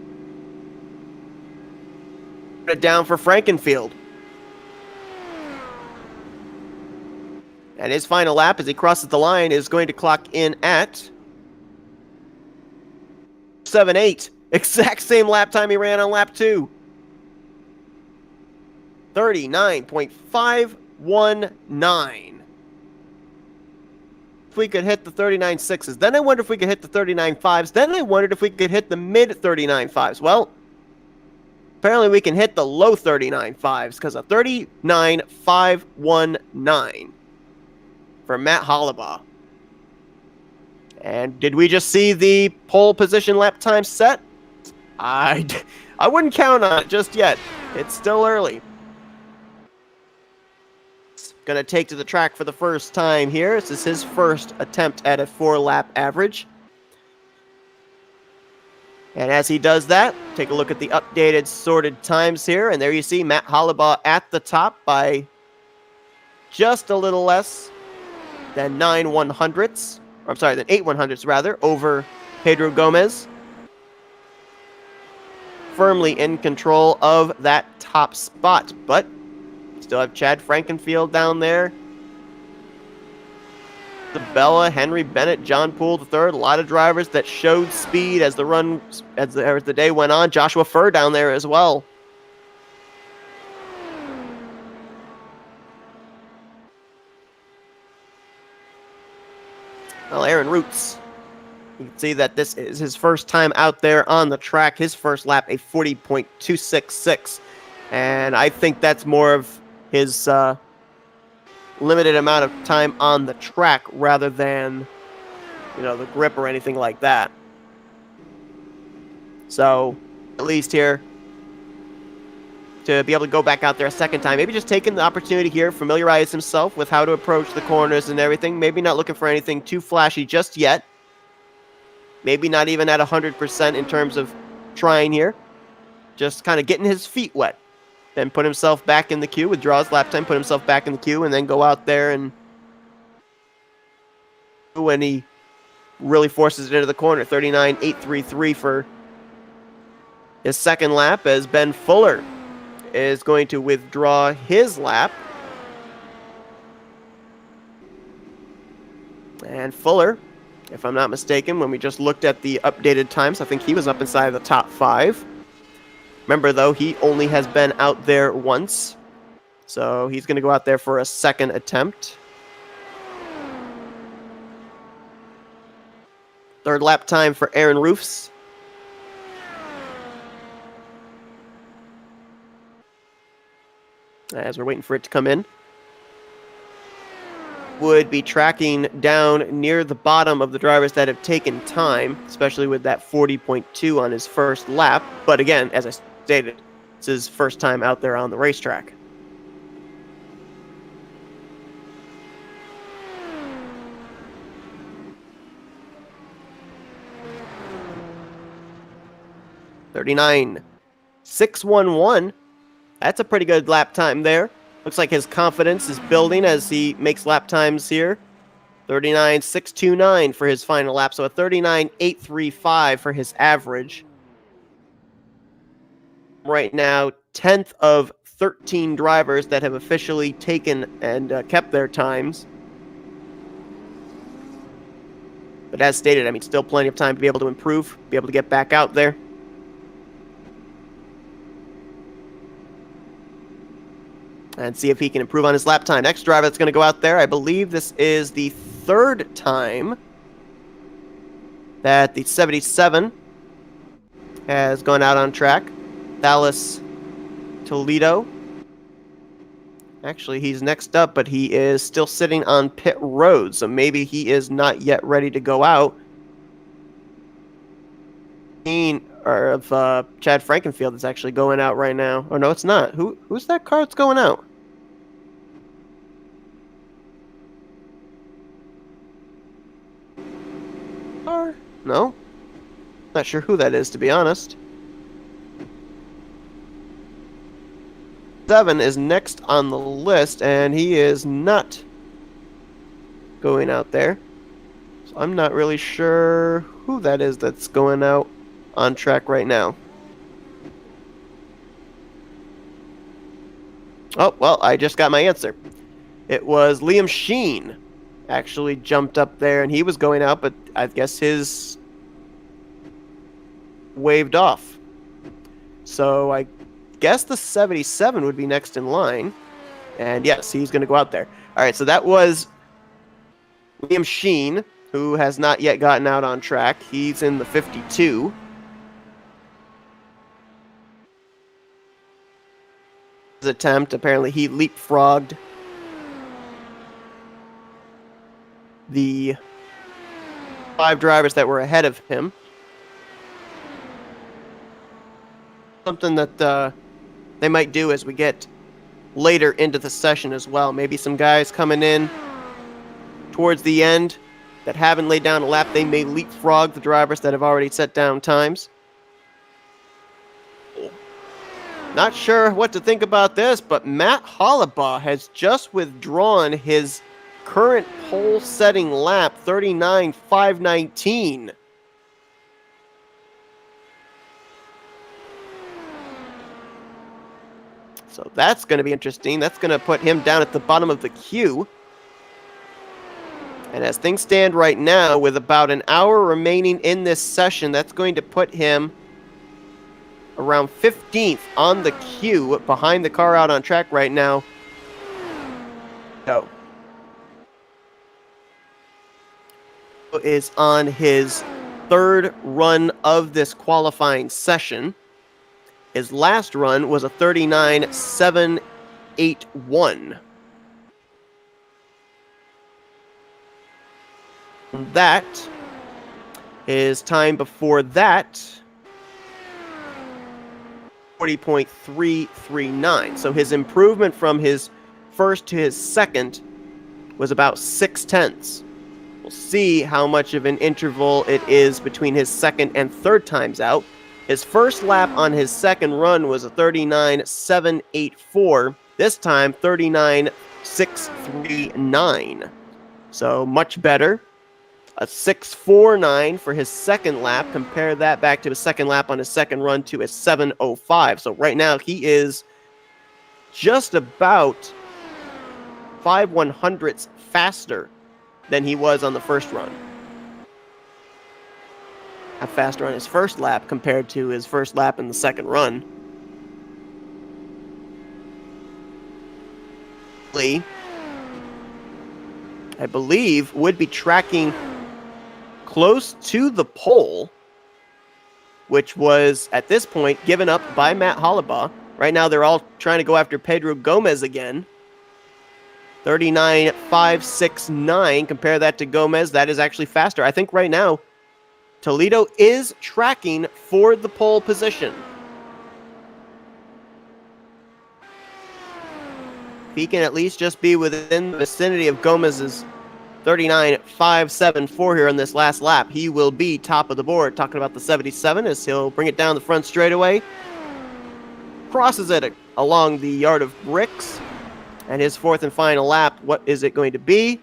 Put it down for Frankenfield. And his final lap as he crosses the line is going to clock in at 7:08. Exact same lap time he ran on lap 2. 39.519. If we could hit the 39.6s. Then I wonder if we could hit the 39.5s. Then I wondered if we could hit the mid 39.5s. Well, apparently we can hit the low 39.5s because a 39.519 for Matt Hollibaugh. And did we just see the pole position lap time set? I wouldn't count on it just yet. It's still early. Going to take to the track for the first time here. This is his first attempt at a 4-lap average. And as he does that, take a look at the updated sorted times here. And there you see Matt Hollibaugh at the top by just a little less than 9 100ths. Or, I'm sorry, than 8 100ths rather, over Pedro Gomez. Firmly in control of that top spot. But still have Chad Frankenfield down there. Bella, Henry Bennett, John Poole III. A lot of drivers that showed speed as the day went on. Joshua Furr down there as well. Well, Aaron Roots. You can see that this is his first time out there on the track. His first lap, a 40.266. And I think that's more of his limited amount of time on the track rather than, the grip or anything like that. So, at least here, to be able to go back out there a second time, maybe just taking the opportunity here, familiarize himself with how to approach the corners and everything. Maybe not looking for anything too flashy just yet. Maybe not even at 100% in terms of trying here. Just kind of getting his feet wet. Then put himself back in the queue, withdraw his lap time, put himself back in the queue, and then go out there and when he really forces it into the corner. 39.833 for his second lap as Ben Fuller is going to withdraw his lap. And Fuller, if I'm not mistaken, when we just looked at the updated times, I think he was up inside the top 5. Remember, though, he only has been out there once. So he's going to go out there for a second attempt. Third lap time for Aaron Roofs. As we're waiting for it to come in. Would be tracking down near the bottom of the drivers that have taken time, especially with that 40.2 on his first lap. But again, as I stated, it's his first time out there on the racetrack. $39.611. That's a pretty good lap time there. Looks like his confidence is building as he makes lap times here. 39.629 for his final lap, so a 39.835 for his average. Right now, 10th of 13 drivers that have officially taken and kept their times. But as stated, still plenty of time to be able to improve, be able to get back out there. and see if he can improve on his lap time. Next driver that's going to go out there, I believe this is the third time that the 77 has gone out on track. Dallas Toledo. Actually, he's next up, but he is still sitting on pit road, so maybe he is not yet ready to go out. Of Chad Frankenfield is actually going out right now. Oh no, it's not. Who's that car that's going out? Car? No. Not sure who that is, to be honest. 7 is next on the list, and he is not going out there. So I'm not really sure who that is that's going out on track right now. Oh, well, I just got my answer. It was Liam Sheen actually jumped up there, and he was going out, but I guess his waved off. So I guess the 77 would be next in line. And yes, he's going to go out there. All right, so that was Liam Sheen, who has not yet gotten out on track. He's in the 52. His attempt, apparently he leapfrogged the 5 drivers that were ahead of him. Something that they might do as we get later into the session as well. Maybe some guys coming in towards the end that haven't laid down a lap, they may leapfrog the drivers that have already set down times. Not sure what to think about this, but Matt Hollabaugh has just withdrawn his current pole setting lap, 39.519. So that's going to be interesting. That's going to put him down at the bottom of the queue. And as things stand right now, with about an hour remaining in this session, that's going to put him around 15th on the queue, behind the car out on track right now. So, is on his 3rd run of this qualifying session. His last run was a 39.781. That, his time before that, 40.339. So his improvement from his first to his second was about 0.6. We'll see how much of an interval it is between his second and third times out. His first lap on his second run was a 39.784. This time, 39.639. So much better. A 6.49 for his second lap. Compare that back to his second lap on his second run to a 7.05. So right now he is just about 5/100ths faster than he was on the first run. A faster on his first lap compared to his first lap in the second run. Lee, I believe, would be tracking close to the pole, which was, at this point, given up by Matt Hollabaugh. Right now, they're all trying to go after Pedro Gomez again. 39.569. Compare that to Gomez. That is actually faster. I think right now, Toledo is tracking for the pole position. If he can at least just be within the vicinity of Gomez's 39.574 here on this last lap, he will be top of the board. Talking about the 77 as he'll bring it down the front straightaway. Crosses it along the yard of bricks. And his 4th and final lap, what is it going to be?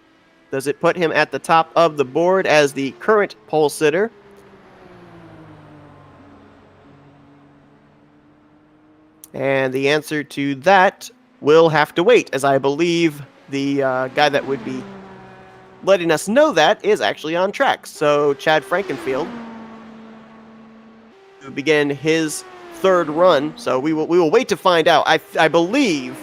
Does it put him at the top of the board as the current pole sitter? And the answer to that will have to wait, as I believe the guy that would be letting us know that is actually on track. So Chad Frankenfield will begin his 3rd run. So we will wait to find out. I believe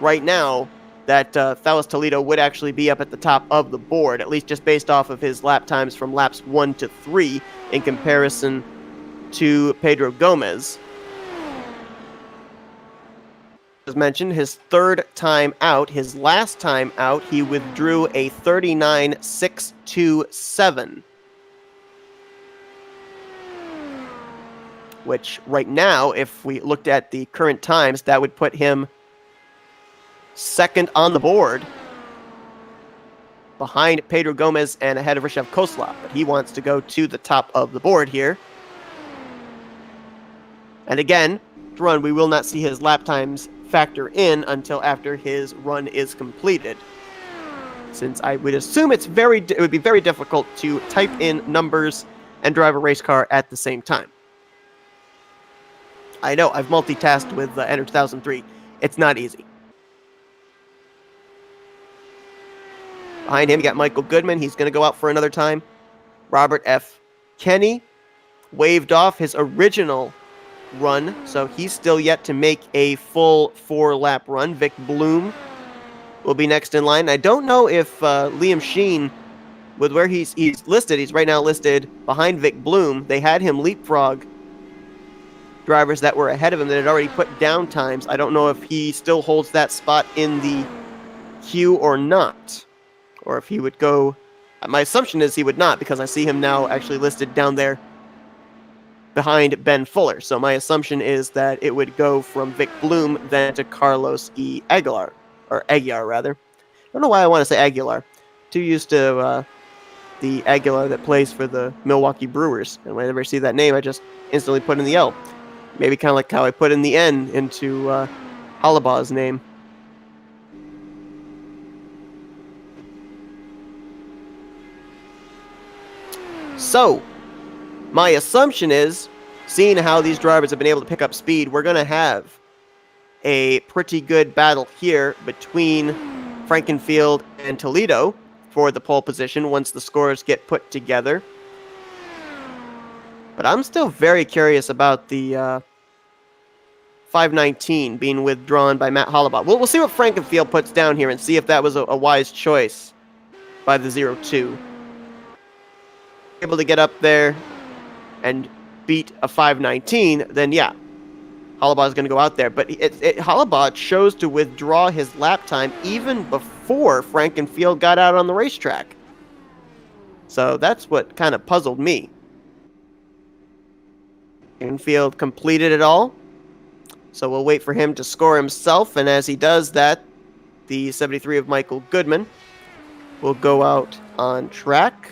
right now that Thalos Toledo would actually be up at the top of the board, at least just based off of his lap times from laps 1 to 3 in comparison to Pedro Gomez. As mentioned, his third time out, his last time out, he withdrew a 39.627. Which right now, if we looked at the current times, that would put him second on the board behind Pedro Gomez and ahead of Rishev Koslov. But he wants to go to the top of the board here. And again, run, we will not see his lap times factor in until after his run is completed. Since I would assume it would be very difficult to type in numbers and drive a race car at the same time. I know, I've multitasked with Enter 2003. It's not easy. Behind him, you got Michael Goodman. He's going to go out for another time. Robert F. Kenny waved off his original run, so he's still yet to make a full 4-lap run. Vic Bloom will be next in line. I don't know if Liam Sheen, with where he's listed, he's right now listed behind Vic Bloom. They had him leapfrog drivers that were ahead of him that had already put down times. I don't know if he still holds that spot in the queue or not, or if he would go. My assumption is he would not, because I see him now actually listed down there behind Ben Fuller. So my assumption is that it would go from Vic Bloom then to Carlos E. Aguilar, or Aguilar rather. I don't know why I want to say Aguilar. Too used to the Aguilar that plays for the Milwaukee Brewers, and whenever I see that name, I just instantly put in the L. Maybe kind of like how I put in the N into Halabaw's name. So, my assumption is, seeing how these drivers have been able to pick up speed, we're going to have a pretty good battle here between Frankenfield and Toledo for the pole position once the scores get put together. But I'm still very curious about the 519 being withdrawn by Matt Hollabaugh. We'll see what Frankenfield puts down here and see if that was a wise choice by the 02. Able to get up there and beat a 519, then yeah, Hollabaugh is going to go out there. But Hollabaugh chose to withdraw his lap time even before Frankenfield got out on the racetrack. So that's what kind of puzzled me. Frankenfield completed it all. So we'll wait for him to score himself, and as he does that, the 73 of Michael Goodman will go out on track.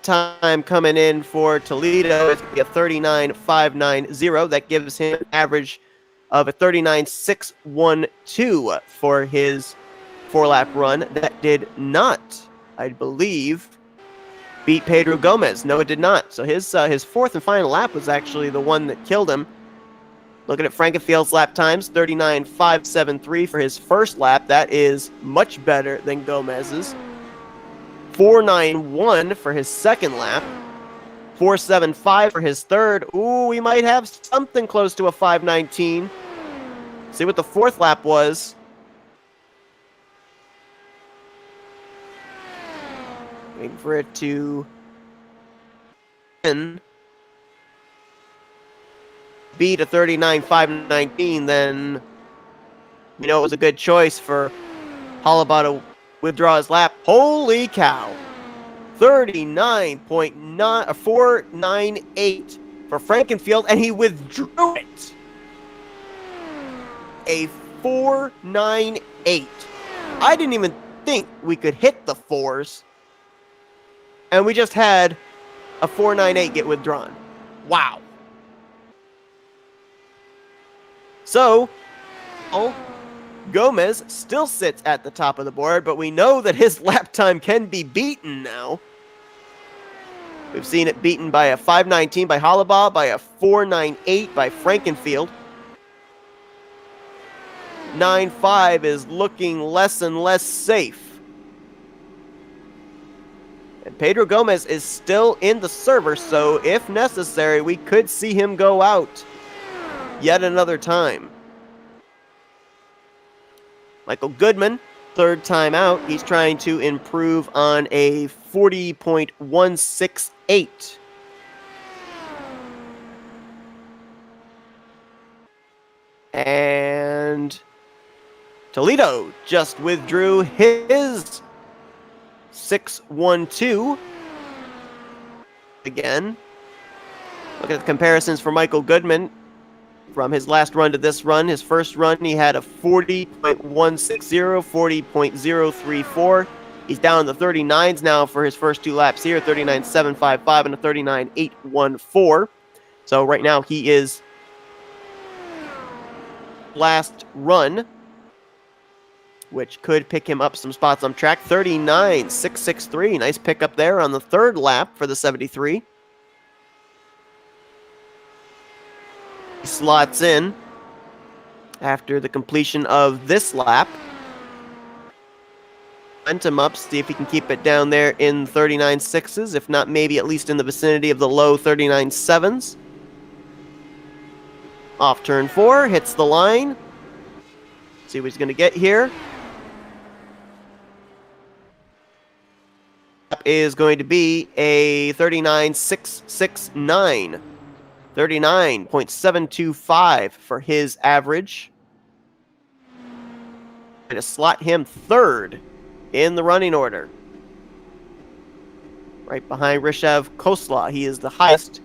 Time coming in for Toledo is going to be a 39.590. That gives him an average of a 39.612 for his 4-lap run. That did not, I believe, beat Pedro Gomez. No, it did not. So his fourth and final lap was actually the one that killed him. Looking at Frankenfield's lap times, 39.573 for his first lap. That is much better than Gomez's. 4.91 for his second lap. 4.75 for his third. Ooh, we might have something close to a 5.19. See what the fourth lap was. Waiting for it to beat a 39.519, then you know it was a good choice for Hollabaugh to withdraw his lap. Holy cow! 39.498 for Frankenfield, and he withdrew it. A 4.98. I didn't even think we could hit the fours, and we just had a 4.98 get withdrawn. Wow. So, Gomez still sits at the top of the board, but we know that his lap time can be beaten now. We've seen it beaten by a 5.19 by Hollabaugh, by a 4.98 by Frankenfield. 9.5 is looking less and less safe. And Pedro Gomez is still in the server, so if necessary, we could see him go out yet another time. Michael Goodman, third time out. He's trying to improve on a 40.168. And Toledo just withdrew his 612. Again, look at the comparisons for Michael Goodman from his last run to this run. His first run, he had a 40.160, 40.034. He's down in the 39s now for his first 2 laps here, 39.755 and a 39.814. So right now he is last run, which could pick him up some spots on track. 39.663, nice pickup there on the third lap for the 73. He slots in after the completion of this lap. Momentum up, see if he can keep it down there in 39.6s, if not maybe at least in the vicinity of the low 39.7s. Off turn 4, hits the line. See what he's going to get here. Is going to be a 39.669. 39.725 for his average. Going to slot him third in the running order. Right behind Rishav Khosla. He is the highest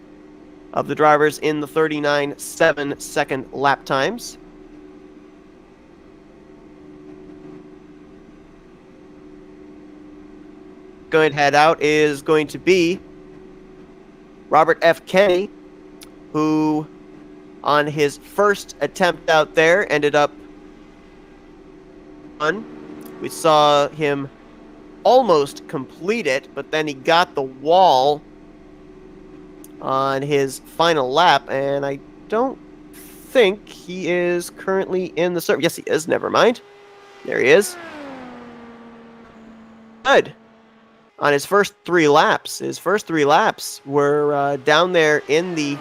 of the drivers in the 39.7 second lap times. Going to head out is going to be Robert F. Kenny, who on his first attempt out there ended up on. We saw him almost complete it, but then he got the wall on his final lap, and I don't think he is currently in the service. Yes, he is. Never mind. There he is. Good. On his first 3 laps. His first 3 laps were down there in the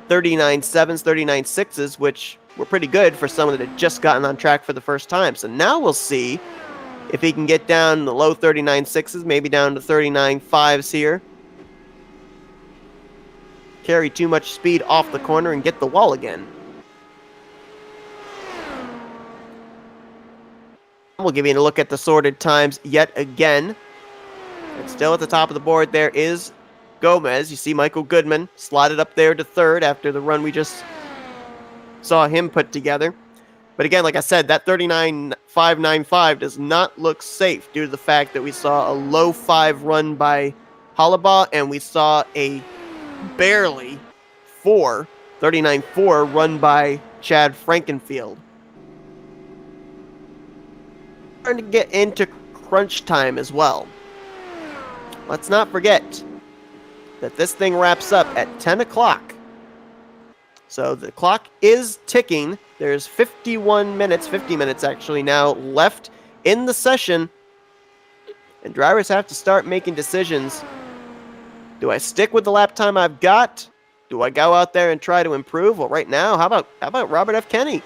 39.7s, 39.6s, which were pretty good for someone that had just gotten on track for the first time. So now we'll see if he can get down in the low 39.6s, maybe down to 39.5s here. Carry too much speed off the corner and get the wall again. We'll give you a look at the sorted times yet again. And still at the top of the board there is Gomez. You see Michael Goodman slotted up there to third after the run we just saw him put together. But again, like I said, that 39.595 does not look safe due to the fact that we saw a low 5 run by Halabaugh and we saw a barely 39.4 run by Chad Frankenfield. Starting to get into crunch time as well. Let's not forget that this thing wraps up at 10 o'clock. So the clock is ticking. There's 50 minutes actually now left in the session. And drivers have to start making decisions. Do I stick with the lap time I've got? Do I go out there and try to improve? Well, right now, how about Robert F. Kenny?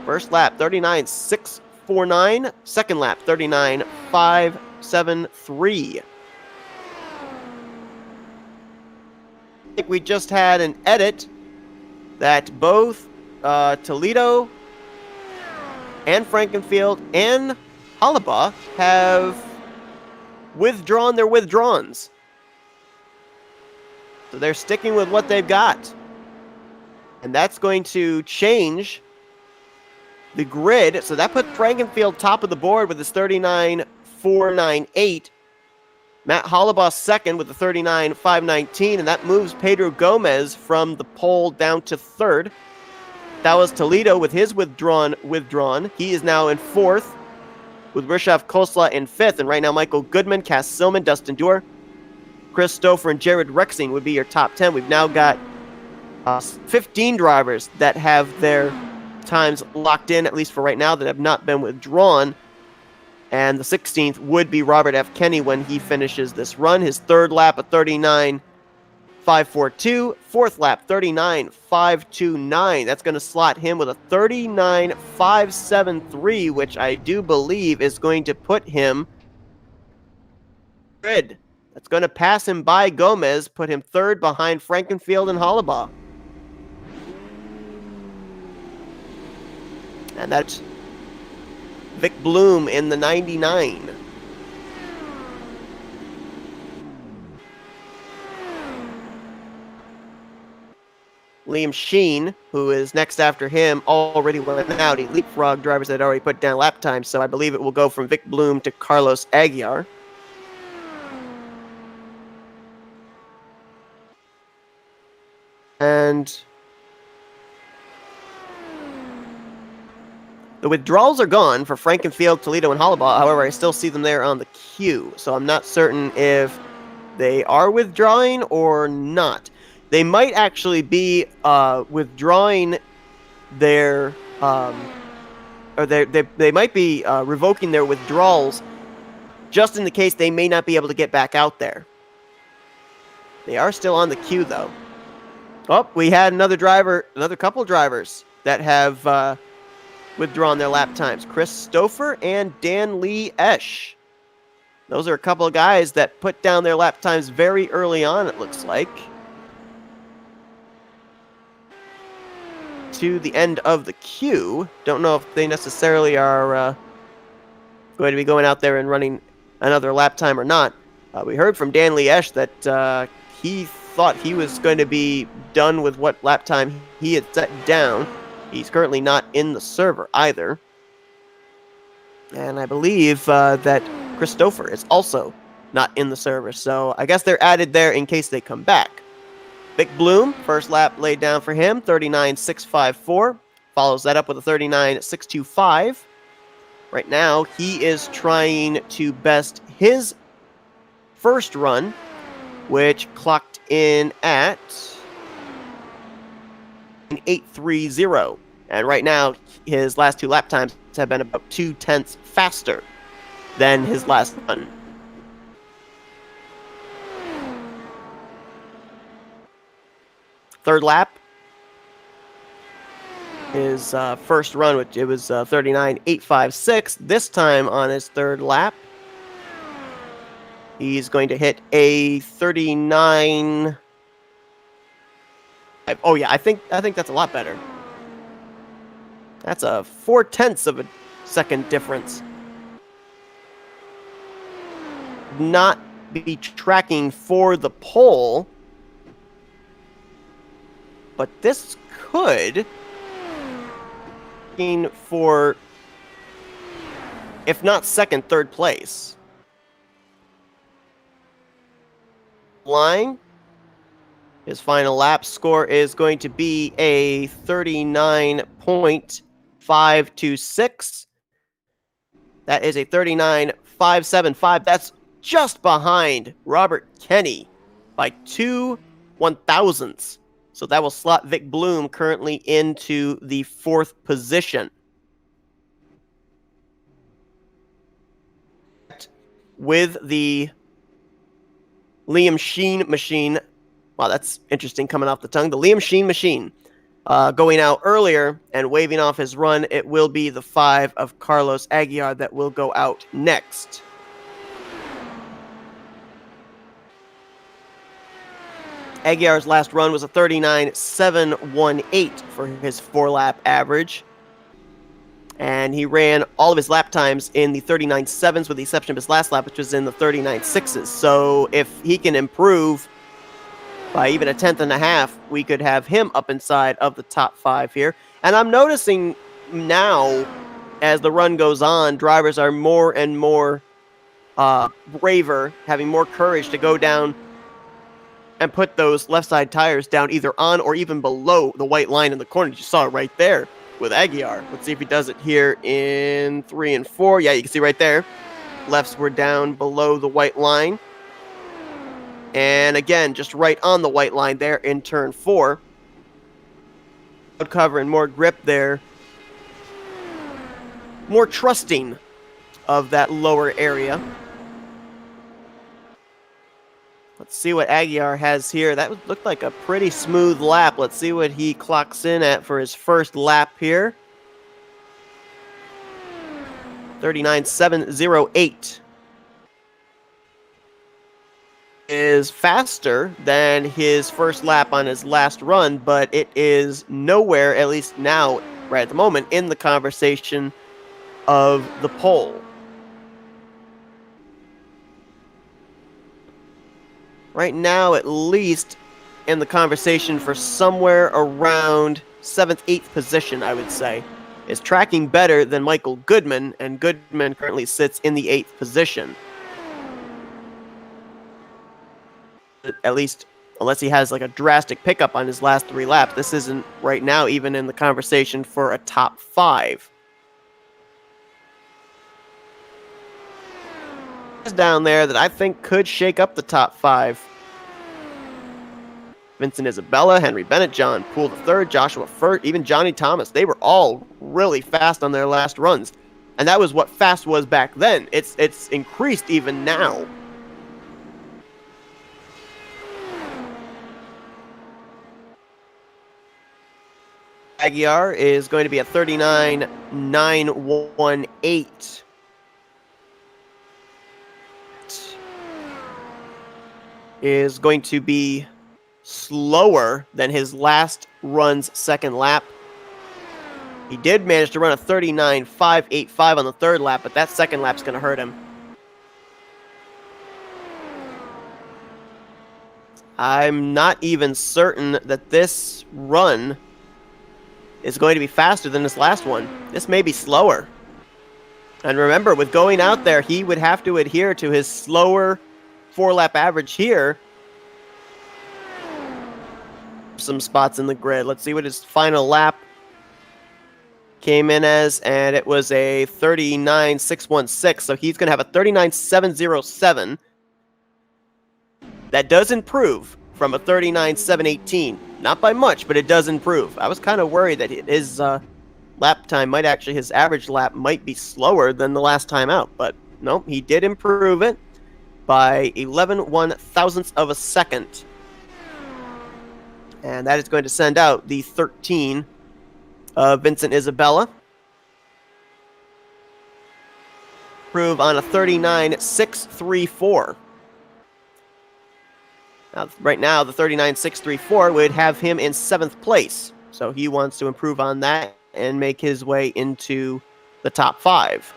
First lap, 39.649. Second lap, 39.573. I think we just had an edit that both Toledo and Frankenfield and Halabaugh have withdrawn their withdrawns. So they're sticking with what they've got. And that's going to change the grid. So that put Frankenfield top of the board with his 39.498. Matt Halabaugh second with the 39.519, and that moves Pedro Gomez from the pole down to third. That was Toledo with his withdrawn. He is now in fourth, with Rishav Khosla in fifth, and right now Michael Goodman, Cass Silman, Dustin Dewar, Chris Stouffer, and Jared Rexing would be your top 10. We've now got 15 drivers that have their times locked in, at least for right now, that have not been withdrawn. And the 16th would be Robert F. Kenny when he finishes this run. His third lap of 39.5 39.542. Fourth lap, 39.529. That's going to slot him with a 39.573, which I do believe is going to put him grid. That's going to pass him by Gomez, put him third behind Frankenfield and Hollabaugh. And that's Vic Bloom in the 99. Liam Sheen, who is next after him, already went out. He leapfrogged drivers that had already put down lap time, so I believe it will go from Vic Bloom to Carlos Aguiar. And the withdrawals are gone for Frankenfield, Toledo, and Hollabaugh. However, I still see them there on the queue, so I'm not certain if they are withdrawing or not. They might actually be withdrawing their, or they might be revoking their withdrawals just in the case they may not be able to get back out there. They are still on the queue, though. Oh, we had another couple drivers that have withdrawn their lap times. Chris Stouffer and Dan Lee Esch. Those are a couple of guys that put down their lap times very early on, it looks like, to the end of the queue. Don't know if they necessarily are going to be going out there and running another lap time or not. We heard from Dan Lee Esch that he thought he was going to be done with what lap time he had set down. He's currently not in the server either. And I believe that Christopher is also not in the server, so I guess they're added there in case they come back. Vic Bloom, first lap laid down for him, 39.654. Follows that up with a 39.625. Right now, he is trying to best his first run, which clocked in at 8.30. And right now, his last two lap times have been about 0.2 faster than his last run. Third lap, his first run, which it was 39.856. This time on his third lap, he's going to hit a 39. Oh yeah, I think that's a lot better. That's a 0.4 of a second difference. Not be tracking for the pole, but this could be for, if not second, third place. Flying. His final lap score is going to be a 39.526. That is a 39.575. That's just behind Robert Kenny by 2 1,000ths. So that will slot Vic Bloom currently into the fourth position. With the Liam Sheen machine. Wow, that's interesting coming off the tongue. The Liam Sheen machine going out earlier and waving off his run. It will be the 5 of Carlos Aguiar that will go out next. Aguiar's last run was a 39.718 for his 4-lap average. And he ran all of his lap times in the 39.7s with the exception of his last lap, which was in the 39.6s. So if he can improve by even 1/10.5, we could have him up inside of the top 5 here. And I'm noticing now, as the run goes on, drivers are more and more braver, having more courage to go down and put those left side tires down either on or even below the white line in the corner. You saw it right there with Aguiar. Let's see if he does it here in 3 and 4. Yeah, you can see right there. Lefts were down below the white line. And again, just right on the white line there in turn 4. Cover and more grip there. More trusting of that lower area. Let's see what Aguiar has here. That looked like a pretty smooth lap. Let's see what he clocks in at for his first lap here. 39.708 is faster than his first lap on his last run, but it is nowhere, at least now, right at the moment, in the conversation of the pole. Right now, at least in the conversation for somewhere around 7th, 8th position, I would say. Is tracking better than Michael Goodman, and Goodman currently sits in the 8th position. At least, unless he has like a drastic pickup on his last 3 laps, this isn't right now even in the conversation for a top 5. Down there that I think could shake up the top 5. Vincent Isabella, Henry Bennett, John Poole III, Joshua Furt, even Johnny Thomas. They were all really fast on their last runs. And that was what fast was back then. It's increased even now. Aguiar is going to be at 39.918. Is going to be slower than his last run's second lap. He did manage to run a 39.585 on the third lap, but that second lap's going to hurt him. I'm not even certain that this run is going to be faster than this last one. This may be slower. And remember, with going out there, he would have to adhere to his slower 4-lap average here. Some spots in the grid. Let's see what his final lap came in as, and it was a 39.616, so he's going to have a 39.707. That does improve from a 39.718. Not by much, but it does improve. I was kind of worried that his lap time might actually, his average lap might be slower than the last time out, but no, he did improve it by 11/1000ths of a second. And that is going to send out the 13 of Vincent Isabella. Improve on a 39.634. Now, right now, the 39.634 would have him in 7th place. So he wants to improve on that and make his way into the top 5.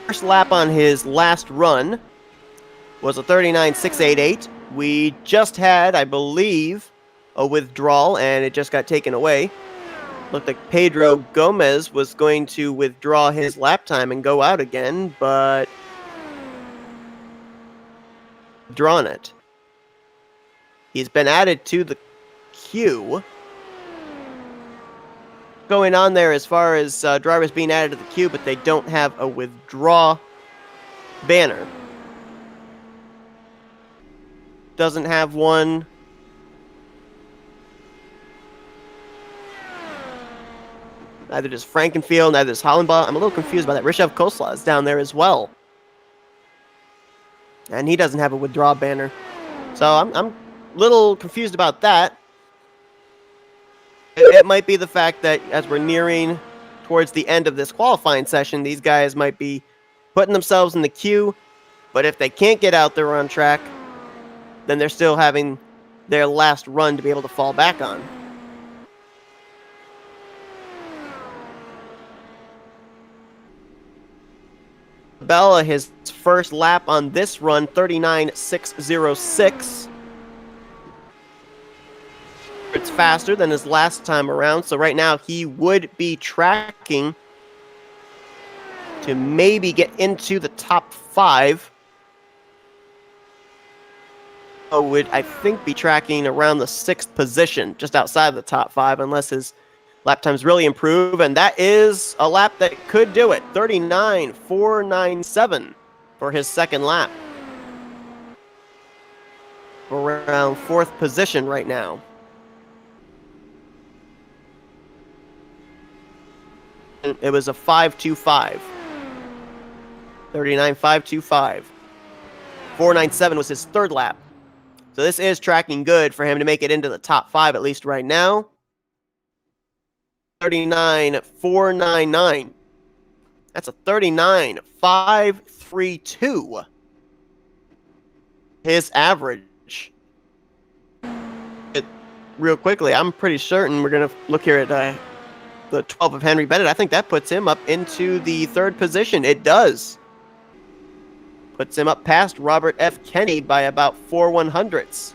First lap on his last run was a 39.688. We just had, I believe, a withdrawal, and it just got taken away. Looked like Pedro Gomez was going to withdraw his lap time and go out again, but drawn it. He's been added to the queue. Going on there as far as drivers being added to the queue, but they don't have a withdraw banner. Doesn't have one. Neither does Frankenfield, neither does Hollenbaugh. I'm a little confused by that. Rishev Kosla is down there as well. And he doesn't have a withdraw banner. So I'm a little confused about that. It might be the fact that as we're nearing towards the end of this qualifying session, these guys might be putting themselves in the queue. But if they can't get out there on track, then they're still having their last run to be able to fall back on. Bella, his first lap on this run, 39.606. It's faster than his last time around, so right now he would be tracking to maybe get into the top 5. Would, I think, be tracking around the 6th position, just outside of the top 5, unless his lap times really improve, and that is a lap that could do it. 39.497 for his second lap. around 4th position right now. It was a 5.25. 39.525. 4.97 was his 3rd lap. So this is tracking good for him to make it into the top 5, at least right now. 39.499. That's a 39.532. His average. Real quickly, I'm pretty certain we're going to look here at the 12 of Henry Bennett. I think that puts him up into the 3rd position. It does. Puts him up past Robert F. Kenny by about 4 100ths.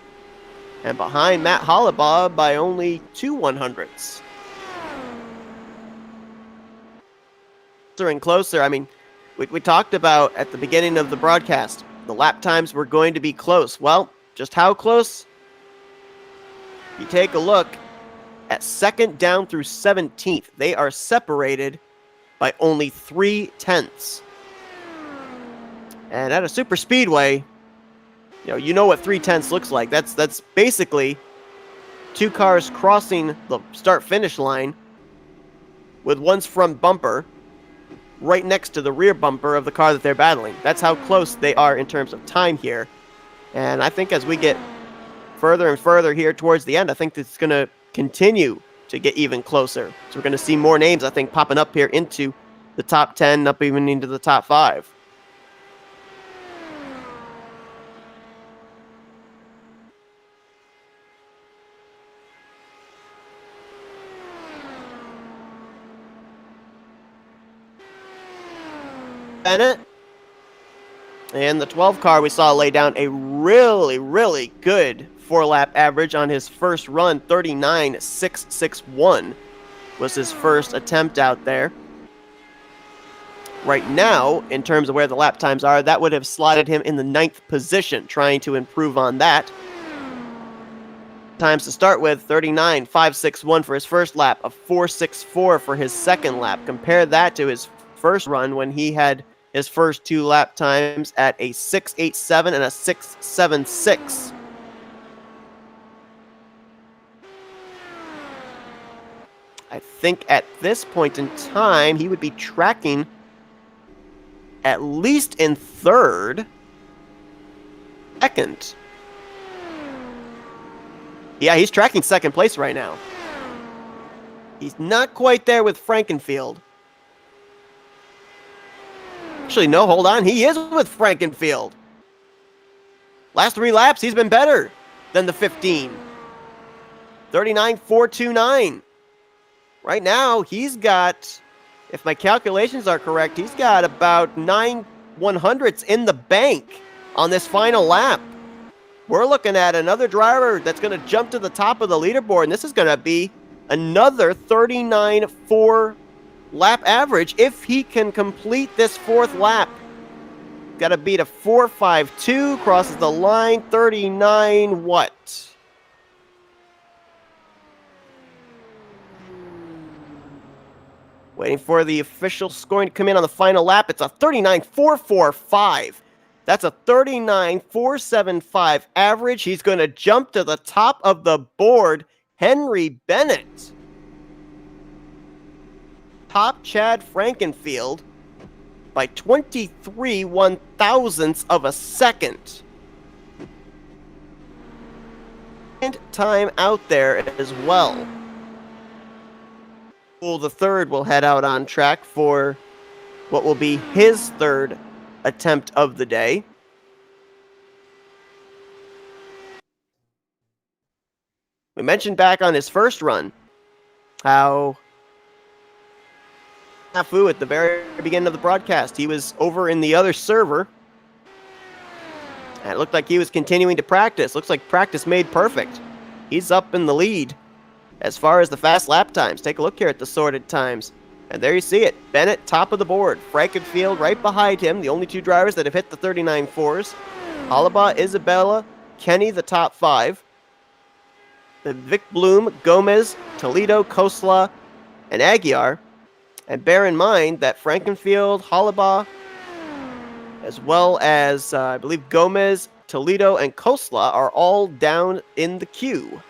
And behind Matt Hollabaugh by only 2 100ths. Closer and closer. I mean, we talked about at the beginning of the broadcast, the lap times were going to be close. Well, just how close? You take a look at 2nd down through 17th. They are separated by only 3/10. And at a super speedway, you know what 3/10 looks like. That's basically 2 cars crossing the start-finish line with one's front bumper right next to the rear bumper of the car that they're battling. That's how close they are in terms of time here. And I think as we get further and further here towards the end, I think it's going to continue to get even closer. So we're going to see more names, I think, popping up here into the top 10, up even into the top 5. Bennett. And the 12 car we saw lay down a really, really good 4-lap average on his first run. 39.661 was his first attempt out there. Right now, in terms of where the lap times are, that would have slotted him in the 9th position, trying to improve on that. Times to start with, 39.561 for his first lap, a 4.64 for his second lap. Compare that to his first run when he had his first 2 lap times at a 6.87 and a 6.76. I think at this point in time, he would be tracking at least in 3rd, 2nd. Yeah, he's tracking 2nd place right now. He's not quite there with Frankenfield. Actually, no, hold on. He is with Frankenfield. Last 3 laps, he's been better than the 15. 39.429. Right now, he's got, if my calculations are correct, he's got about 9 100ths in the bank on this final lap. We're looking at another driver that's going to jump to the top of the leaderboard, and this is going to be another 39.4 lap average if he can complete this 4th lap. Got to beat a 4.52, crosses the line, 39 what? Waiting for the official scoring to come in on the final lap. It's a 39.445. That's a 39.475 average. He's going to jump to the top of the board. Henry Bennett. Top Chad Frankenfield by 23 1,000ths of a second. And time out there as well. Well, the 3rd will head out on track for what will be his 3rd attempt of the day. We mentioned back on his first run how snafu at the very beginning of the broadcast. He was over in the other server. And it looked like he was continuing to practice. Looks like practice made perfect. He's up in the lead as far as the fast lap times. Take a look here at the sorted times. And there you see it. Bennett, top of the board. Frankenfield right behind him. The only 2 drivers that have hit the 39.4s. Hollabaugh, Isabella, Kenny, the top 5. The Vic Bloom, Gomez, Toledo, Kosla, and Aguiar. And bear in mind that Frankenfield, Hollabaugh, as well as, I believe, Gomez, Toledo, and Kosla are all down in the queue.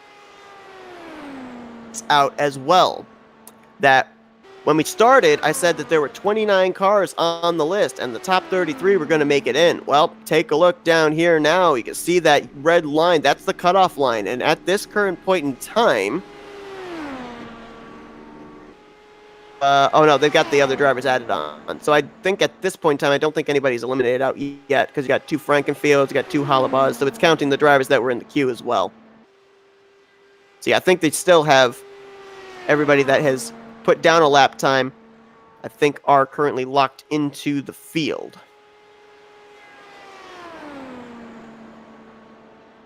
It's out as well. That when we started, I said that there were 29 cars on the list, and the top 33 were going to make it in. Well, take a look down here now. You can see that red line. That's the cutoff line. And at this current point in time... oh, no, they've got the other drivers added on. So I think at this point in time, I don't think anybody's eliminated out yet, because you got 2 Frankenfields, you got 2 Halabas, so it's counting the drivers that were in the queue as well. So yeah, I think they still have everybody that has put down a lap time, I think, are currently locked into the field.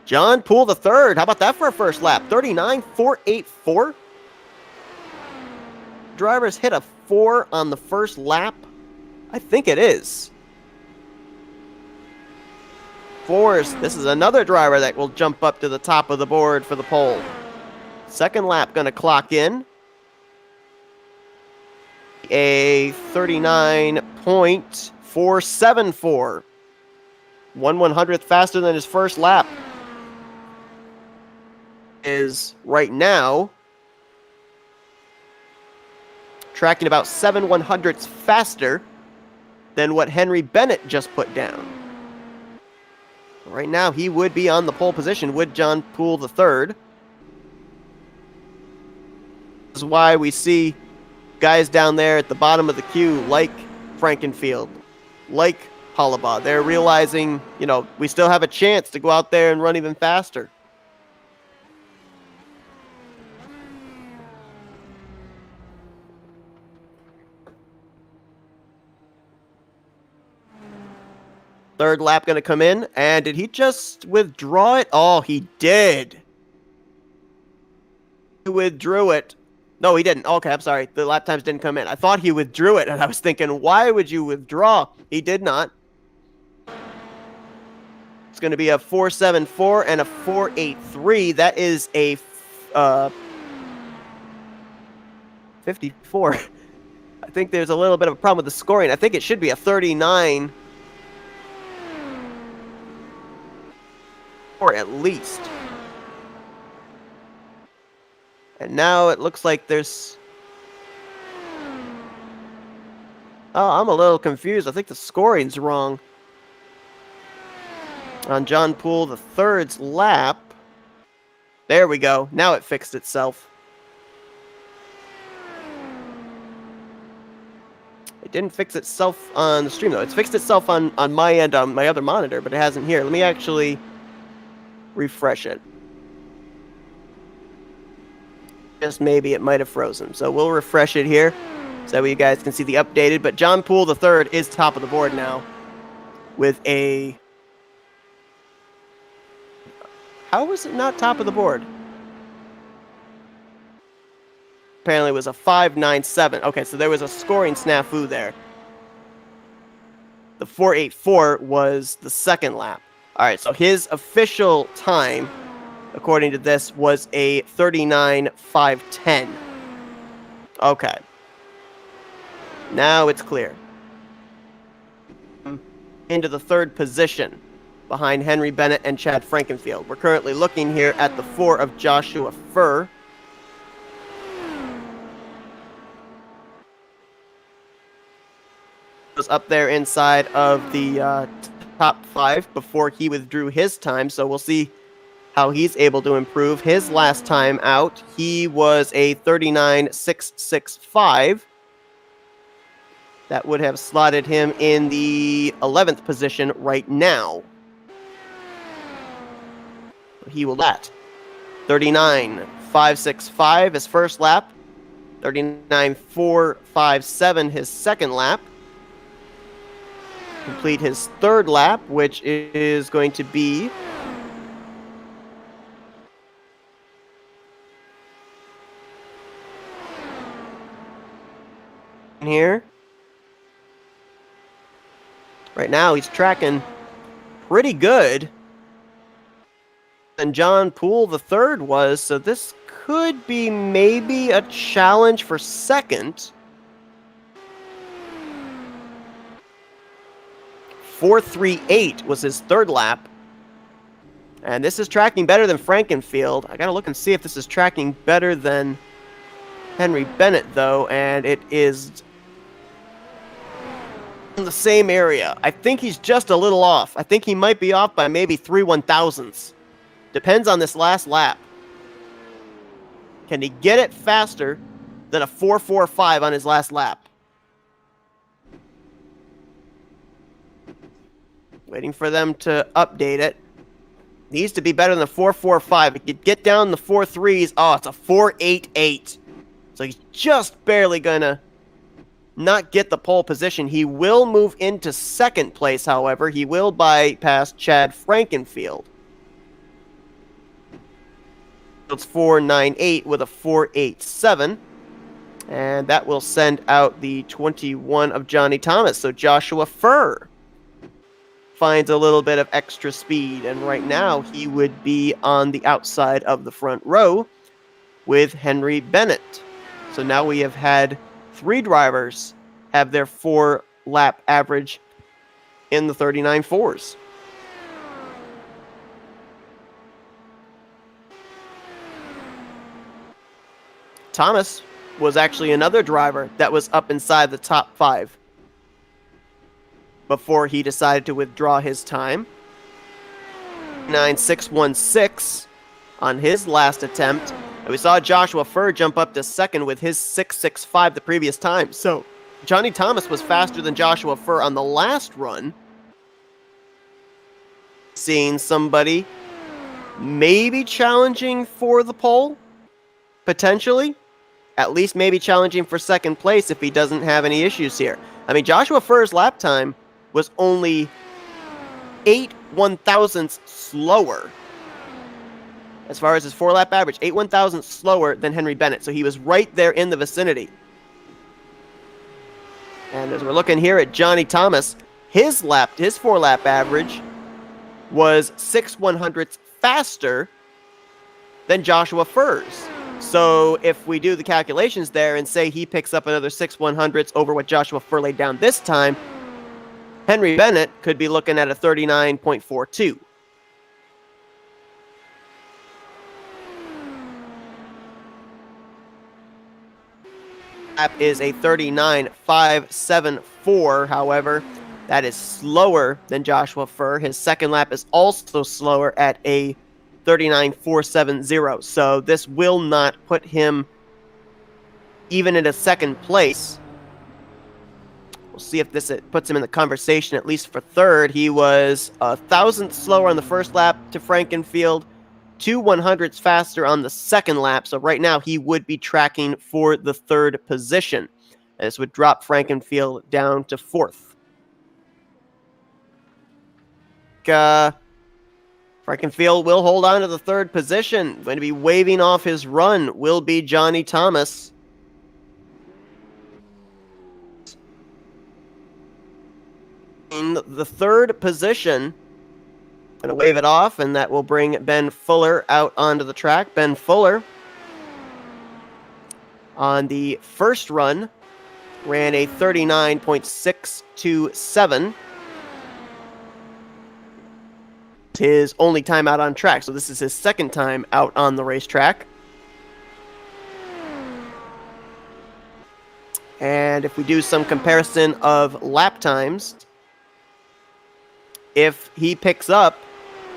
John Poole the third. How about that for a first lap? 39.484. Drivers hit a 4 on the first lap. I think it is. 4s. This is another driver that will jump up to the top of the board for the pole. Second lap going to clock in. A 39.474. 1/100th faster than his first lap. Is right now tracking about 7/100ths faster than what Henry Bennett just put down. Right now, he would be on the pole position with John Poole III. This is why we see guys down there at the bottom of the queue, like Frankenfield, like Halaba. They're realizing, you know, we still have a chance to go out there and run even faster. Third lap going to come in, and did he just withdraw it? Oh, he did. He withdrew it. No, he didn't. Okay, I'm sorry. The lap times didn't come in. I thought he withdrew it, and I was thinking, why would you withdraw? He did not. It's going to be a 4.74 and a 4.83. That is a 54. I think there's a little bit of a problem with the scoring. I think it should be a 39. Or at least. And now it looks like there's... Oh, I'm a little confused. I think the scoring's wrong. On John Poole III's lap. There we go. Now it fixed itself. It didn't fix itself on the stream, though. It's fixed itself on my end, on my other monitor, but it hasn't here. Let me actually refresh it. Just maybe it might have frozen. So we'll refresh it here so that way you guys can see the updated. But John Poole III is top of the board now with a... How was it not top of the board? Apparently it was a 5.97. Okay, so there was a scoring snafu there. The 4.84 was the second lap. All right, so his official time, according to this, was a 39.510. Okay. Now it's clear. Into the third position, behind Henry Bennett and Chad Frankenfield. We're currently looking here at the 4 of Joshua Furr. Was up there inside of the top 5 before he withdrew his time, so we'll see how he's able to improve. His last time out, he was a 39.665. That would have slotted him in the 11th position right now. He will that. 39.565 his first lap. 39.457 his second lap. Complete his third lap, which is going to be here. Right now, he's tracking pretty good than John Poole III was, so this could be maybe a challenge for second. 4.38 was his third lap. And this is tracking better than Frankenfield. I gotta look and see if this is tracking better than Henry Bennett, though, and it is in the same area. I think he's just a little off. I think he might be off by maybe 3 1,000ths. Depends on this last lap. Can he get it faster than a 4.45 on his last lap? Waiting for them to update it. Needs to be better than a 4.45. If you get down the 4.3s, oh, it's a 4.88. So he's just barely gonna not get the pole position. He will move into second place, however. He will bypass Chad Frankenfield. It's 4.98 with a 4.87. And that will send out the 21 of Johnny Thomas. So Joshua Furr finds a little bit of extra speed. And right now, he would be on the outside of the front row with Henry Bennett. So now we have had 3 drivers have their 4-lap average in the 39.4s. Thomas was actually another driver that was up inside the top 5 before he decided to withdraw his time. 9.616 on his last attempt. And we saw Joshua Furr jump up to second with his 6.65 the previous time. So Johnny Thomas was faster than Joshua Furr on the last run. Seeing somebody maybe challenging for the pole, potentially. At least maybe challenging for second place if he doesn't have any issues here. I mean, Joshua Furr's lap time was only 8 1,000ths slower. As far as his 4-lap average, 8 1,000ths slower than Henry Bennett. So he was right there in the vicinity. And as we're looking here at Johnny Thomas, his 4-lap average was 6 100ths faster than Joshua Furr's. So if we do the calculations there and say he picks up another 6 100ths over what Joshua Furr laid down this time, Henry Bennett could be looking at a 39.42. Lap is a 39.574, however. That is slower than Joshua Furr. His second lap is also slower at a 39.470. So this will not put him even in a second place. We'll see if this puts him in the conversation, at least for third. He was 1,000th slower on the first lap to Frankenfield, 2 100ths faster on the second lap. So right now he would be tracking for the third position. And this would drop Frankenfield down to fourth. Frankenfield will hold on to the third position. Going to be waving off his run will be Johnny Thomas. In the third position, going to wave it off, and that will bring Ben Fuller out onto the track. Ben Fuller, on the first run, ran a 39.627. His only time out on track, so this is his second time out on the racetrack. And if we do some comparison of lap times, if he picks up,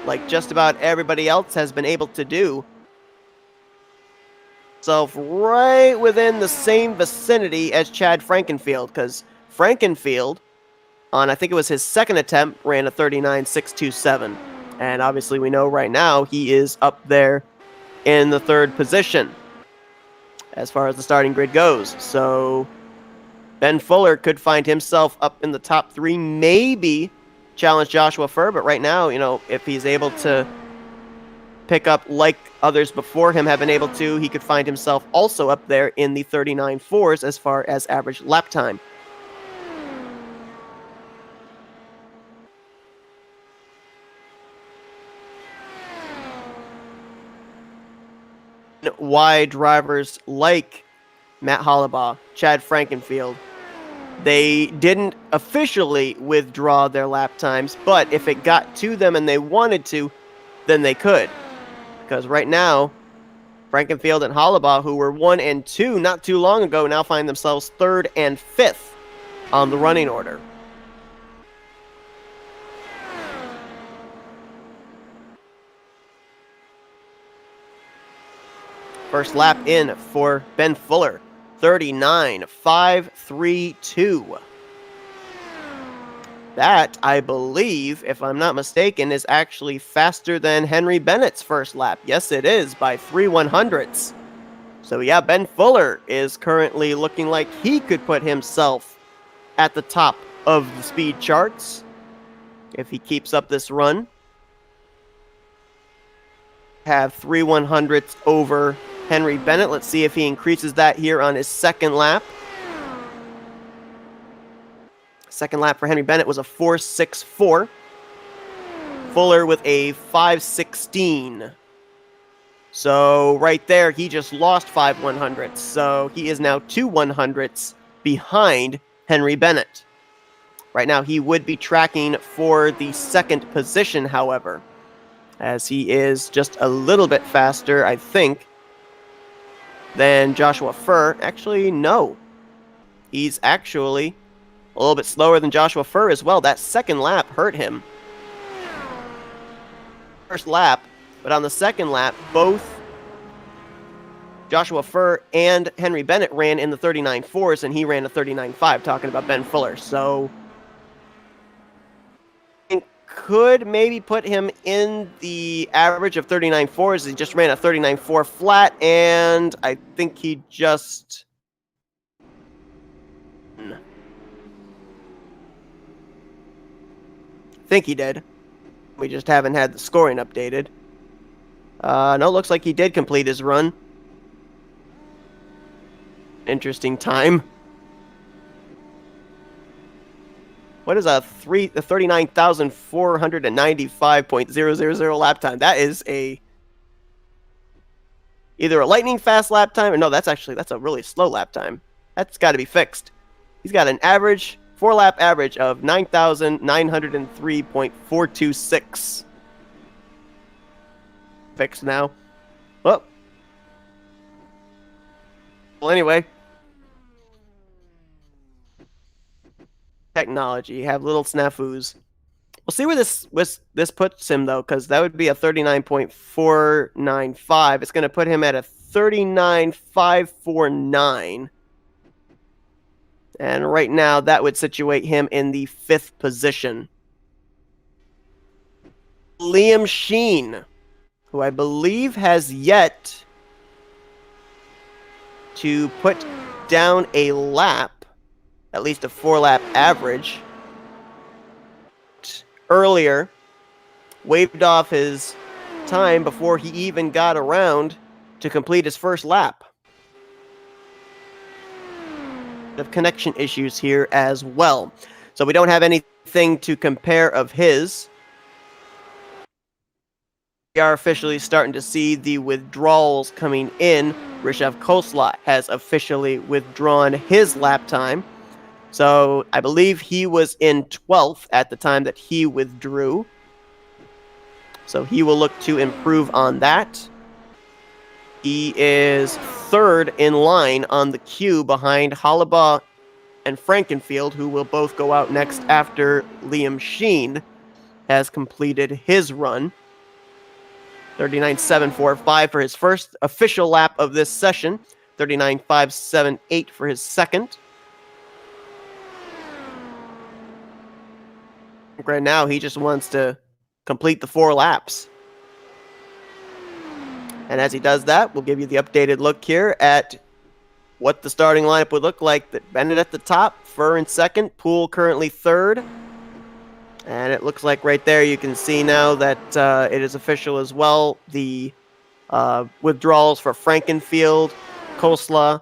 like just about everybody else has been able to do, so right within the same vicinity as Chad Frankenfield, because Frankenfield, on I think it was his second attempt, ran a 39.627. And obviously we know right now he is up there in the third position as far as the starting grid goes. So Ben Fuller could find himself up in the top 3, maybe challenge Joshua Furr. But right now, you know, if he's able to pick up like others before him have been able to, he could find himself also up there in the 39.4s as far as average lap time. Why drivers like Matt Hollibaugh, Chad Frankenfield, they didn't officially withdraw their lap times, but if it got to them and they wanted to, than they could. Because right now, Frankenfield and Hollabaugh, who were 1 and 2 not too long ago, now find themselves 3rd and 5th on the running order. First lap in for Ben Fuller, 39.532. That, I believe, if I'm not mistaken, is actually faster than Henry Bennett's first lap. Yes, it is, by 3/100ths. So yeah, Ben Fuller is currently looking like he could put himself at the top of the speed charts if he keeps up this run. Have 3/100ths over Henry Bennett. Let's see if he increases that here on his second lap. Second lap for Henry Bennett was a 4.64. Fuller with a 5.16. So right there, he just lost 5/100ths. So he is now 2/100ths behind Henry Bennett. Right now, he would be tracking for the second position, however, as he is just a little bit faster, I think, than Joshua Furr. Actually, no. He's actually a little bit slower than Joshua Furr as well. That second lap hurt him. First lap, but on the second lap, both Joshua Furr and Henry Bennett ran in the 39.4s, and he ran a 39.5, talking about Ben Fuller. So it could maybe put him in the average of 39.4s. He just ran a 39.4 flat, and I think he just... I think he did. We just haven't had the scoring updated. No, looks like he did complete his run. Interesting time. What is a 39,495.000 lap time? That is either a lightning fast lap time, or no, that's a really slow lap time. That's got to be fixed. He's got an average 4-lap average of 9,903.426. Fixed now. Well, anyway. Technology, have little snafus. We'll see where this puts him, though, because that would be a 39.495. It's going to put him at a 39.549. And right now, that would situate him in the 5th position. Liam Sheen, who I believe has yet to put down a lap, at least a 4-lap average. Earlier, waved off his time before he even got around to complete his first lap. Of connection issues here as well. So we don't have anything to compare of his. We are officially starting to see the withdrawals coming in. Rishav Khosla has officially withdrawn his lap time. So I believe he was in 12th at the time that he withdrew. So he will look to improve on that. He is 3rd in line on the queue behind Hollabaugh and Frankenfield, who will both go out next after Liam Sheen has completed his run. 39.745 for his first official lap of this session. 39.578 for his second. Right now, he just wants to complete the 4 laps. And as he does that, we'll give you the updated look here at what the starting lineup would look like. Bennett at the top, Furr in second, Poole currently 3rd. And it looks like right there you can see now that it is official as well. The withdrawals for Frankenfield, Khosla,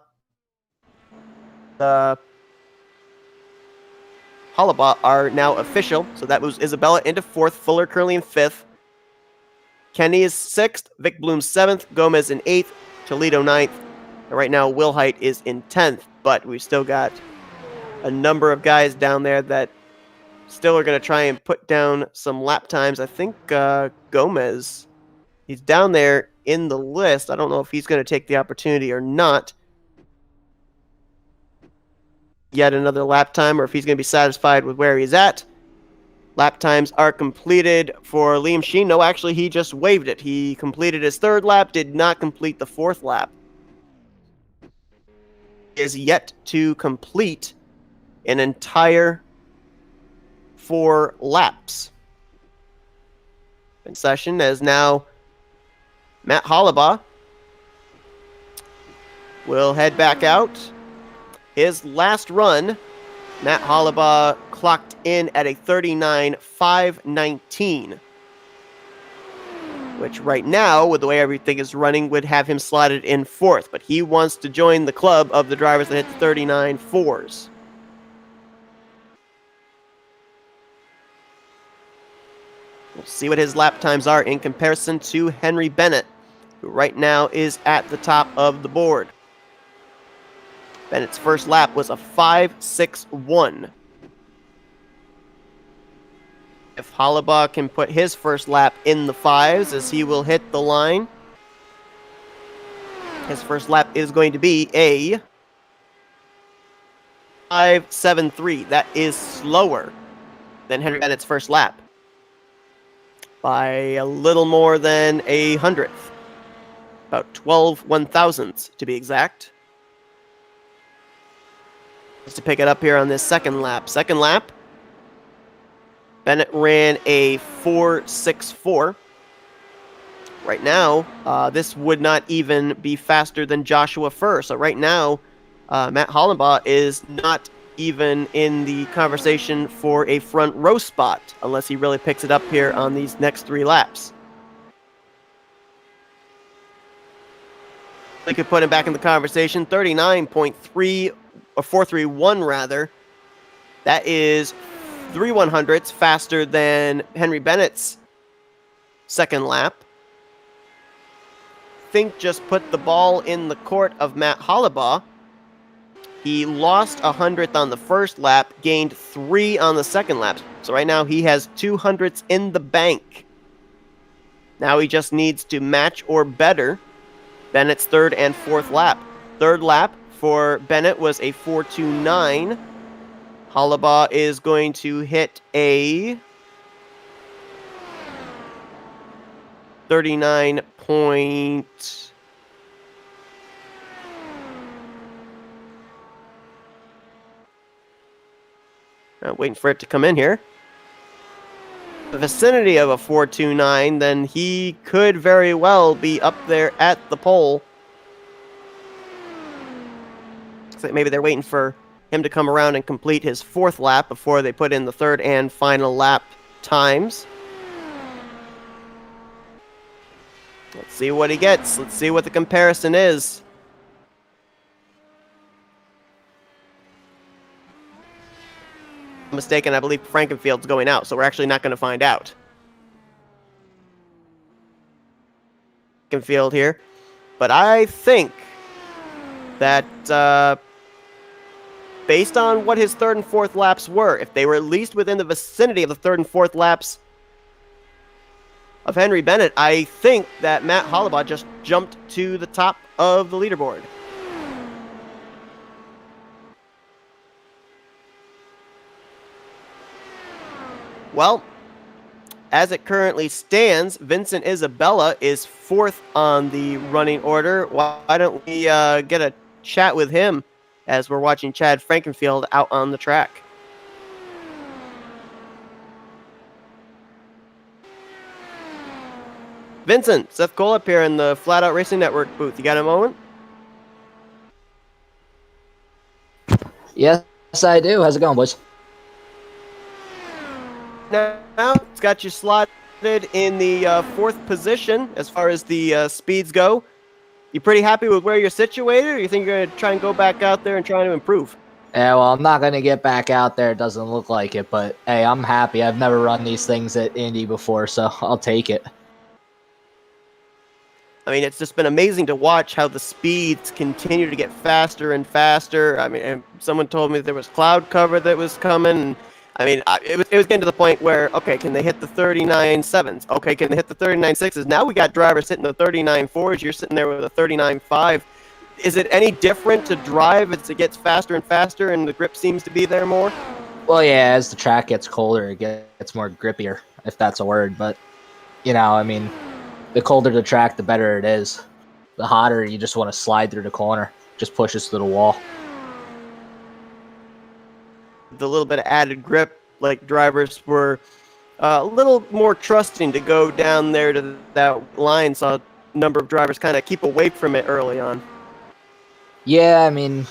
Hollabaugh are now official. So that moves Isabella into 4th, Fuller currently in 5th. Kenny is 6th, Vic Bloom 7th, Gomez in 8th, Toledo 9th. And right now, Will Height is in 10th, but we've still got a number of guys down there that still are going to try and put down some lap times. I think Gomez He's down there in the list. I don't know if he's going to take the opportunity or not. Yet another lap time, or if he's going to be satisfied with where he's at. Lap times are completed for Liam Sheen. No, actually, he just waived it. He completed his 3rd lap, did not complete the 4th lap. He is yet to complete an entire 4 laps. In session as now Matt Hollabaugh will head back out. His last run, Matt Hollabaugh clocked in at a 39.519, which right now, with the way everything is running, would have him slotted in 4th. But he wants to join the club of the drivers that hit the 39.4s. We'll see what his lap times are in comparison to Henry Bennett, who right now is at the top of the board. Bennett's first lap was a 5.61. If Hollabaugh can put his first lap in the 5s, as he will hit the line, his first lap is going to be a 5.73. That is slower than Henry Bennett's first lap by a little more than a hundredth, about 12 1,000ths to be exact. Just to pick it up here on this second lap. Second lap, Bennett ran a 4.64. Right now, this would not even be faster than Joshua Furr. So right now, Matt Hollabaugh is not even in the conversation for a front row spot, unless he really picks it up here on these next 3 laps. We could put him back in the conversation. 39.3 or 4.31 rather. That is 3 100ths faster than Henry Bennett's second lap. Think just put the ball in the court of Matt Hollabaugh. He lost 100th on the first lap, gained 3 on the second lap. So right now he has 200ths in the bank. Now he just needs to match or better Bennett's 3rd and 4th lap. 3rd lap for Bennett was a 4.29. Hollabaugh is going to hit a 39 point. Waiting for it to come in here. The vicinity of a 4.29, then he could very well be up there at the pole. Looks like maybe they're waiting for him to come around and complete his 4th lap before they put in the 3rd and final lap times. Let's see what he gets. Let's see what the comparison is. I'm mistaken, I believe Frankenfield's going out, so we're actually not going to find out. Frankenfield here. But I think that based on what his 3rd and 4th laps were, if they were at least within the vicinity of the 3rd and 4th laps of Henry Bennett, I think that Matt Hollabaugh just jumped to the top of the leaderboard. Well, as it currently stands, Vincent Isabella is 4th on the running order. Why don't we get a chat with him as we're watching Chad Frankenfield out on the track? Vincent, Seth Cole up here in the Flatout Racing Network booth. You got a moment? Yes, I do. How's it going, boys? Now it's got you slotted in the 4th position as far as the speeds go. You pretty happy with where you're situated, or you think you're going to try and go back out there and try to improve? Yeah, well, I'm not going to get back out there. It doesn't look like it, but hey, I'm happy. I've never run these things at Indy before, so I'll take it. I mean, it's just been amazing to watch how the speeds continue to get faster and faster. I mean, and someone told me there was cloud cover that was coming. And I mean, it was getting to the point where, okay, can they hit the 39.7s? Okay, can they hit the 39.6s? Now we got drivers hitting the 39.4s. You're sitting there with a 39.5. Is it any different to drive as it gets faster and faster and the grip seems to be there more? Well, yeah, as the track gets colder, it gets more grippier, if that's a word. But, I mean, the colder the track, the better it is. The hotter, you just want to slide through the corner. Just pushes through the wall. The little bit of added grip, like drivers were a little more trusting to go down there to that line. Saw a number of drivers kind of keep away from it early on. Yeah, I mean,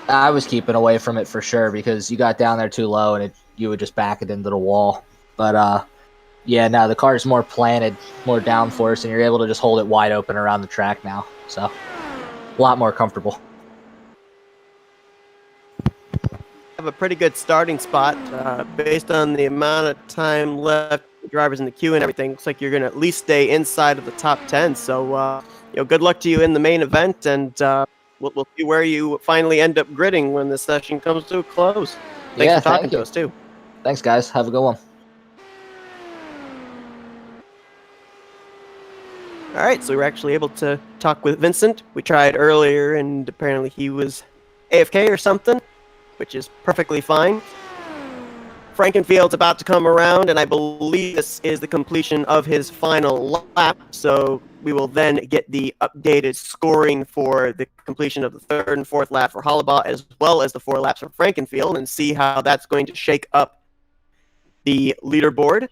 I was keeping away from it for sure because you got down there too low and you would just back it into the wall. But yeah, now the car is more planted, more downforce, and you're able to just hold it wide open around the track now. So a lot more comfortable. Have a pretty good starting spot based on the amount of time left, drivers in the queue and everything. Looks like you're going to at least stay inside of the top 10. So, good luck to you in the main event, and we'll see where you finally end up gridding when the session comes to a close. Thanks for talking to us, too. Thanks, guys. Have a good one. All right, so we were actually able to talk with Vincent. We tried earlier, and apparently he was AFK or something, which is perfectly fine. Frankenfield's about to come around, and I believe this is the completion of his final lap, so we will then get the updated scoring for the completion of the third and fourth lap for Hollabaugh, as well as the 4 laps for Frankenfield, and see how that's going to shake up the leaderboard.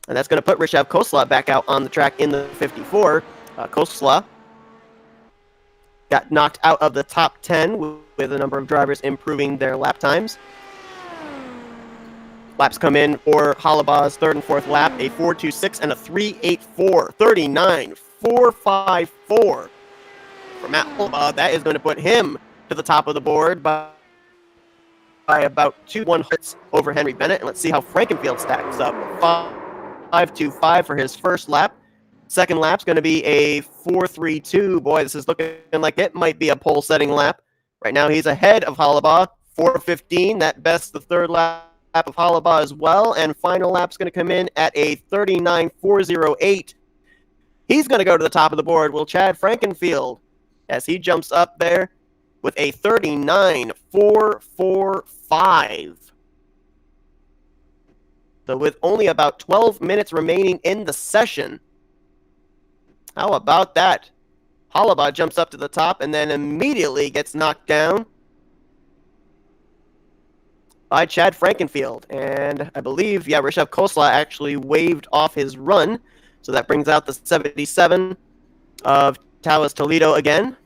And that's going to put Rishav Kosla back out on the track in the 54. Kosla got knocked out of the top 10 with a number of drivers improving their lap times. Laps come in for Hollabaugh's third and fourth lap, a 4.26 and a 3.84, 39.454 for Matt Hollabaugh. That is going to put him to the top of the board by about 2.1 over Henry Bennett. And let's see how Frankenfield stacks up. 5.25 for his first lap. Second lap's going to be a 4.32. Boy, this is looking like it might be a pole-setting lap. Right now, he's ahead of Hollabaugh. 4.15. That bests the third lap of Hollabaugh as well. And final lap's going to come in at a 39.408. He's going to go to the top of the board. Will Chad Frankenfield, as he jumps up there with a 39.445. So with only about 12 minutes remaining in the session, how about that? Hollabaugh jumps up to the top and then immediately gets knocked down by Chad Frankenfield. And I believe, Rishav Kosla actually waved off his run. So that brings out the 77 of Tawas Toledo again.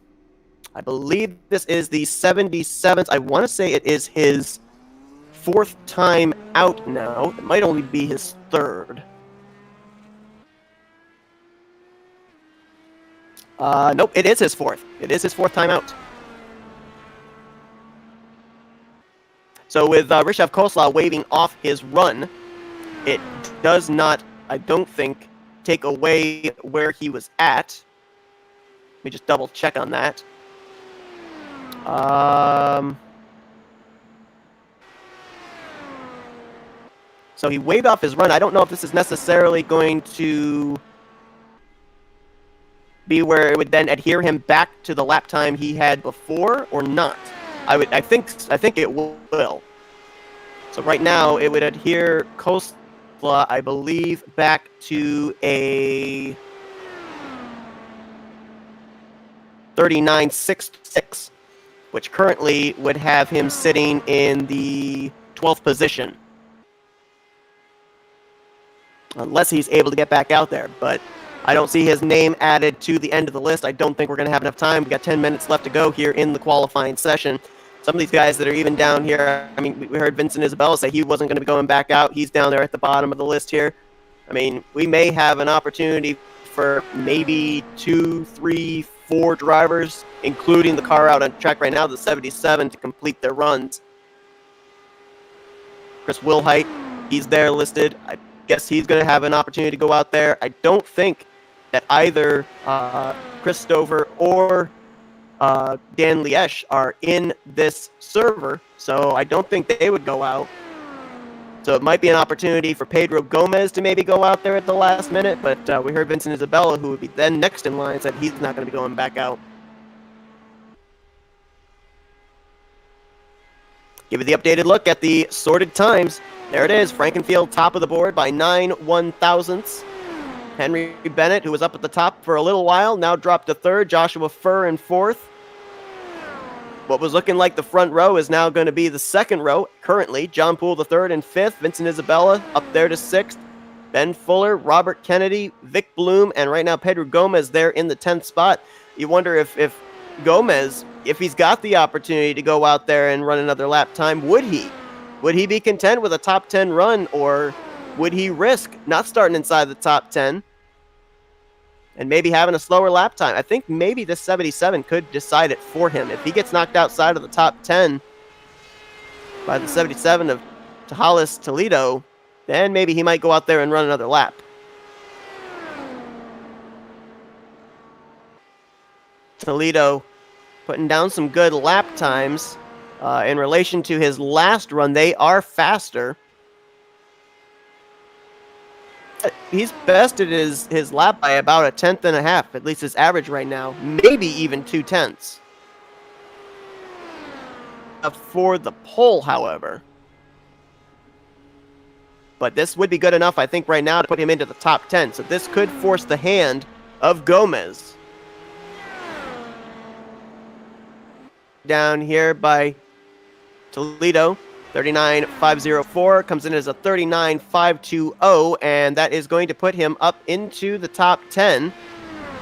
I believe this is the 77th. I want to say it is his 4th time out now. It might only be his 3rd. Nope, it is his 4th. It is his 4th time out. So with Rishav Kosla waving off his run, it does not, I don't think, take away where he was at. Let me just double check on that. So he waved off his run. I don't know if this is necessarily going to be where it would then adhere him back to the lap time he had before or not. I think it will. So right now it would adhere Kosla, I believe, back to a 39.66, which currently would have him sitting in the 12th position. Unless he's able to get back out there. But I don't see his name added to the end of the list. I don't think we're going to have enough time. We've got 10 minutes left to go here in the qualifying session. Some of these guys that are even down here, I mean, we heard Vincent Isabella say he wasn't going to be going back out. He's down there at the bottom of the list here. I mean, we may have an opportunity for maybe 2, 3, 4 drivers, including the car out on track right now, the 77, to complete their runs. Chris Wilhite, he's there listed. I guess he's going to have an opportunity to go out there. I don't think that either Chris Stover or Dan Liesch are in this server, so I don't think they would go out. So it might be an opportunity for Pedro Gomez to maybe go out there at the last minute, but we heard Vincent Isabella, who would be then next in line, said he's not going to be going back out. Give you the updated look at the sorted times. There it is, Frankenfield top of the board by 9 1/1000ths. Henry Bennett, who was up at the top for a little while, now dropped to third. Joshua Furr in fourth. What was looking like the front row is now going to be the second row currently. John Poole the third and fifth. Vincent Isabella up there to sixth. Ben Fuller, Robert Kennedy, Vic Bloom, and right now Pedro Gomez there in the 10th spot. You wonder if Gomez, if he's got the opportunity to go out there and run another lap time, would he? Would he be content with a top 10 run, or would he risk not starting inside the top 10 and maybe having a slower lap time? I think maybe this 77 could decide it for him. If he gets knocked outside of the top 10 by the 77 of Tejalis Toledo, then maybe he might go out there and run another lap. Toledo putting down some good lap times. In relation to his last run, they are faster. He's bested his lap by about a 1/10 and a half, at least his average right now. Maybe even 2/10. For the pole, however. But this would be good enough, I think, right now to put him into the top 10. So this could force the hand of Gomez. Down here by Toledo, 39.504 comes in as a 39.520, and that is going to put him up into the top 10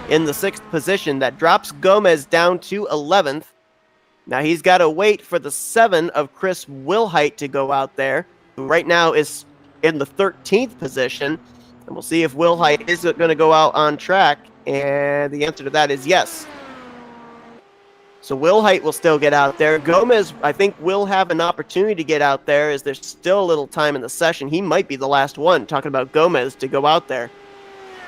in the 6th position. That drops Gomez down to 11th. Now he's got to wait for the 7 of Chris Wilhite to go out there, who right now is in the 13th position. And we'll see if Wilhite is going to go out on track, and the answer to that is yes. So Wilhite will still get out there. Gomez, I think, will have an opportunity to get out there as there's still a little time in the session. He might be the last one, talking about Gomez, to go out there,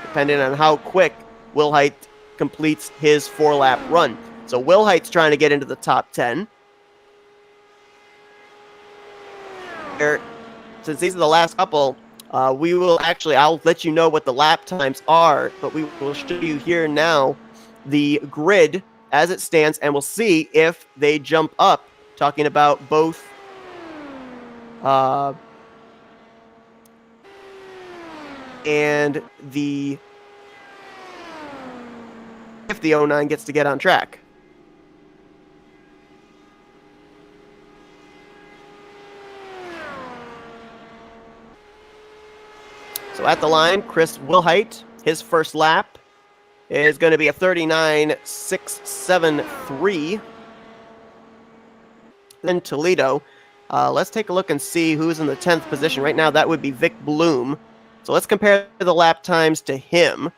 depending on how quick Wilhite completes his 4-lap run. So Wilhite's trying to get into the top 10. Since these are the last couple, I'll let you know what the lap times are, but we will show you here now the grid as it stands, and we'll see if they jump up, talking about both and if the 09 gets to get on track. So at the line, Chris Wilhite, his first lap is going to be a 39.673. Then Toledo. Let's take a look and see who's in the 10th position. Right now, that would be Vic Bloom. So let's compare the lap times to him.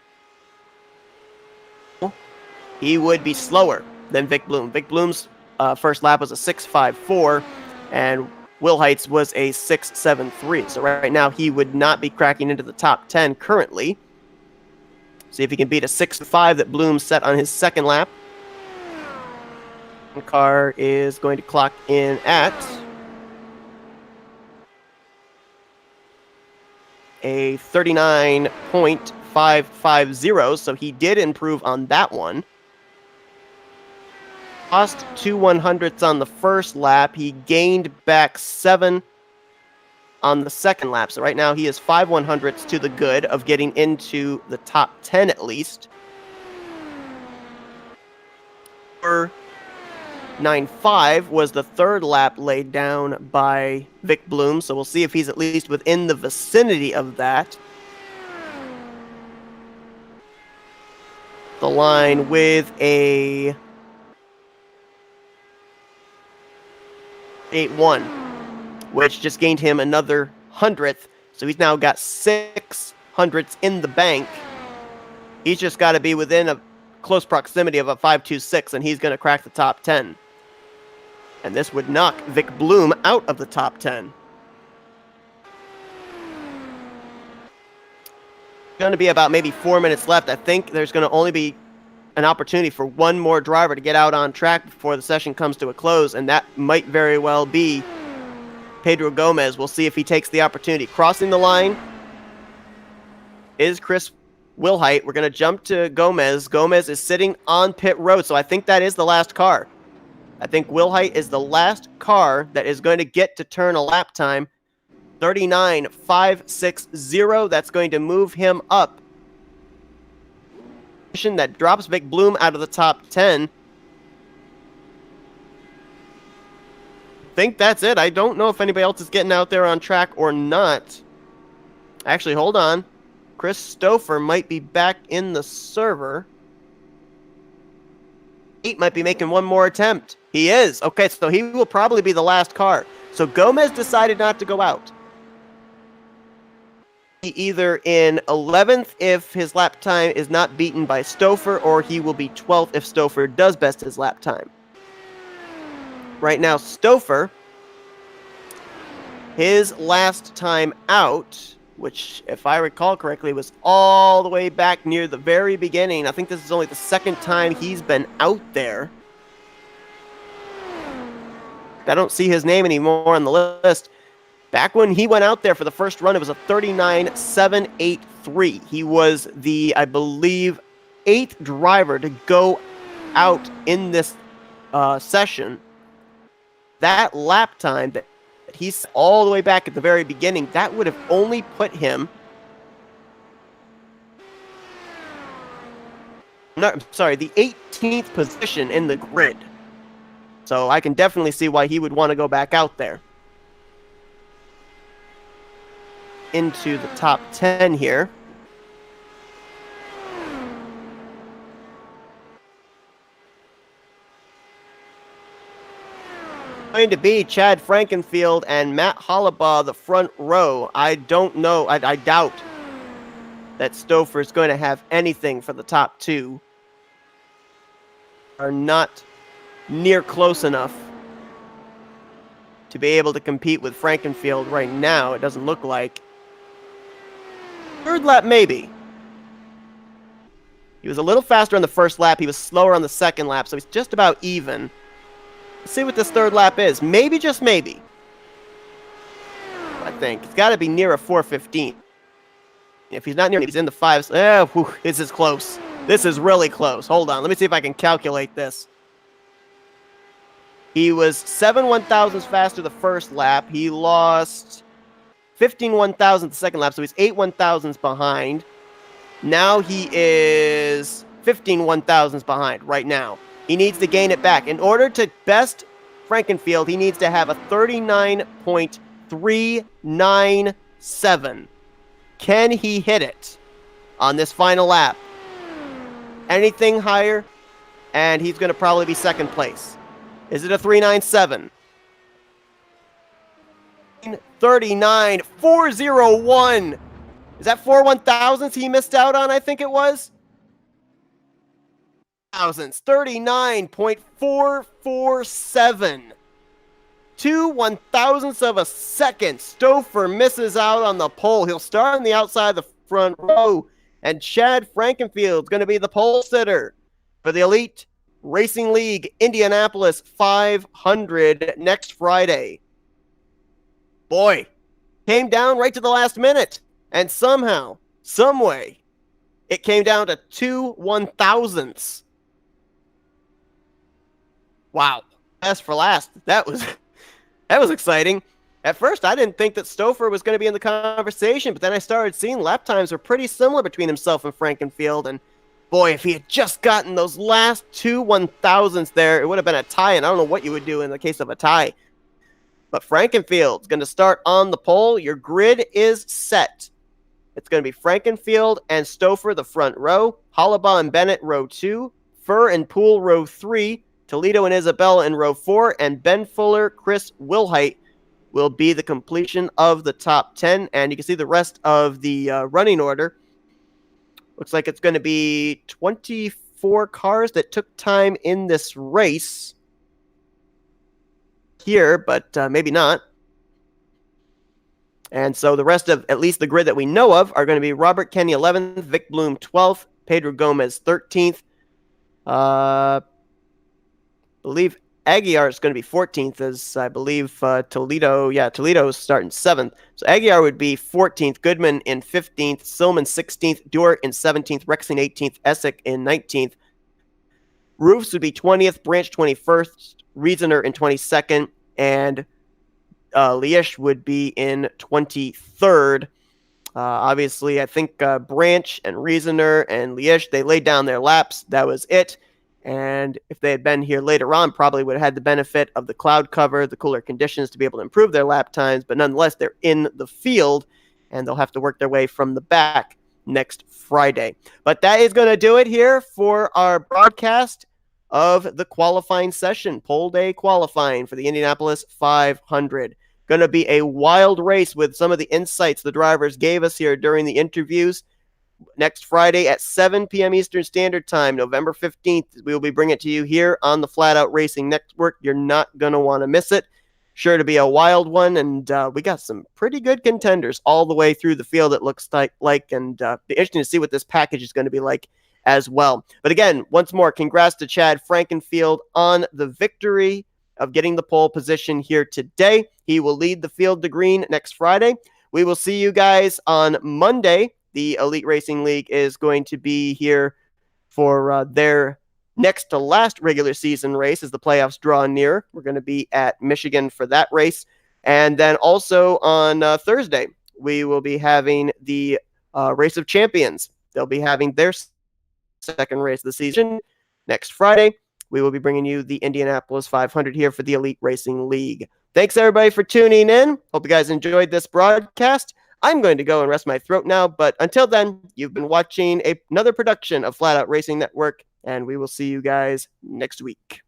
He would be slower than Vic Bloom. Vic Bloom's first lap was a 6.54, and Wilhite's was a 6.73. So right now, he would not be cracking into the top 10 currently. See if he can beat a 6.5 that Bloom set on his second lap. The car is going to clock in at a 39.550, so he did improve on that one. Lost 2 100ths on the first lap. He gained back 7 on the second lap. So right now he is 5 100ths to the good of getting into the top 10 at least. 9.5 was the third lap laid down by Vic Bloom. So we'll see if he's at least within the vicinity of that. The line with a 8.1, which just gained him another 100th. So he's now got 6 100ths in the bank. He's just got to be within a close proximity of a 5.26, and he's going to crack the top 10. And this would knock Vic Bloom out of the top 10. Going to be about maybe 4 minutes left. I think there's going to only be an opportunity for one more driver to get out on track before the session comes to a close, and that might very well be Pedro Gomez. We'll see if he takes the opportunity. Crossing the line is Chris Wilhite. We're going to jump to Gomez. Gomez is sitting on pit road, so I think that is the last car. I think Wilhite is the last car that is going to get to turn a lap time. 39.560. That's going to move him up. That drops Vic Bloom out of the top 10. I think that's it. I don't know if anybody else is getting out there on track or not. Actually, hold on. Chris Stouffer might be back in the server. He might be making one more attempt. He is. Okay, so he will probably be the last car. So Gomez decided not to go out. Either in 11th if his lap time is not beaten by Stouffer, or he will be 12th if Stouffer does best his lap time. Right now, Stouffer, his last time out, which, if I recall correctly, was all the way back near the very beginning. I think this is only the second time he's been out there. I don't see his name anymore on the list. Back when he went out there for the first run, it was a 39.783. He was the, I believe, 8th driver to go out in this session. That lap time that he's all the way back at the very beginning, that would have only put him... No, I'm sorry, the 18th position in the grid. So I can definitely see why he would want to go back out there. Into the top 10 here. Going to be Chad Frankenfield and Matt Hollabaugh, the front row. I don't know. I doubt that Stouffer is going to have anything for the top two. Are not near close enough to be able to compete with Frankenfield right now. It doesn't look like. Third lap, maybe. He was a little faster on the first lap. He was slower on the second lap, so he's just about even. Let's see what this third lap is. Maybe, just maybe. I think. It's got to be near a 4:15. If he's not near, he's in the 5s. This is close. This is really close. Hold on. Let me see if I can calculate this. He was 7 1,000ths faster the first lap. He lost 15 1,000th the second lap, so he's 8 1,000ths behind. Now he is 15 1,000ths behind right now. He needs to gain it back. In order to best Frankenfield, he needs to have a 39.397. Can he hit it on this final lap? Anything higher, and he's going to probably be second place. Is it a 397? 39.401. Is that 4 1,000ths he missed out on? I think it was. Thousandths. 39.447. 2 1,000ths of a second. Stouffer misses out on the pole. He'll start on the outside of the front row. And Chad Frankenfield's going to be the pole sitter for the Elite Racing League Indianapolis 500 next Friday. Boy, came down right to the last minute. And somehow, someway, it came down to 2 1,000ths. Wow. Best for last. That was exciting. At first, I didn't think that Stouffer was going to be in the conversation, but then I started seeing lap times were pretty similar between himself and Frankenfield, and boy, if he had just gotten those last 2 1,000ths there, it would have been a tie, and I don't know what you would do in the case of a tie. But Frankenfield's going to start on the pole. Your grid is set. It's going to be Frankenfield and Stouffer, the front row, Hollabaugh and Bennett, row 2, Furr and Poole, row 3, Toledo and Isabella in row 4, and Ben Fuller, Chris Wilhite will be the completion of the top 10. And you can see the rest of the running order. Looks like it's going to be 24 cars that took time in this race here, but maybe not. And so the rest of, at least the grid that we know of, are going to be Robert Kenny 11th, Vic Bloom 12th, Pedro Gomez 13th. Believe Aguiar is going to be 14th, as I believe Toledo is starting 7th. So Aguiar would be 14th, Goodman in 15th, Silman 16th, Dewar in 17th, Rexing 18th, Essick in 19th. Roofs would be 20th, Branch 21st, Reasoner in 22nd, and Liesch would be in 23rd. Obviously, I think Branch and Reasoner and Liesch, they laid down their laps. That was it. And if they had been here later on, probably would have had the benefit of the cloud cover, the cooler conditions to be able to improve their lap times. But nonetheless, they're in the field, and they'll have to work their way from the back next Friday. But that is going to do it here for our broadcast of the qualifying session, pole day qualifying for the Indianapolis 500. Going to be a wild race with some of the insights the drivers gave us here during the interviews. Next Friday at 7 p.m. Eastern Standard Time, November 15th, we will be bringing it to you here on the Flatout Racing Network. You're not going to want to miss it. Sure to be a wild one, and we got some pretty good contenders all the way through the field, it looks like, and be interesting to see what this package is going to be like as well. But again, once more, congrats to Chad Frankenfield on the victory of getting the pole position here today. He will lead the field to green next Friday. We will see you guys on Monday. The Elite Racing League is going to be here for their next to last regular season race as the playoffs draw near. We're going to be at Michigan for that race. And then also on Thursday, we will be having the Race of Champions. They'll be having their second race of the season. Next Friday, we will be bringing you the Indianapolis 500 here for the Elite Racing League. Thanks, everybody, for tuning in. Hope you guys enjoyed this broadcast. I'm going to go and rest my throat now, but until then, you've been watching another production of Flatout Racing Network, and we will see you guys next week.